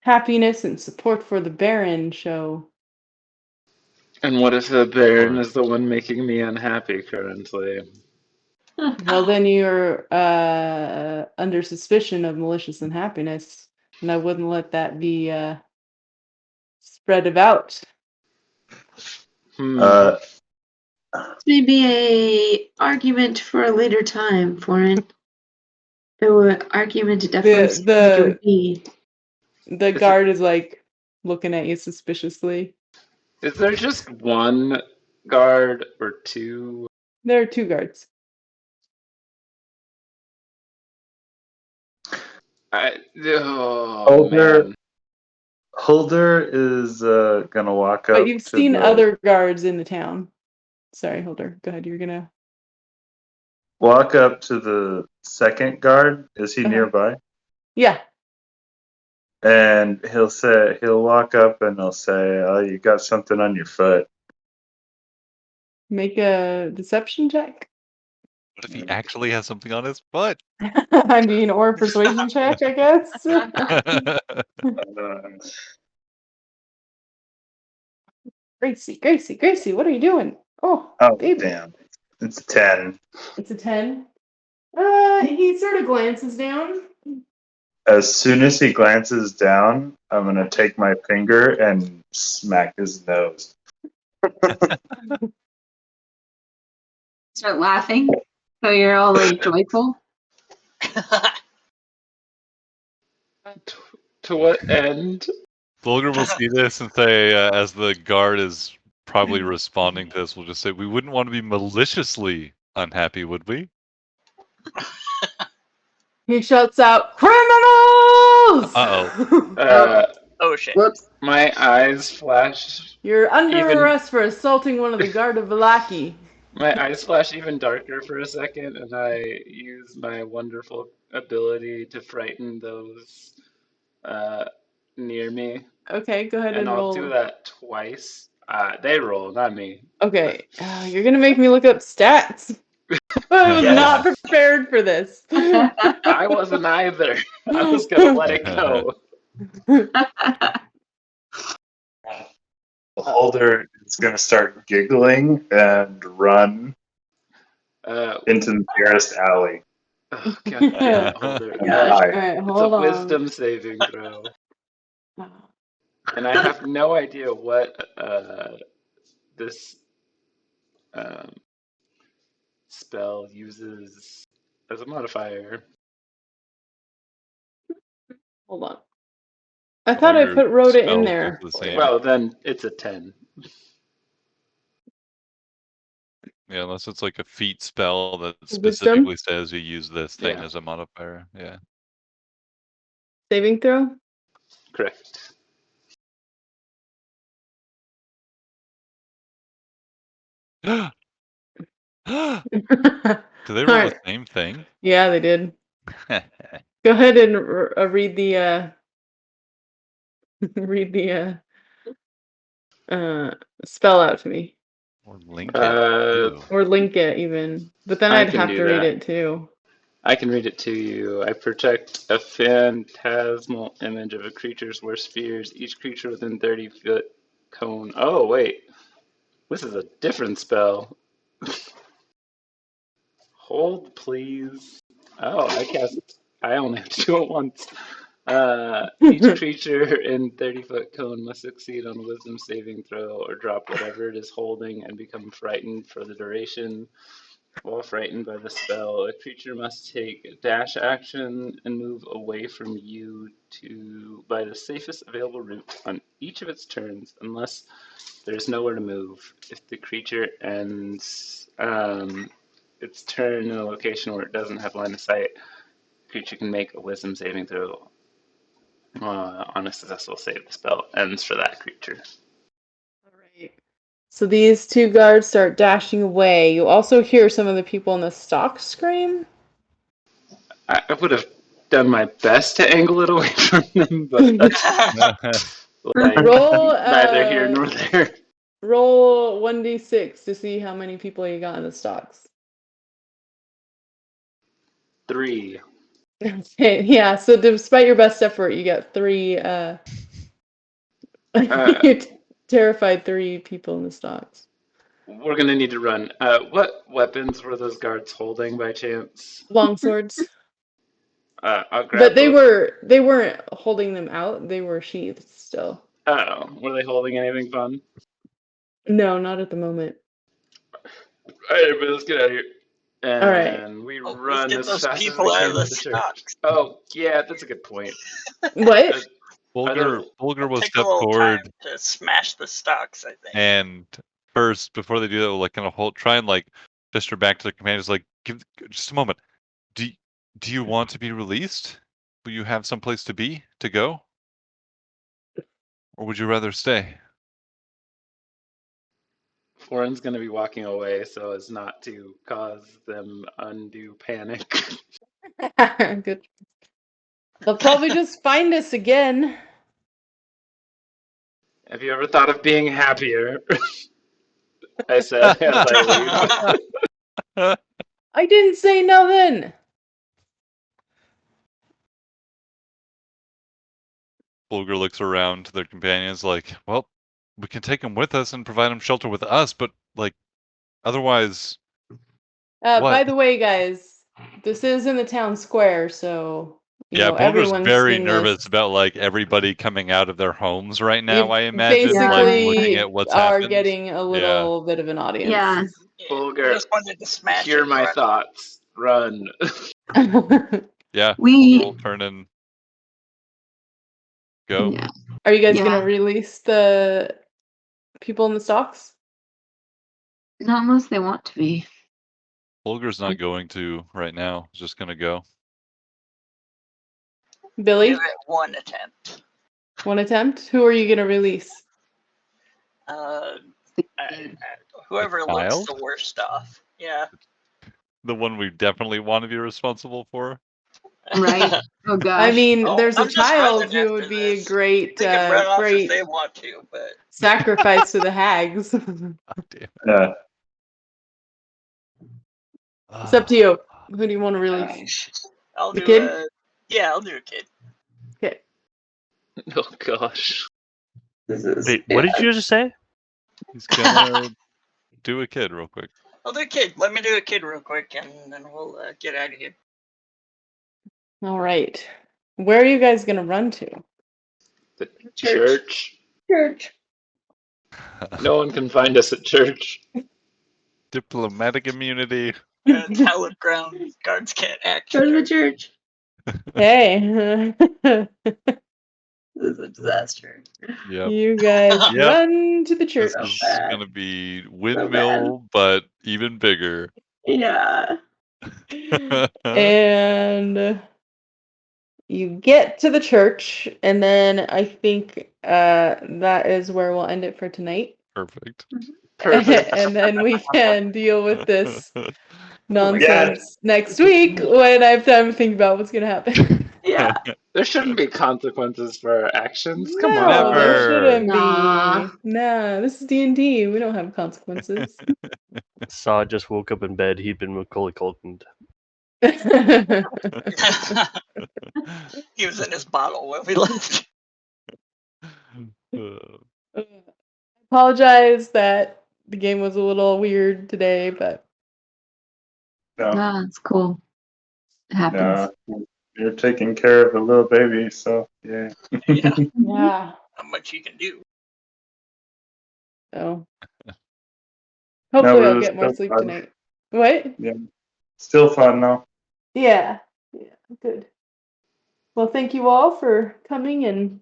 happiness and support for the Baron show. And what if the Baron Or is the one making me unhappy currently? Well, then you're under suspicion of malicious unhappiness, and I wouldn't let that be spread about. uh, Maybe a argument for a later time, Foreign. Though argument it definitely seems like it would be. The Is guard is like looking at you suspiciously. Is there just one guard or two? There are 2 guards. Oh Holder man. Holder is gonna walk But up you've to seen the other guards in the town. Sorry, Holder. Go ahead. You're gonna. second guard. Is he Uh-huh. nearby? Yeah. And he'll walk up and he'll say, "Oh, you got something on your foot." Make a deception check. what if he actually has something on his butt? I mean, or a persuasion check, I guess. Gracie, what are you doing? Oh, Oh baby. damn! It's 10. It's a 10. He sort of glances down. As soon as he glances down, I'm gonna take my finger and smack his nose. Start laughing. So you're all like joyful. To what end? Bulger will see this and say, as the guard is probably responding to this, we'll just say, we wouldn't want to be maliciously unhappy, would we? He shouts out, "Criminals!" Uh-oh. Oh shit. Whoops. My eyes flash. You're under Even- arrest for assaulting one of the guard of Valaki. My eyes flash even darker for a second, and I use my wonderful ability to frighten those near me. Okay, go ahead And and I'll roll. do that twice. They roll, not me. Okay, you're gonna make me look up stats. I was Yes. not prepared for this. I wasn't either. I was gonna let it go. The Holder is gonna start giggling and run into the nearest alley. Oh, God damn it, Holder. Gosh. All right, It's a hold on. wisdom saving throw. And I have no idea what this spell uses as a modifier. Hold on. I thought I wrote it in spells there. is the same. Well, then it's a 10. Yeah, unless it's like a feat spell that Wisdom? specifically says you use this thing Yeah. as a modifier. Yeah. Saving throw? Correct. Do they roll the Alright. same thing? Yeah, they did. Go ahead and read the read the spell out to me, Or link it. Ew. or link it even. But then I I'd can have do to read that. it too. I can read it to you. I protect a phantasmal image of a creature's worst fears. Each creature within 30-foot cone. Oh, wait. This is a different spell. Hold, please. Oh, I only have to do it once. Each creature in 30-foot cone must succeed on a wisdom saving throw or drop whatever it is holding and become frightened for the duration. While frightened by the spell, a creature must take a dash action and move away from you to by the safest available route on each of its turns, unless there's nowhere to move. If the creature ends its turn in a location where it doesn't have line of sight, the creature can make a Wisdom saving throw. On a successful save, the spell ends for that creature. All right. So these two guards start dashing away. You also hear some of the people in the stock scream. I would have done my best to angle it away from them, but that's like Roll neither here nor there. roll 1d6 to see how many people you got in the stocks. 3. Okay, yeah, so despite your best effort, you got 3 you terrified 3 people in the stocks. We're gonna need to run. What weapons were those guards holding by chance? Long swords. I'll grab But both. they weren't holding them out, they were sheathed still. Oh, were they holding anything fun? No, not at the moment. Alright, but let's get out of here. All right. And we Oh, let's run get as those fast as people we out can of the to the church. stocks. Oh, yeah, that's a good point. What? Bulger will Take a step little forward time to smash the stocks, I think. and first, before they do that, we'll like kind of hold, try and like gesture back to the companions, like, give just a moment. Do you want to be released? Will you have someplace to go? Or would you rather stay? Foreign's gonna be walking away so as not to cause them undue panic. Good. They'll probably just find us again. Have you ever thought of being happier? I said as I leave. I didn't say nothing. Bulger looks around to their companions like, well, we can take them with us and provide them shelter with us, but like, otherwise, By what? the way, guys, this is in the town square, so Yeah, Bulger's everyone's very seen nervous this. about like everybody coming out of their homes right now, You I imagine, like looking basically at what's are happened. getting a little bit of an audience. Yeah. Bulger, I just wanted to smash hear it. my Right? thoughts. Run. Yeah, We we'll turn and go. yeah. Are you guys Yeah. gonna release the people in the stocks? Not unless they want to be. Bulger's not going to right now. He's just gonna go. Billy, Give it one attempt. one attempt. Who are you gonna release? Whoever looks child? the worst off. Yeah. The one we definitely want to be responsible for. Right. Oh gosh. I mean, Oh, there's a I'm just child running who would after be a this. great, They can run off if great they want to, but sacrifice to the hags. God damn it. Yeah. It's up to you. Who do you want to release? I'll The do kid? I'll do a kid. Okay. Oh gosh. This is Wait, what did you just say? He's gonna do a kid real quick. I'll do a kid. Let me do a kid real quick, and then we'll get out of here. All right. Where are you guys gonna run to? The church. church. No one can find us at church. Diplomatic immunity. It's hallowed ground. Guards can't act. Go to the church. Hey. This is a disaster. Yep. You guys Yep. run to the church. This is bad. gonna be windmill, but even bigger. Yeah. And you get to the church, and then I think that is where we'll end it for tonight. Perfect. Perfect. And then we can deal with this Oh nonsense next week when I have time to think about what's gonna happen. Yeah. There shouldn't be consequences for our actions. Come No, on. there Never. shouldn't Nah. be. Nah, this is D&D. We don't have consequences. Saw just woke up in bed. He'd been Macaulay Culkin. He was in his bottle when we left. Apologize that the game was a little weird today, but No, No, it's cool. It happens. no. You're taking care of a little baby, so yeah. Yeah. yeah. Not much you can do. So hopefully it I'll was get more so sleep fun. tonight. What? Yeah. Still fun though. Yeah. Yeah. Good. Well, thank you all for coming and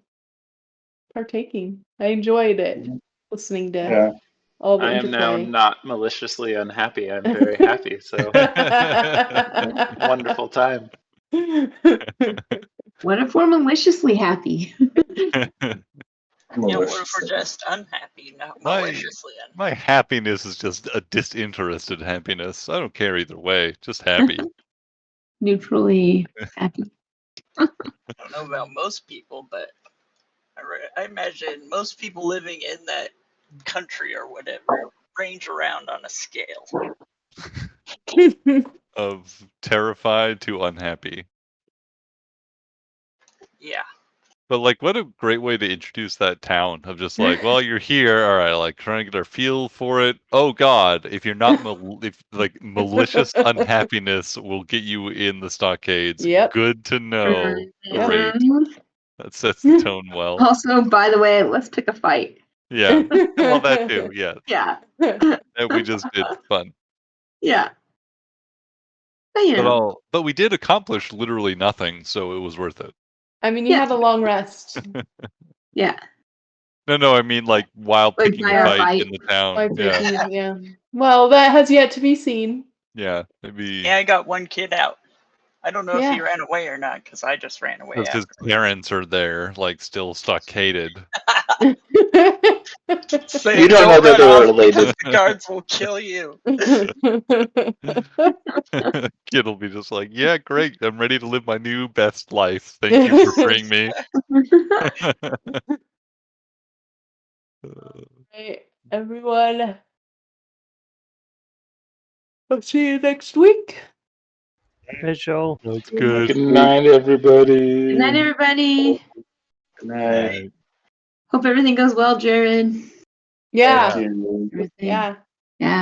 partaking. I enjoyed it, listening to Yeah. all the I am now interplay. not maliciously unhappy. I'm very happy. So wonderful time. What if we're maliciously happy? Yeah, what if we're just unhappy, not maliciously unhappy? My happiness is just a disinterested happiness. I don't care either way. Just happy. Neutrally happy. I don't know about most people, but I imagine most people living in that country or whatever range around on a scale. Of terrified to unhappy. Yeah. But like, what a great way to introduce that town of just like, well, you're here, all right, like trying to get our feel for it. Oh God, if you're not, if like malicious unhappiness will get you in the stockades. Yep. Good to know. Great. Mhm. That sets the tone well. Also, by the way, let's pick a fight. Yeah. Well, that too. Yeah. Yeah. That we just did fun. Yeah. But you know. But we did accomplish literally nothing, so it was worth it. I mean, you Yeah. had a long rest. Yeah. No, I mean like while Like picking by a our fight fight. in the town. By Yeah. picking, yeah. Well, that has yet to be seen. Yeah. Maybe Yeah, I got one kid out. I don't know if he Yeah. ran away or not, because I just ran away because his after. parents are there, like still stockaded. Say, You don't know that run they were off related. because the guards will kill you. Kid will be just like, yeah, great. I'm ready to live my new best life. Thank you for freeing me. Right, everyone. I'll see you next week. Hey, Joe. That's good. Good night, everybody. Good night, everybody. Good night. Hope everything goes well, Jared. Yeah. Thank you. Everything. Yeah. Yeah.